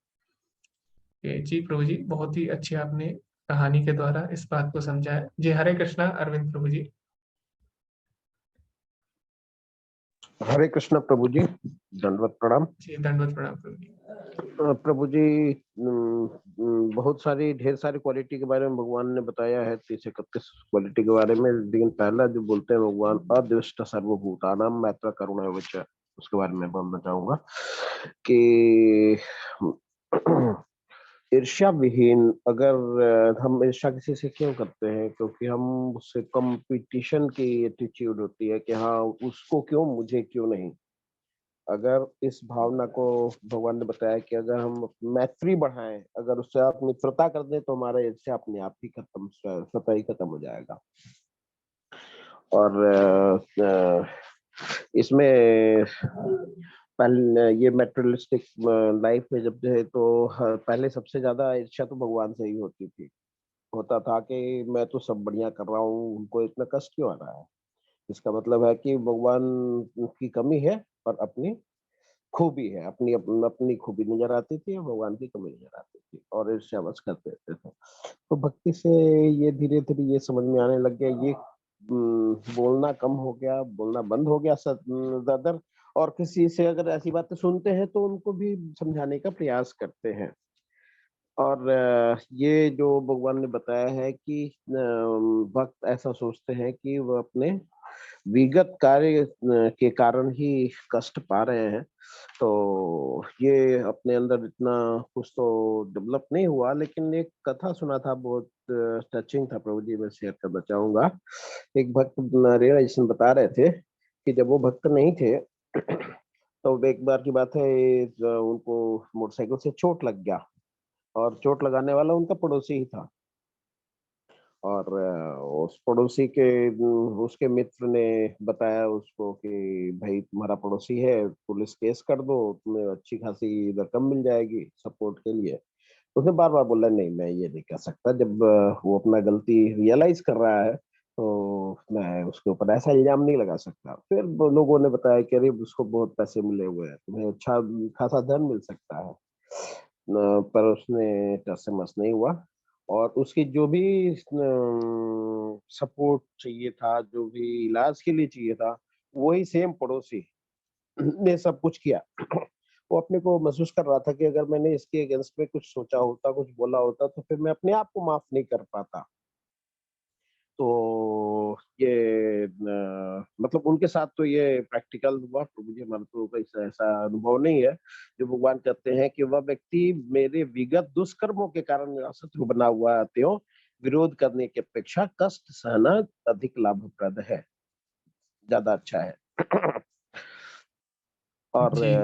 जी प्रभु जी, बहुत ही अच्छी आपने कहानी के द्वारा इस बात को समझाया। जी हरे कृष्णा अरविंद प्रभु जी। हरे कृष्ण प्रभु जी, दंडवत प्रणाम। जी दंडवत प्रणाम प्रभु जी। प्रभु जी, बहुत सारी ढेर सारी क्वालिटी के बारे में भगवान ने बताया है, 30-31 क्वालिटी के बारे में। लेकिन पहला जो बोलते हैं भगवान, अद्वेष्ट सर्वभूतानां मैत्र करुणा वच, उसके बारे में मैं बताऊंगा कि ईर्ष्या विहीन, अगर हम ईर्ष्या किसी से क्यों करते हैं, क्योंकि हम उससे कंपटीशन की एटीट्यूड होती है कि हाँ उसको क्यों, मुझे क्यों नहीं। अगर इस भावना को भगवान ने बताया कि अगर हम मैत्री बढ़ाएं, अगर उससे आप मित्रता कर दें, तो हमारा ईर्ष्या अपने आप ही खत्म, स्वतः ही खत्म हो जाएगा। और इसमें पहले ये मेटेरियलिस्टिक लाइफ में जब है तो पहले सबसे ज्यादा ईर्ष्या तो भगवान से ही होती थी। होता था कि मैं तो सब बढ़िया कर रहा हूँ, उनको इतना कष्ट क्यों आ रहा है। इसका मतलब है कि भगवान की कमी है और अपनी खूबी है, अपनी खूबी नजर आती थी और भगवान की कमी नजर आती थी, और ईर्ष्या बस कर देते थे। तो भक्ति से ये धीरे धीरे ये समझ में आने लग गया, ये बोलना कम हो गया, बोलना बंद हो गया ज्यादा। और किसी से अगर ऐसी बातें सुनते हैं तो उनको भी समझाने का प्रयास करते हैं। और ये जो भगवान ने बताया है कि भक्त ऐसा सोचते हैं कि वो अपने विगत कार्य के कारण ही कष्ट पा रहे हैं, तो ये अपने अंदर इतना कुछ तो डेवलप नहीं हुआ। लेकिन एक कथा सुना था, बहुत टचिंग था प्रभु जी, मैं शेयर करना चाहूंगा। एक भक्त रियलाइजेशन बता रहे थे कि जब वो भक्त नहीं थे तो एक बार की बात है, उनको मोटरसाइकिल से चोट लग गया, और चोट लगाने वाला उनका पड़ोसी ही था। और उस पड़ोसी के उसके मित्र ने बताया उसको कि भाई तुम्हारा पड़ोसी है, पुलिस केस कर दो, तुम्हें अच्छी खासी रकम मिल जाएगी सपोर्ट के लिए। उसने बार बार बोला नहीं मैं ये नहीं कर सकता। जब वो अपना गलती रियलाइज कर रहा है तो मैं उसके ऊपर ऐसा इल्जाम नहीं लगा सकता। फिर वो लोगों ने बताया कि अरे उसको बहुत पैसे मिले हुए हैं, तुम्हें अच्छा खासा धन मिल सकता है। पर उसने टस से मस नहीं हुआ और उसकी जो भी सपोर्ट चाहिए था, जो भी इलाज के लिए चाहिए था, वही सेम पड़ोसी ने सब कुछ किया। वो अपने को महसूस कर रहा था कि अगर मैंने इसके अगेंस्ट में कुछ सोचा होता, कुछ बोला होता तो फिर मैं अपने आप को माफ नहीं कर पाता। तो ये मतलब उनके साथ तो ये प्रैक्टिकल हुआ। प्रभु जी हमारे तो ऐसा ऐसा अनुभव नहीं है। जो भगवान कहते हैं कि वह व्यक्ति मेरे विगत दुष्कर्मों के कारण मेरा शत्रु बना हुआ है, त्यों विरोध करने की अपेक्षा कष्ट सहना अधिक लाभप्रद है, ज्यादा अच्छा है। और जी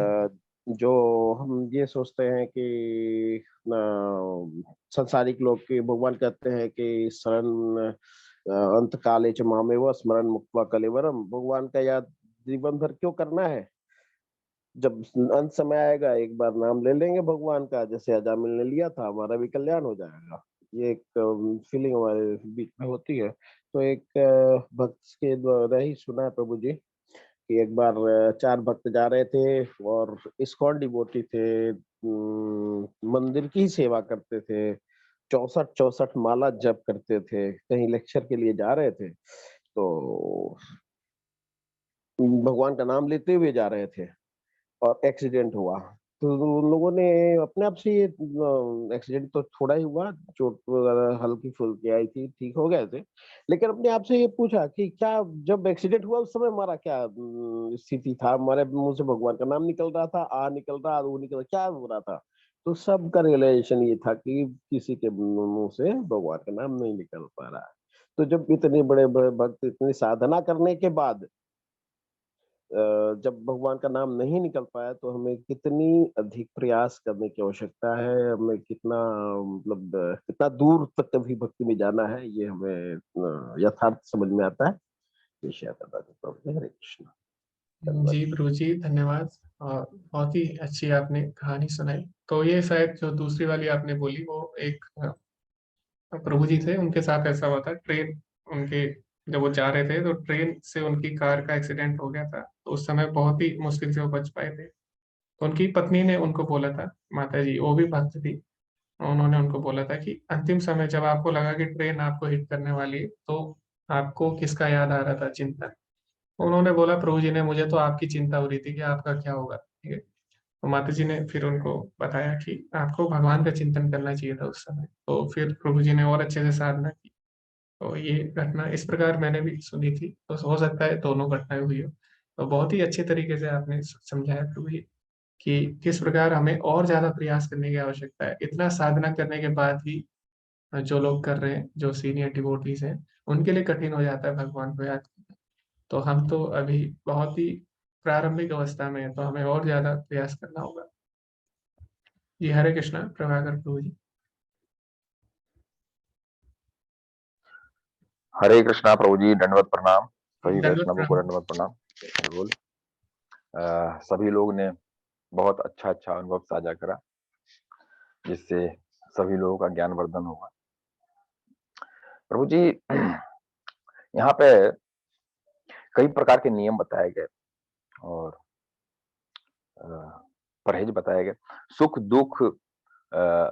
जो हम ये सोचते हैं कि संसारिक लोग की भगवान कहते हैं कि शरण अंत काले च मामेव स्मरण मुक्त्वा कलेवरम, भगवान का याद जीवन भर क्यों करना है? जब अंत समय आएगा एक बार नाम ले लेंगे भगवान का, जैसे अजामिल ने लिया था, हमारा भी कल्याण हो जाएगा। ये एक फीलिंग हमारे बीच में होती है। तो एक भक्त के द्वारा ही सुना है प्रभु जी कि एक बार 4 भक्त जा रहे थे और इस्कॉन डिवोटी थे, मंदिर की सेवा करते थे, 64 माला जप करते थे, कहीं लेक्चर के लिए जा रहे थे, तो भगवान का नाम लेते हुए जा रहे थे और एक्सीडेंट हुआ। तो उन लोगों ने अपने आप से ये एक्सीडेंट तो थोड़ा ही हुआ, चोट वगैरह हल्की फुल्की आई थी, ठीक हो गए थे, लेकिन अपने आप से ये पूछा कि क्या जब एक्सीडेंट हुआ उस समय हमारा क्या स्थिति था? हमारे मुंह से भगवान का नाम निकल रहा था, आ निकल रहा, वो निकल रहा, क्या हो रहा था? तो सबका रियलाइजेशन ये था कि किसी के मुंह से भगवान का नाम नहीं निकल पा रहा है। तो जब इतने बड़े बड़े भक्त इतनी साधना करने के बाद जब भगवान का नाम नहीं निकल पाया तो हमें कितनी अधिक प्रयास करने की आवश्यकता है, हमें कितना मतलब कितना दूर तक कभी भक्ति में जाना है, ये हमें यथार्थ समझ में आता है। ये शेयर करना चाहता हूँ। हरे कृष्ण। धन्यवाद। जी प्रभु जी धन्यवाद। और बहुत ही अच्छी आपने कहानी सुनाई। तो ये शायद जो दूसरी वाली आपने बोली वो एक प्रभु जी थे, उनके साथ ऐसा हुआ था। ट्रेन उनके जब वो जा रहे थे तो ट्रेन से उनकी कार का एक्सीडेंट हो गया था, तो उस समय बहुत ही मुश्किल से वो बच पाए थे। तो उनकी पत्नी ने उनको बोला था, माता जी वो भी भक्त थी, उन्होंने उनको बोला था कि अंतिम समय जब आपको लगा कि ट्रेन आपको हिट करने वाली है तो आपको किसका याद आ रहा था? चिंतन। उन्होंने बोला प्रभु जी ने मुझे तो आपकी चिंता हो रही थी कि आपका क्या होगा, ठीक है। तो माता जी ने फिर उनको बताया कि आपको भगवान का चिंतन करना चाहिए था उस समय। तो फिर प्रभु जी ने और अच्छे से साधना की। तो ये घटना इस प्रकार मैंने भी सुनी थी, तो हो सकता है दोनों घटनाएं हुई हो। तो बहुत ही अच्छे तरीके से आपने समझाया प्रभु जी कि किस प्रकार हमें और ज्यादा प्रयास करने की आवश्यकता है। इतना साधना करने के बाद भी जो लोग कर रहे हैं, जो सीनियर डिवोटीज हैं, उनके लिए कठिन हो जाता है भगवान को याद करना। तो हम तो अभी बहुत ही प्रारंभिक अवस्था में है, तो हमें और ज्यादा प्रयास करना होगा। जी हरे कृष्णा प्रभाकर प्रभु जी। हरे कृष्णा प्रभु जी, दंडवत प्रणाम। सभी दंडवत वैष्णवों को प्रणाम। दंडवत प्रणाम। बिल्कुल। सभी लोग ने बहुत अच्छा अच्छा अनुभव साझा करा, जिससे सभी लोगों का ज्ञान वर्धन होगा। प्रभु जी, यहाँ पे कई प्रकार के नियम बताए गए और परहेज बताए गए। सुख दुख,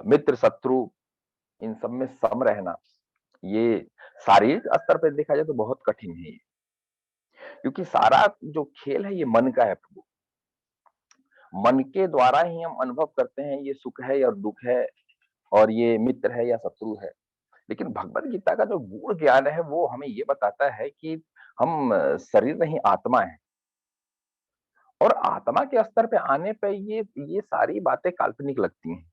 मित्र शत्रु, इन सब में सम रहना, ये शारीरिक स्तर पे देखा जाए तो बहुत कठिन है ये, क्योंकि सारा जो खेल है ये मन का है प्रभु। मन के द्वारा ही हम अनुभव करते हैं ये सुख है या दुख है, और ये मित्र है या शत्रु है। लेकिन भगवत गीता का जो गूढ़ ज्ञान है वो हमें ये बताता है कि हम शरीर नहीं आत्मा है, और आत्मा के स्तर पे आने पे ये सारी बातें काल्पनिक लगती हैं।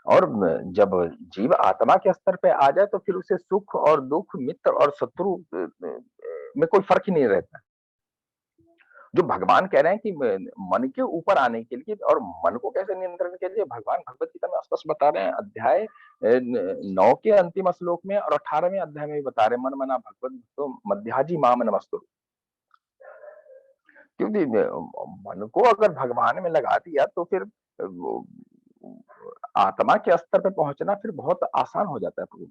और जब जीव आत्मा के स्तर पे आ जाए तो फिर उसे सुख और दुख, मित्र और शत्रु में कोई फर्क ही नहीं रहता। जो भगवान कह रहे हैं कि मन के ऊपर आने के लिए और मन को कैसे नियंत्रण के लिए, भगवान भगवत गीता में स्पष्ट बता रहे हैं। अध्याय 9 के अंतिम श्लोक में और 18वें अध्याय में भी बता रहे हैं, मन मना भगवत तो मध्याजी माम नमस्तु। क्योंकि मन को अगर भगवान में लगा दिया तो फिर आत्मा के स्तर पे पहुंचना फिर बहुत आसान हो जाता है प्रभु।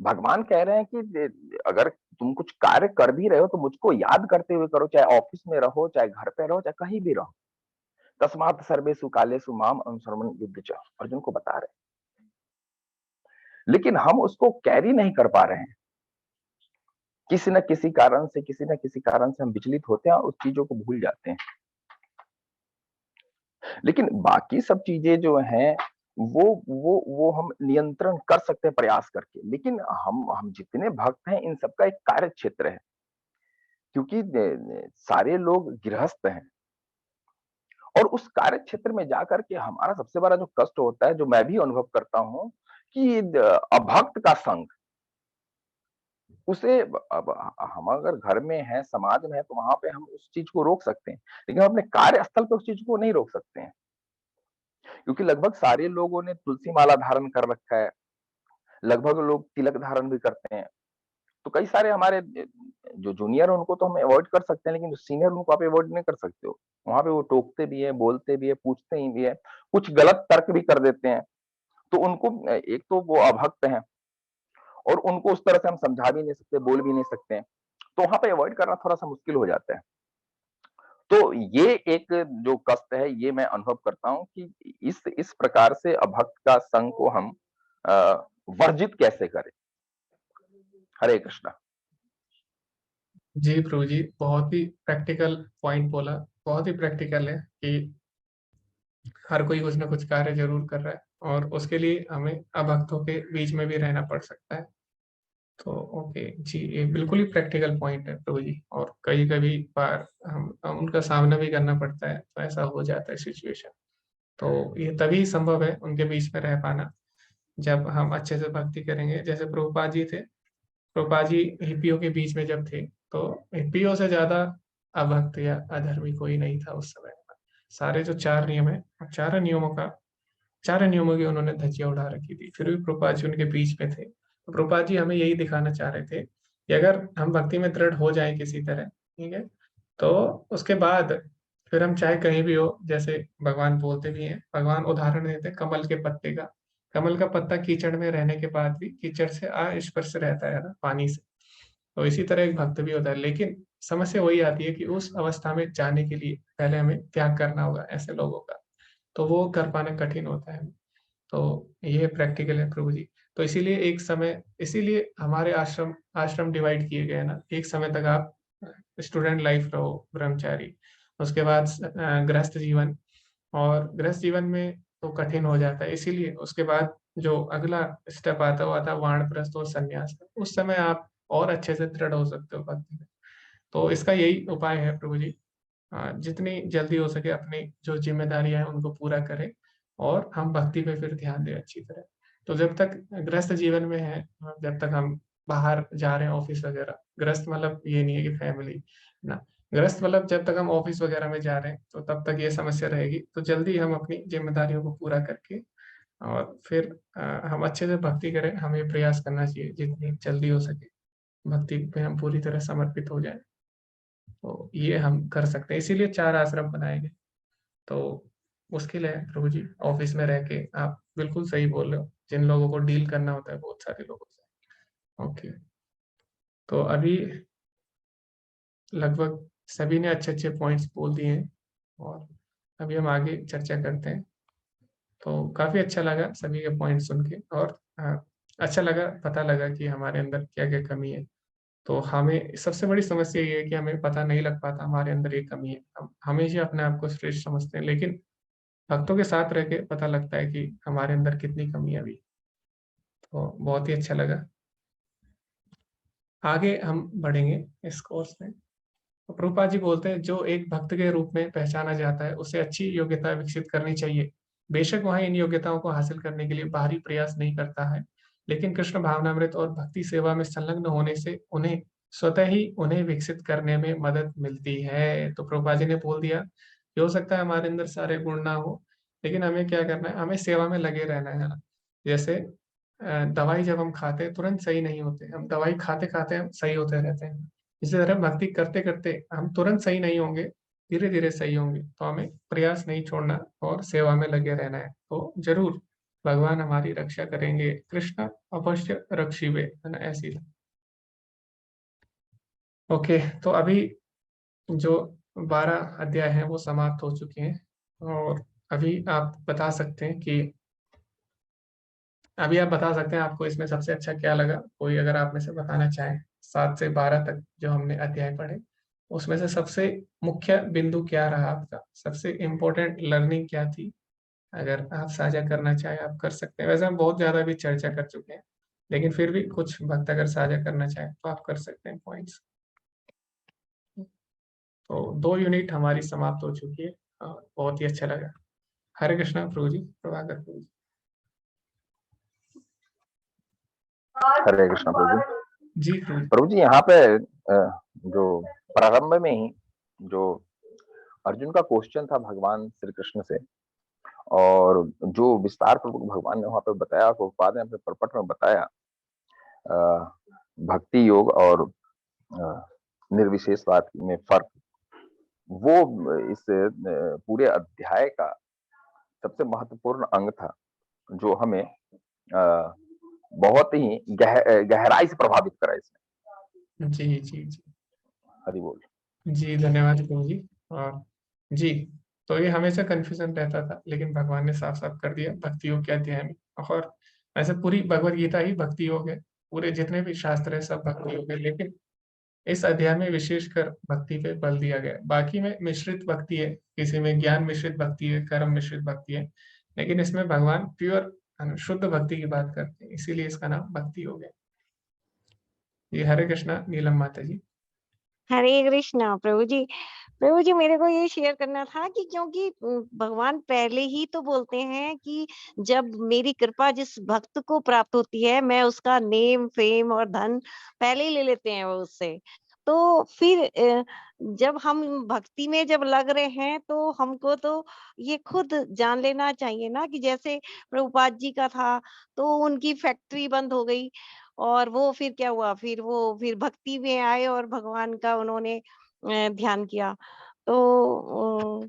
भगवान कह रहे हैं कि अगर तुम कुछ कार्य कर भी रहे हो तो मुझको याद करते हुए करो, चाहे ऑफिस में रहो, चाहे घर पे रहो, चाहे कहीं भी रहो। तस्मात् सर्वेषु कालेषु माम अनुसरणं युध्यच, अर्जुन को बता रहे हैं। लेकिन हम उसको कैरी नहीं कर पा रहे हैं, किसी न किसी कारण से हम विचलित होते हैं और उस चीजों को भूल जाते हैं। लेकिन बाकी सब चीजें जो हैं वो हम नियंत्रण कर सकते हैं प्रयास करके। लेकिन हम जितने भक्त हैं इन सबका एक कार्य क्षेत्र है, क्योंकि सारे लोग गृहस्थ हैं और उस कार्य क्षेत्र में जाकर के हमारा सबसे बड़ा जो कष्ट होता है, जो मैं भी अनुभव करता हूं, कि अभक्त का संग उसे अब हम अगर घर में हैं, समाज में है, तो वहां पे हम उस चीज को रोक सकते हैं, लेकिन हम अपने कार्यस्थल पे उस चीज को नहीं रोक सकते हैं, क्योंकि लगभग सारे लोगों ने तुलसी माला धारण कर रखा है, लगभग लोग तिलक धारण भी करते हैं। तो कई सारे हमारे जो जूनियर है उनको तो हम अवॉइड कर सकते हैं, लेकिन जो सीनियर उनको आप अवॉइड नहीं कर सकते हो। वहां पे वो टोकते भी है, बोलते भी है, पूछते ही भी है, कुछ गलत तर्क भी कर देते हैं। तो उनको एक तो वो अभक्त हैं और उनको उस तरह से हम समझा भी नहीं सकते, बोल भी नहीं सकते हैं, तो वहां पे अवॉइड करना थोड़ा सा मुश्किल हो जाता है। तो ये एक जो कष्ट है ये मैं अनुभव करता हूँ कि इस प्रकार से अभक्त का संग को हम वर्जित कैसे करें। हरे कृष्णा। जी प्रभु जी, बहुत ही प्रैक्टिकल पॉइंट बोला, बहुत ही प्रैक्टिकल है कि हर कोई कुछ ना कुछ कार्य जरूर कर रहा है और उसके लिए हमें अभक्तों के बीच में भी रहना पड़ सकता है। तो ओके जी, ये बिल्कुल ही प्रैक्टिकल पॉइंट है प्रभु जी, और कई कभी बार हम उनका सामना भी करना पड़ता है, तो ऐसा हो जाता है सिचुएशन। तो ये तभी संभव है उनके बीच में रह पाना जब हम अच्छे से भक्ति करेंगे। जैसे प्रभुपाद जी थे, प्रभुपाद जी हिप्पियों के बीच में जब थे, तो हिप्पियों से ज्यादा अभक्त या अधर्मी कोई नहीं था उस समय। सारे जो 4 नियम है, चारों नियमों की उन्होंने धज्जियां उड़ा रखी थी, फिर भी प्रभुपाद जी उनके बीच में थे। तो प्रभुपाद जी हमें यही दिखाना चाह रहे थे कि अगर हम भक्ति में दृढ़ हो जाएं किसी तरह, ठीक है, तो उसके बाद फिर हम चाहे कहीं भी हो, जैसे भगवान बोलते भी हैं, भगवान उदाहरण देते हैं कमल के पत्ते का। कमल का पत्ता कीचड़ में रहने के बाद भी कीचड़ से अस्पर्श रहता है ना, पानी से। तो इसी तरह एक भक्त भी होता है, लेकिन समस्या वही आती है कि उस अवस्था में जाने के लिए पहले हमें त्याग करना होगा ऐसे लोगों का, तो वो कर पाना कठिन होता है। तो ये प्रैक्टिकल है प्रभु जी। तो इसीलिए हमारे आश्रम डिवाइड किए गए ना। एक समय तक आप स्टूडेंट लाइफ रहो, ब्रह्मचारी, उसके बाद गृहस्थ जीवन, और गृहस्थ जीवन में तो कठिन हो जाता है, इसीलिए उसके बाद जो अगला स्टेप आता है वो आता है वानप्रस्थ और संन्यास का। उस समय आप और अच्छे से दृढ़ हो सकते हो भक्ति में। तो इसका यही उपाय है प्रभु जी, जितनी जल्दी हो सके अपनी जो जिम्मेदारियां हैं उनको पूरा करें और हम भक्ति पे फिर ध्यान दें अच्छी तरह। तो जब तक गृहस्थ जीवन में है, जब तक हम बाहर जा रहे हैं ऑफिस वगैरह, गृहस्थ मतलब ये नहीं है कि फैमिली ना, गृहस्थ मतलब जब तक हम ऑफिस वगैरह में जा रहे हैं तो तब तक ये समस्या रहेगी। तो जल्दी हम अपनी जिम्मेदारियों को पूरा करके और फिर हम अच्छे से भक्ति करें। हमें प्रयास करना चाहिए जितनी जल्दी हो सके भक्ति पे हम पूरी तरह समर्पित हो जाए। तो ये हम कर सकते हैं, इसीलिए 4 आश्रम बनाए गए। तो मुश्किल है प्रभु जी, ऑफिस में रह के, आप बिल्कुल सही बोल रहे हो, जिन लोगों को डील करना होता है बहुत सारे लोगों से। ओके, तो अभी लगभग सभी ने अच्छे अच्छे पॉइंट्स बोल दिए हैं और अभी हम आगे चर्चा करते हैं। तो काफी अच्छा लगा सभी के पॉइंट सुन के, और अच्छा लगा, पता लगा कि हमारे अंदर क्या क्या कमी है। तो हमें सबसे बड़ी समस्या ये है कि हमें पता नहीं लग पाता हमारे अंदर ये कमी है। हम हमेशा अपने आप को श्रेष्ठ समझते हैं, लेकिन भक्तों के साथ रह के पता लगता है कि हमारे अंदर कितनी कमी है अभी। तो बहुत ही अच्छा लगा। आगे हम बढ़ेंगे इस कोर्स में। तो प्रभुपाद जी बोलते हैं, जो एक भक्त के रूप में पहचाना जाता है उसे अच्छी योग्यता विकसित करनी चाहिए। बेशक वह इन योग्यताओं को हासिल करने के लिए बाहरी प्रयास नहीं करता है, लेकिन कृष्ण भावनामृत और भक्ति सेवा में संलग्न होने से उन्हें स्वतः ही उन्हें विकसित करने में मदद मिलती है। तो प्रभुपाद जी ने बोल दिया कि हो सकता है हमारे अंदर सारे गुण ना हो, लेकिन हमें क्या करना है, हमें सेवा में लगे रहना है ना। जैसे दवाई जब हम खाते हैं तुरंत सही नहीं होते, हम दवाई खाते खाते हम सही होते रहते हैं। इसी तरह भक्ति करते करते हम तुरंत सही नहीं होंगे, धीरे धीरे सही होंगे। तो हमें प्रयास नहीं छोड़ना और सेवा में लगे रहना है। तो जरूर भगवान हमारी रक्षा करेंगे, कृष्ण अवश्य रक्षिबे, है ना, ऐसी। ओके, तो अभी जो 12 अध्याय हैं वो समाप्त हो चुके हैं और अभी आप बता सकते हैं कि आपको इसमें सबसे अच्छा क्या लगा। कोई अगर आप में से बताना चाहें, 7 से 12 तक जो हमने अध्याय पढ़े उसमें से सबसे मुख्य बिंदु क्या रहा आपका, सबसे इम्पोर्टेंट लर्निंग क्या थी। अगर आप साझा करना चाहें आप कर सकते हैं। वैसे हम बहुत ज्यादा भी चर्चा कर चुके हैं, लेकिन फिर भी कुछ भक्त अगर साझा करना चाहें तो आप कर सकते हैं पॉइंट्स। तो 2 यूनिट हमारी समाप्त हो चुकी है और बहुत ही अच्छा लगा। हरे कृष्णा प्रभु जी, प्रभाकर प्रभु जी। हरे कृष्ण प्रभु जी प्रभु जी। प्रभु जी, यहाँ पे जो प्रारंभ में ही जो अर्जुन का क्वेश्चन था भगवान श्री कृष्ण से, और जो विस्तार पूर्वक भगवान ने वहां पे बताया, प्रभुपाद ने अपने परपट में बताया, भक्ति योग और निर्विशेषवाद में फर्क, वो इस पूरे अध्याय का सबसे महत्वपूर्ण अंग था, जो हमें बहुत ही गहराई से प्रभावित करा इसने। जी जी जी, हरि बोल। जी धन्यवाद प्रभु जी। और जी, तो ये हमेशा कंफ्यूजन रहता था, लेकिन भगवान ने साफ साफ कर दिया भक्ति योग के अध्याय में। और वैसे पूरी भगवत गीता ही भक्ति योग है, पूरे जितने भी शास्त्र है सब भक्ति योग है, लेकिन इस अध्याय में विशेषकर भक्ति पे बल दिया गया है। बाकी में मिश्रित भक्ति है, किसी में ज्ञान मिश्रित भक्ति है, कर्म मिश्रित भक्ति है, लेकिन इसमें भगवान प्योर शुद्ध भक्ति की बात करते हैं, इसीलिए इसका नाम भक्ति योग है। ये हरे कृष्णा नीलम माता जी। हरे कृष्णा प्रभु जी, मेरे को ये शेयर करना था कि क्योंकि भगवान पहले ही तो बोलते हैं कि जब मेरी कृपा जिस भक्त को प्राप्त होती है, मैं उसका नेम फेम और धन पहले ही ले लेते हैं वो उससे। तो फिर जब हम भक्ति में जब लग रहे हैं तो हमको तो ये खुद जान लेना चाहिए ना कि जैसे प्रभुपाद जी का था, तो उनकी फैक्ट्री बंद हो गई और वो फिर क्या हुआ, फिर भक्ति में आए और भगवान का उन्होंने ध्यान किया। तो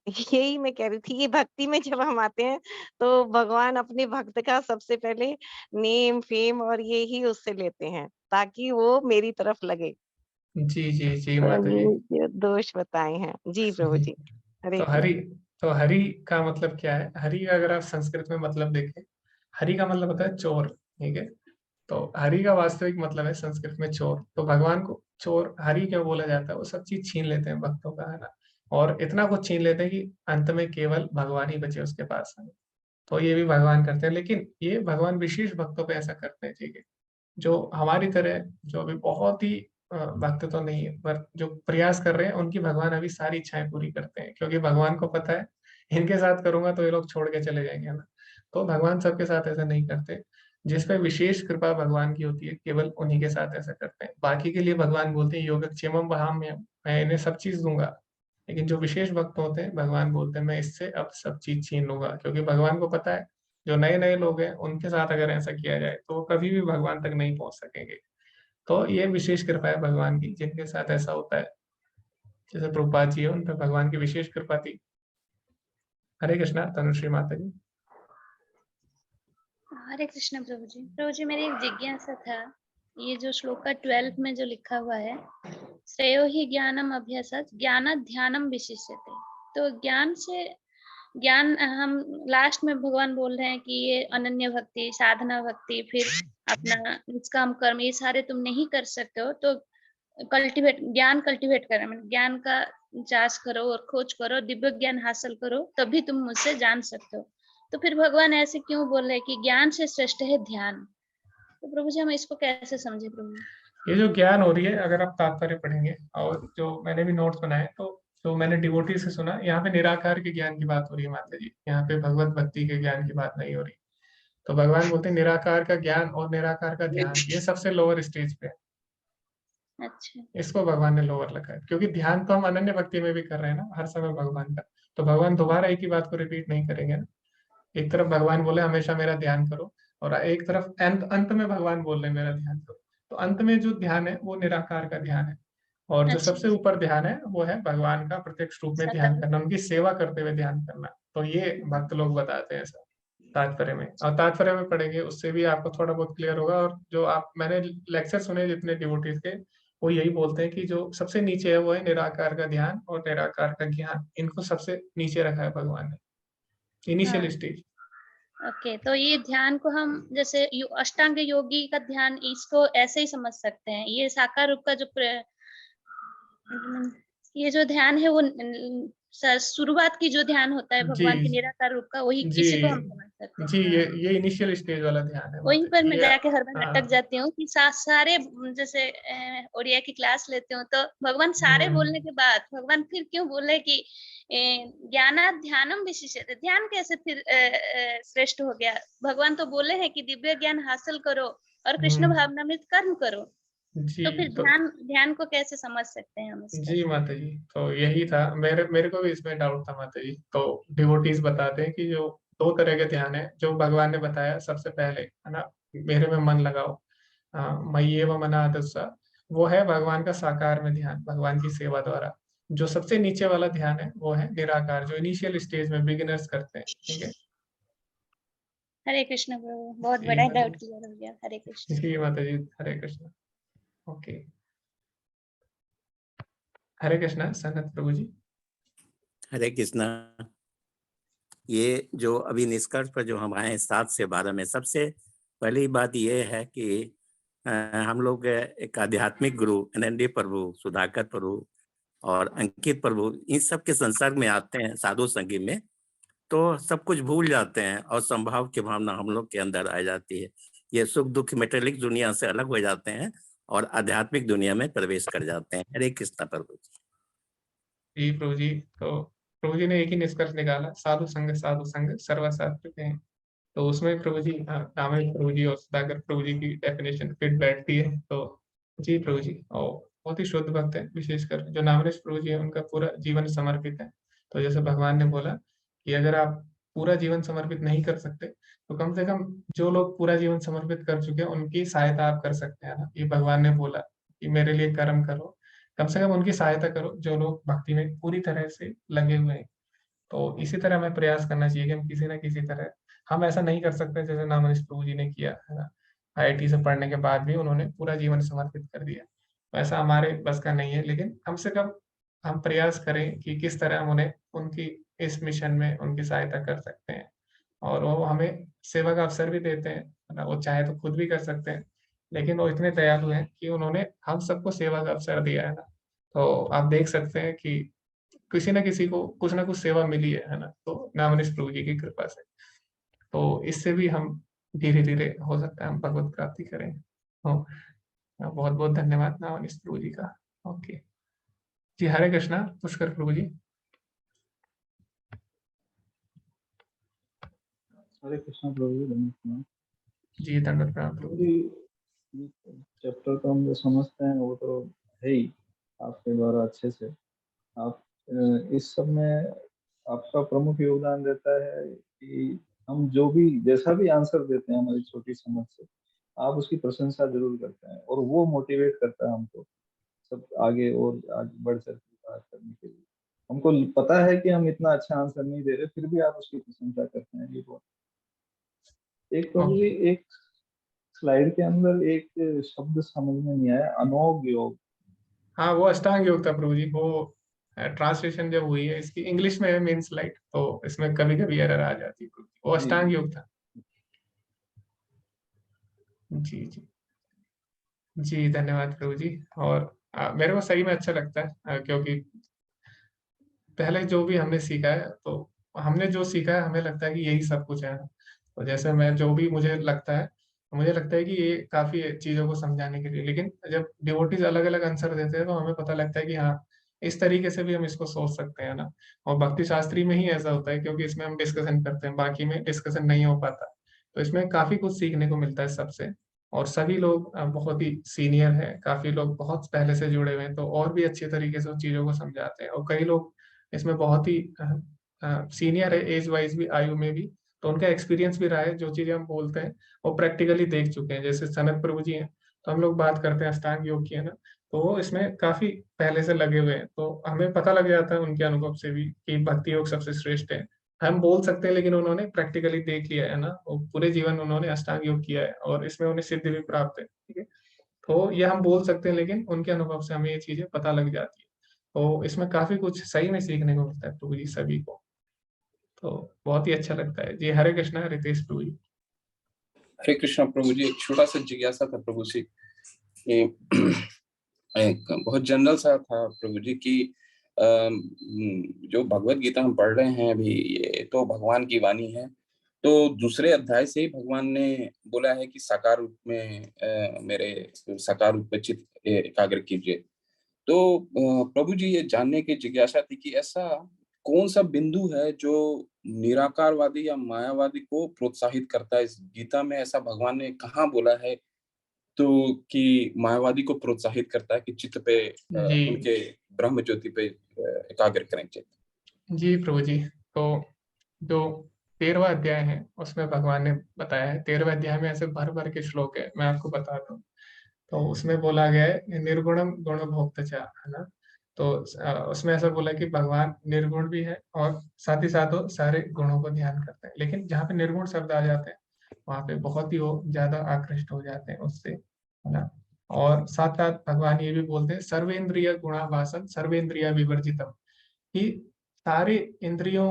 यही मैं कह रही थी कि भक्ति में जब हम आते हैं तो भगवान अपने भक्त का सबसे पहले नेम फेम और ये ही उससे लेते हैं ताकि वो मेरी तरफ लगे। जी जी जी तो माता जी। ये दोष बताए हैं जी प्रभु जी। हरे तो हरि, तो हरि का मतलब क्या है? हरि का अगर आप संस्कृत में मतलब देखें, हरि का मतलब होता है चोर, ठीक है। तो हरि का वास्तविक मतलब है संस्कृत में चोर। तो भगवान को चोर हरि क्यों बोला जाता है? वो सब चीज छीन लेते हैं भक्तों का, है ना, और इतना कुछ छीन लेते हैं कि अंत में केवल भगवान ही बचे उसके पास, है। तो ये भी भगवान करते हैं, लेकिन ये भगवान विशेष भक्तों पे ऐसा करते हैं, ठीक है। जो हमारी तरह जो अभी बहुत ही भक्त तो नहीं है, पर जो प्रयास कर रहे हैं उनकी भगवान अभी सारी इच्छाएं पूरी करते हैं, क्योंकि भगवान को पता है इनके साथ करूंगा तो ये लोग छोड़ के चले जाएंगे, है ना। तो भगवान सबके साथ ऐसा नहीं करते। जिस पे विशेष कृपा भगवान की होती है केवल उन्हीं के साथ ऐसा करते हैं। बाकी के लिए भगवान बोलते हैं योगक्षेमम वहाम्यहम्, मैं इन्हें सब चीज दूंगा। लेकिन जो विशेष भक्त होते हैं भगवान बोलते हैं मैं इससे अब सब चीज छीन लूंगा, क्योंकि भगवान को पता है जो नए नए लोग हैं उनके साथ अगर ऐसा किया जाए तो वो कभी भी भगवान तक नहीं पहुंच सकेंगे। तो ये विशेष कृपा है भगवान की जिनके साथ ऐसा होता है। जैसे प्रभुपाद जी है, उन पर भगवान की विशेष कृपा थी। हरे कृष्णा तनुश्री माता जी। हरे कृष्ण प्रभु जी। प्रभु जी मेरी एक जिज्ञासा था, ये जो श्लोका 12 में जो लिखा हुआ है, श्रेयो ही ज्ञानम अभ्यासात् ज्ञानात् ध्यानम विशिष्यते, तो ज्ञान हम लास्ट में भगवान बोल रहे हैं कि ये अनन्य भक्ति, साधना भक्ति, फिर अपना निष्काम कर्म, ये सारे तुम नहीं कर सकते हो, तो ज्ञान कल्टिवेट करो, मतलब ज्ञान का जांच करो और खोज करो, दिव्य ज्ञान हासिल करो, तभी तुम मुझसे जान सकते हो। तो फिर भगवान ऐसे क्यों बोल रहे हैं कि ज्ञान से श्रेष्ठ है ध्यान? तो प्रभु जी हम इसको कैसे समझे प्रभु? ये जो ज्ञान हो रही है, अगर आप तात्पर्य पढ़ेंगे और जो मैंने भी नोट्स बनाए, तो जो मैंने डिवोटी से सुना, यहाँ पे निराकार के ज्ञान की बात हो रही है माता जी, यहाँ पे भगवत भक्ति के ज्ञान की बात नहीं हो रही। तो भगवान बोलते हैं निराकार का ज्ञान और निराकार का ध्यान ये सबसे लोअर स्टेज पे है। अच्छा, इसको भगवान ने लोअर रखा है, क्योंकि ध्यान तो हम अनन्य भक्ति में भी कर रहे हैं ना हर समय भगवान का। तो भगवान दोबारा एक ही बात को रिपीट नहीं करेंगे ना। एक तरफ भगवान बोले हमेशा मेरा ध्यान करो, और एक तरफ अंत में भगवान बोल रहे हैं मेरा ध्यान करो। तो अंत में जो ध्यान है वो निराकार का ध्यान है। और जो अच्छा सबसे ऊपर ध्यान है वो है भगवान का प्रत्यक्ष रूप में ध्यान करना, उनकी सेवा करते हुए ध्यान करना। तो ये भक्त लोग बताते हैं ऐसा तात्पर्य में, और तात्पर्य में पढ़ेंगे उससे भी आपको थोड़ा बहुत क्लियर होगा। और जो मैंने लेक्चर सुने जितने डिवोटीज के, वो यही बोलते हैं कि जो सबसे नीचे है वो है निराकार का ध्यान और निराकार का ज्ञान, इनको सबसे नीचे रखा है भगवान ने, इनिशियल स्टेज। ओके, तो ये ध्यान को हम जैसे अष्टांग योगी का ध्यान, इसको ऐसे ही समझ सकते हैं। ये साकार रूप का जो ये जो ध्यान है वो शुरुआत की जो ध्यान होता है भगवान के निराकार रूप का, वही जी इसी को हम समझ सकते हैं। जी, ये इनिशियल स्टेज वाला ध्यान है। वहीं पर मैं ये जाके हर बार अटक जाती हूँ कि सारे जैसे ओडिया की क्लास लेते हूँ तो भगवान सारे बोलने के बाद भगवान फिर क्यों बोले कि ज्ञानात् ध्यानम विशिष्यते, ध्यान कैसे फिर श्रेष्ठ हो गया? भगवान तो बोले हैं कि दिव्य ज्ञान हासिल करो और कृष्ण भावनामृत कर्म करो, जी, तो फिर ध्यान को कैसे समझ सकते हैं हम इसका? जी माता जी, तो यही था, मेरे को भी इसमें डाउट था माता जी। तो डिवोटीज बताते हैं कि जो 2 तरह के ध्यान है जो भगवान ने बताया सबसे पहले, है ना, मेरे में मन लगाओ, मय्येव मनाधस्सा, वो है भगवान का साकार में ध्यान, भगवान की सेवा द्वारा। जो सबसे नीचे वाला ध्यान है वो है निराकार, जो इनिशियल स्टेज में बिगिनर्स करते हैं। ठीक है, हरे कृष्ण प्रभु, बहुत जी बड़ा माता डाउट जी। क्लियर हो गया। हरे कृष्ण। जी माता जी, हरे कृष्ण। ओके, हरे कृष्ण सनत प्रभु जी। हरे कृष्णा। ये जो अभी निष्कर्ष पर जो हम आए 7 से 12 में, सबसे पहली बात ये है कि हम लोग एक आध्यात्मिक गुरु एनएनडी प्रभु, सुधाकर प्रभु और अंकित प्रभु, इन सब के संसर्ग में आते हैं साधु संगी में, तो सब कुछ भूल जाते हैं और संभाव की भावना हम लोग के अंदर आ जाती है। ये सुख दुख मेटेरियलिक दुनिया से अलग हो जाते हैं और आध्यात्मिक दुनिया में प्रवेश कर जाते हैं। हरे कृष्णा प्रभु जी प्रभु जी, तो प्रभु जी ने एक ही निष्कर्ष निकाला, साधु संग सर्वशास्त्र हैं। तो उसमें प्रभु जी, नामदेव प्रभु जी और सुधाकर प्रभु जी की डेफिनेशन फिट बैठती है। तो जी प्रभु जी, और बहुत ही शुद्ध भक्त है, विशेषकर जो नामदेव प्रभु जी है उनका पूरा जीवन समर्पित है। तो जैसे भगवान ने बोला कि अगर आप पूरा जीवन समर्पित नहीं कर सकते तो कम से कम जो लोग पूरा जीवन समर्पित कर चुके हैं उनकी सहायता आप कर सकते हैं ना। ये भगवान ने बोला कि मेरे लिए कर्म करो, कम से कम उनकी सहायता करो जो लोग भक्ति में पूरी तरह से लगे हुए हैं। तो इसी तरह हमें प्रयास करना चाहिए कि हम किसी न किसी तरह, हम ऐसा नहीं कर सकते जैसे नामनीश प्रभु जी ने किया है ना, आईआईटी से पढ़ने के बाद भी उन्होंने पूरा जीवन समर्पित कर दिया। तो ऐसा हमारे बस का नहीं है, लेकिन कम से कम हम प्रयास करें कि किस तरह हम उन्हें उनकी इस मिशन में उनकी सहायता कर सकते हैं। और वो हमें सेवा का अवसर भी देते हैं, है ना, वो चाहे तो खुद भी कर सकते हैं, लेकिन वो इतने दयालु हैं कि उन्होंने हम सबको सेवा का अवसर दिया है ना। तो आप देख सकते हैं कि किसी न किसी को कुछ ना कुछ सेवा मिली है ना, तो नामनीश प्रभु जी की कृपा से। तो इससे भी हम धीरे धीरे हो सकता है हम भगवत प्राप्ति करें। तो बहुत बहुत धन्यवाद नामनीश प्रभु जी का। ओके जी, हरे कृष्णा पुष्कर प्रभु जी। हरे कृष्णा प्रभु जी, धन्यवाद जी, दंडवत प्रणाम प्रभु जी। चैप्टर तो हम जो समझते हैं वो तो है ही आपके द्वारा अच्छे से। आप इस सब में आपका प्रमुख योगदान रहता है कि हम जो भी जैसा भी आंसर देते हैं हमारी छोटी समझ से, आप उसकी प्रशंसा जरूर करते हैं और वो मोटिवेट करता है हमको सब आगे और आगे बढ़ चढ़ के बात करने के लिए। हमको पता है कि हम इतना अच्छा आंसर नहीं दे रहे, फिर भी आप उसकी प्रशंसा करते हैं, ये बहुत। एक प्रभु जी, एक स्लाइड के अंदर एक शब्द समझ में नहीं आया, अनोग योग। हाँ, वो अष्टांग योग था प्रभु जी। वो ट्रांसलेशन जब हुई है इसकी इंग्लिश में है मेन स्लाइड, तो इसमें कभी कभी एरर आ जाती है प्रभु जी। वो अष्टांग योग था। जी जी जी, धन्यवाद प्रभु जी। और मेरे को सही में अच्छा लगता है, क्योंकि पहले जो भी हमने सीखा है, तो हमने जो सीखा है हमें लगता है कि यही सब कुछ है। तो जैसे मैं जो भी मुझे लगता है कि ये काफी है चीजों को समझाने के लिए, लेकिन जब डिवोटीज अलग अलग आंसर देते हैं तो हमें पता लगता है कि हाँ, इस तरीके से भी हम इसको सोच सकते हैं ना। और भक्ति शास्त्री में ही ऐसा होता है, क्योंकि इसमें हम डिस्कशन करते हैं, बाकी में डिस्कशन नहीं हो पाता। तो इसमें काफी कुछ सीखने को मिलता है सबसे। और सभी लोग बहुत ही सीनियर हैं, काफी लोग बहुत पहले से जुड़े हुए हैं, तो और भी अच्छे तरीके से उन चीजों को समझाते हैं। और कई लोग इसमें बहुत ही सीनियर है एज वाइज भी, आयु में भी, तो उनका एक्सपीरियंस भी रहा है। जो चीजें हम बोलते हैं वो प्रैक्टिकली देख चुके हैं। जैसे सनत प्रभु जी हैं, तो हम लोग बात करते हैं अष्टांग योग की, है ना, तो वो इसमें काफी पहले से लगे हुए हैं, तो हमें पता लग जाता है उनके अनुभव से भी कि भक्ति योग सबसे श्रेष्ठ है। हम बोल सकते हैं लेकिन उन्होंने प्रैक्टिकली देख लिया है ना, वो पूरे जीवन उन्होंने अष्टांग योग किया है और इसमें उन्हें सिद्धि भी प्राप्त है। ठीक है, तो ये हम बोल सकते हैं लेकिन उनके अनुभव से हमें ये चीजें पता लग जाती है। तो इसमें काफी कुछ सही में सीखने को मिलता है प्रभु जी सभी को, तो बहुत ही अच्छा लगता है जी। हरे कृष्णा रितेश प्रभु जी। हरे कृष्णा प्रभु जी। एक छोटा सा जिज्ञासा था प्रभु जी, एक बहुत जनरल सा था प्रभु जी की जो भगवत गीता हम पढ़ रहे हैं अभी, ये तो भगवान की वाणी है। तो दूसरे अध्याय से ही भगवान ने बोला है कि साकार रूप में मेरे साकार रूप में चित्त एकाग्र कीजिए। तो प्रभु जी, ये जानने की जिज्ञासा थी कि ऐसा कौन सा बिंदु है जो निराकारवादी या मायावादी को प्रोत्साहित करता है? इस गीता में ऐसा भगवान ने कहाँ बोला है तो कि मायावादी को प्रोत्साहित करता है कि चित्त पे जी उनके ब्रह्म ज्योति पे एकाग्र करें चित्त? जी प्रभु जी, तो जो 13वां अध्याय है उसमें भगवान ने बताया है। 13वें अध्याय में ऐसे भर भर के श्लोक है, मैं आपको बताता हूँ। तो उसमें बोला गया है निर्गुणम गुण भोक्तचा, है ना। तो उसमें ऐसा बोला कि भगवान निर्गुण भी है और साथ ही साथ वो सारे गुणों को ध्यान करते हैं, लेकिन जहाँ पे निर्गुण शब्द आ जाते हैं वहां पे बहुत ही वो ज्यादा आकृष्ट हो जाते हैं उससे, है ना। और साथ साथ भगवान ये भी बोलते हैं सर्वेंद्रिय गुणाभासन सर्वेंद्रिय विवर्जितम, कि सारे इंद्रियों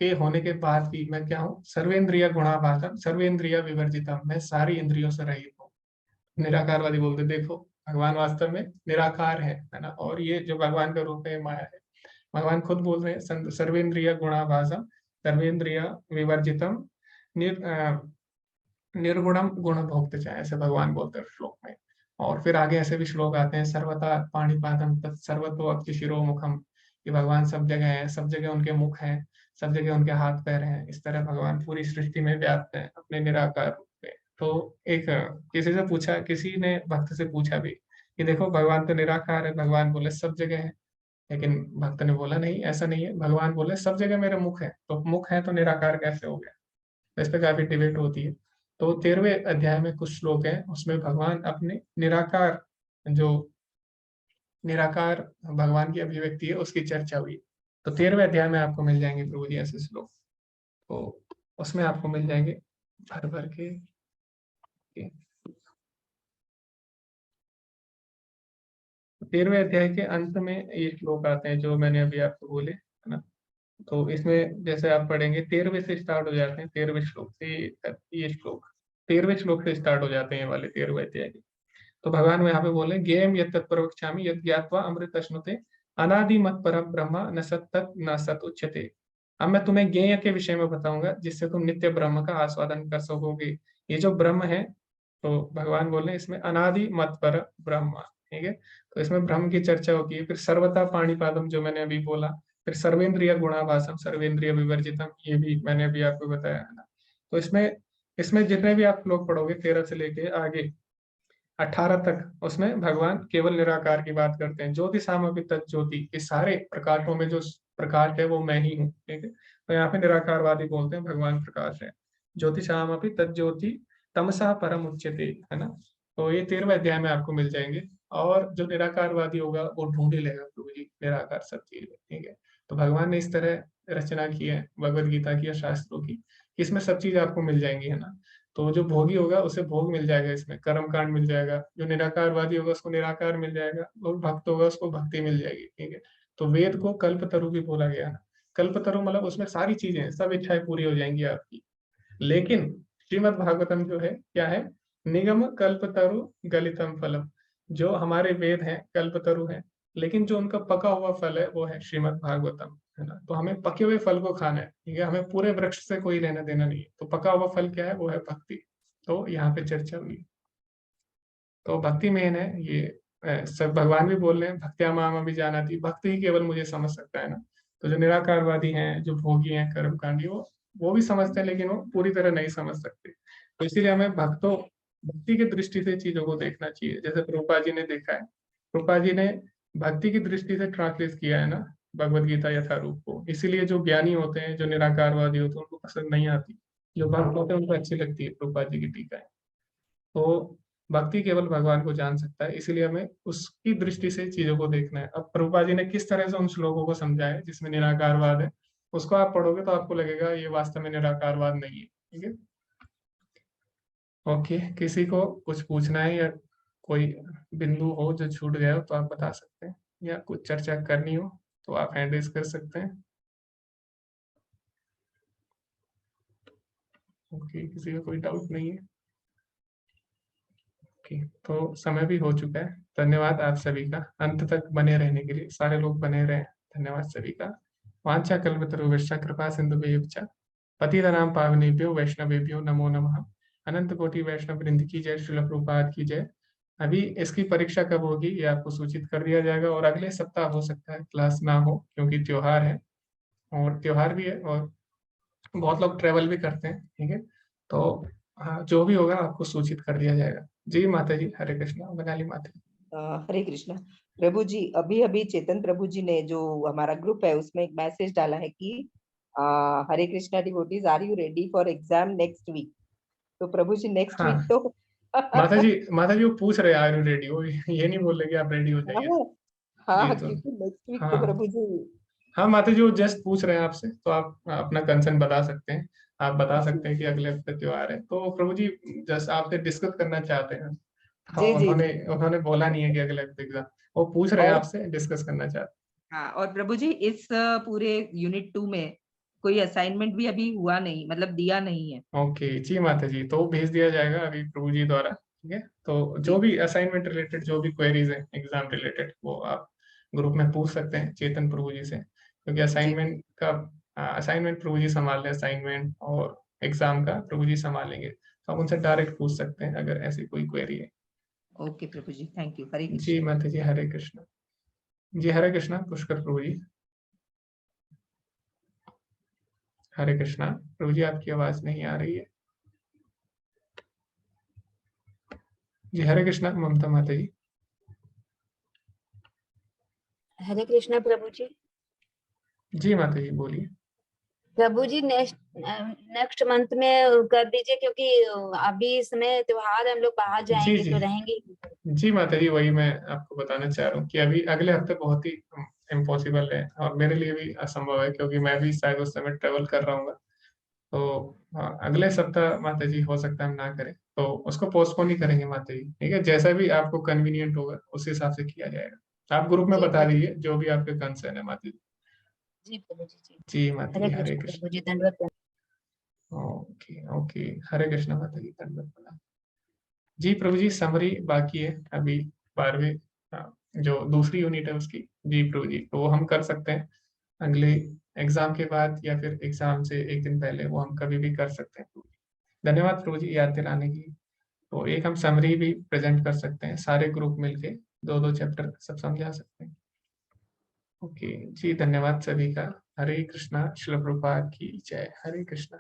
के होने के बाद भी मैं क्या हूँ, सर्वेंद्रिय गुणाभासन सर्वेंद्रिय विवर्जितम, मैं सारी इंद्रियों से रहित हूँ। निराकारवादी बोलते देखो भगवान वास्तव में निराकार है ना, और ये जो भगवान का रूप है माया है। भगवान खुद बोल रहे हैं सर्वेंद्रिय गुणाभासम सर्वेंद्रिय विवर्जितम निर्गुणम गुण भोक्त चाहे, ऐसे भगवान बोलते हैं श्लोक में। और फिर आगे ऐसे भी श्लोक आते हैं सर्वथा पाणिपादम तत् सर्वतो अक्षि शिरोमुखम, कि भगवान सब जगह है, सब जगह उनके मुख हैं, सब जगह उनके हाथ पैर हैं। इस तरह भगवान पूरी सृष्टि में व्याप्त है अपने निराकार रूप में। तो एक किसी से पूछा, किसी ने भक्त से पूछा भी कि देखो भगवान तो निराकार है, भगवान बोले सब जगह है, लेकिन भक्त ने बोला नहीं ऐसा नहीं है, भगवान बोले सब जगह मेरे मुख है, तो मुख है तो निराकार कैसे हो गया। तो इस पे काफी डिबेट होती है। तो 13वें अध्याय में कुछ श्लोक हैं उसमें भगवान अपने निराकार, जो निराकार भगवान की अभिव्यक्ति है उसकी चर्चा हुई। तो 13वें अध्याय में आपको मिल जाएंगे प्रभु जी ऐसे श्लोक, तो उसमें आपको मिल जाएंगे भर भर के। 13वें अध्याय के अंत में ये श्लोक आते हैं जो मैंने अभी आपको बोले, है ना। तो इसमें जैसे आप पढ़ेंगे 13वें से स्टार्ट हो जाते हैं, 13वें श्लोक से ये श्लोक 13वें श्लोक से स्टार्ट हो जाते हैं ये वाले 13वें अध्याय के। तो भगवान यहाँ पे बोले गेम यत् तत्प्रवक्ष्यामि यत् ज्ञात्वा अमृत अश्नुते अनादि मत परम ब्रह्म न सत्तत् न सत् उच्यते। अब मैं तुम्हें ज्ञेय के विषय में बताऊंगा जिससे तुम नित्य ब्रह्म का आस्वादन कर सकोगे। ये जो ब्रह्म है, तो भगवान बोल रहे हैं इसमें अनादि मत पर ब्रह्म, ठीक है। तो इसमें ब्रह्म की चर्चा होती है। फिर सर्वथा पाणिपादम जो मैंने अभी बोला, फिर सर्वेंद्रिय गुणाभासम सर्वेंद्रिय विवर्जितम, ये भी मैंने अभी आपको बताया है ना। तो इसमें इसमें जितने भी आप श्लोक पढ़ोगे 13 से लेके आगे 18 तक, उसमें भगवान केवल निराकार की बात करते हैं। ज्योति सामपि तत् ज्योति, कि सारे प्रकाशों में जो प्रकाश है वो मैं ही हूँ, ठीक है। तो यहाँ पे निराकारवादी बोलते हैं भगवान प्रकाश है। ज्योति सामपि तत् ज्योति तमसा परम उच्यते, है ना। तो ये 13वें अध्याय में आपको मिल जाएंगे। और जो निराकारवादी होगा वो ढूंढ ही लेगा प्रभु जी निराकार सब चीज, ठीक है। तो भगवान ने इस तरह रचना की है भगवत गीता की या शास्त्रों की, इसमें सब चीज आपको मिल जाएंगी, है ना। तो जो भोगी होगा उसे भोग मिल जाएगा, इसमें कर्म कांड मिल जाएगा। जो निराकारवादी होगा उसको निराकार मिल जाएगा, और भक्त होगा उसको भक्ति मिल जाएगी, ठीक है। तो वेद को कल्पतरु भी बोला गया ना। कल्पतरु मतलब उसमें सारी चीजें, सब इच्छाएं पूरी हो जाएंगी आपकी। लेकिन श्रीमद् भागवतम जो है क्या है, निगम कल्पतरु गलितम फलम। जो हमारे वेद हैं कल्पतरु हैं, लेकिन जो उनका पका हुआ फल है वो है श्रीमद् भागवतम, है ना। तो हमें पके हुए फल को खाना है, ठीक है। हमें पूरे वृक्ष से कोई लेना देना नहीं है। तो पका हुआ फल क्या है, वो है भक्ति। तो यहाँ पे चर्चा हुई, तो भक्ति मेन है ये। सब भगवान भी बोल रहे हैं भक्त्या माम भी जाना थी, भक्ति ही केवल मुझे समझ सकता है ना। तो जो निराकारवादी हैं, जो भोगी हैं, कर्मकांडी, वो भी समझते हैं लेकिन वो पूरी तरह नहीं समझ सकते। तो इसीलिए हमें भक्ति की दृष्टि से चीजों को देखना चाहिए, जैसे प्रभुपाद जी ने देखा है। प्रभुपाद जी ने भक्ति की दृष्टि से ट्रांसलेट किया है ना भगवत गीता यथारूप को। इसीलिए जो ज्ञानी होते हैं, जो निराकारवादी होते हैं, उनको पसंद नहीं आती। जो भक्त होते हैं उनको अच्छी लगती है प्रभुपाद जी की टीकाएं। तो भक्ति केवल भगवान को जान सकता है, इसीलिए हमें उसकी दृष्टि से चीजों को देखना है। अब प्रभुपाद जी ने किस तरह से उन श्लोकों को समझाया जिसमें निराकारवाद है, उसको आप पढ़ोगे तो आपको लगेगा ये वास्तव में निराकारवाद नहीं है। ठीक है, ओके। किसी को कुछ पूछना है या कोई बिंदु हो जो छूट गया हो तो आप बता सकते हैं, या कुछ चर्चा करनी हो तो आप हैंड रेज कर सकते हैं। ओके, किसी का कोई डाउट नहीं है। ओके, तो समय भी हो चुका है। धन्यवाद आप सभी का अंत तक बने रहने के लिए, सारे लोग बने रहे। धन्यवाद सभी का। वांछा कल्पतरुभ्यश्च कृपा सिंधुभ्यश्च पतितनां पावनेभ्यो वैष्णवेभ्यो नमो नमः। अनंत कोटि वैष्णव वृंद की जय, श्रील प्रभुपाद की जय। अभी इसकी परीक्षा कब होगी ये आपको सूचित कर दिया जाएगा, और अगले सप्ताह हो सकता है क्लास ना हो क्योंकि त्योहार है, और त्योहार भी है और बहुत लोग ट्रेवल भी करते हैं। ठीक है, तो हाँ, जो भी होगा आपको सूचित कर दिया जाएगा। जी माता जी, हरे कृष्णा। बंगाली माता जी। हरे कृष्णा। प्रभु जी, अभी अभी चेतन प्रभु जी ने जो हमारा ग्रुप है उसमें एक मैसेज डाला है कि Hare Krishna devotees, are you ready for exam next week? तो प्रभु जी नेक्स्ट हाँ वीक तो माता जी वो पूछ रहे आर यू रेडी, वो ये नहीं बोल रहे कि आप रेडी हो जाइए। हाँ, जी तो क्योंकि नेक्स्ट वीक तो हाँ प्रभु जी हाँ माता जी, वो जस्ट पूछ रहे हैं आपसे, तो आप अपना कंसर्न बता सकते हैं। आप बता सकते हैं कि अगले हफ्ते त्योहार है, तो प्रभु जी जस्ट आपसे डिस्कस करना चाहते हैं। हाँ, जी जी उन्होंने जी। उन्होंने बोला नहीं है कि अगले हफ्ते एग्जाम, वो पूछ रहे हैं और आपसे, डिस्कस करना चाहते हाँ, और प्रभु जी इस पूरे यूनिट 2 में कोई असाइनमेंट भी अभी हुआ नहीं, मतलब दिया नहीं है। हैं। ओके जी माता जी, तो भेज दिया जाएगा अभी प्रभु जी द्वारा। ठीक है, तो जी जो भी असाइनमेंट रिलेटेड जो भी क्वेरीज है एग्जाम रिलेटेड, वो आप ग्रुप में पूछ सकते हैं चेतन प्रभु जी से, क्योंकि जी असाइनमेंट प्रभु जी संभाल रहे हैं, असाइनमेंट और एग्जाम का प्रभु जी संभालेंगे, तो आप उनसे डायरेक्ट पूछ सकते हैं अगर ऐसी कोई क्वेरी है। ओके प्रभु जी, थैंक यू। हरे जी कृष्णा। माता जी, हरे कृष्णा। जी हरे कृष्णा पुष्कर प्रभु जी। हरे कृष्णा प्रभु जी, आपकी आवाज नहीं आ रही है। जी हरे कृष्णा ममता माता जी। हरे कृष्णा प्रभु जी। जी माता जी बोलिए। प्रभु जी नेक्स्ट मंथ में कर दीजिए, क्योंकि अभी इस समय त्योहार है, हम लोग बाहर जी जाएंगे जी तो रहेंगे। जी माता जी, वही मैं आपको बताना चाह रहा हूँ कि अभी अगले हफ्ते बहुत ही इम्पॉसिबल है, और मेरे लिए भी असंभव है क्योंकि मैं भी शायद उस समय ट्रेवल कर रहा हूँ। तो हाँ, अगले सप्ताह माता जी हो सकता है हम ना करें, तो उसको पोस्टपोन ही करेंगे माता जी। ठीक है, जैसा भी आपको कन्वीनियंट होगा उस हिसाब से किया जाएगा। आप ग्रुप में जी बता दीजिए जो भी आपके कंसर्न है माता जी। जी प्रभु जी। जी जी माता जी, हरे हरे कृष्णा कृष्ण। प्रभु जी, दंडवत। ओके ओके, हरे कृष्ण माता जी, धन्यवाद प्रणाम। जी प्रभु जी, समरी बाकी है अभी 12वीं, जो दूसरी यूनिट है उसकी। जी प्रभु जी, तो वो हम कर सकते हैं अगले एग्जाम के बाद या फिर एग्जाम से एक दिन पहले, वो हम कभी भी कर सकते हैं। धन्यवाद प्रभु जी याद दिलाने की। तो एक हम समरी भी प्रेजेंट कर सकते हैं, सारे ग्रुप मिलके 2-2 चैप्टर सब समझा सकते हैं। ओके जी, धन्यवाद सभी का। हरे कृष्णा। श्रील प्रभुपाद की जय। हरे कृष्णा।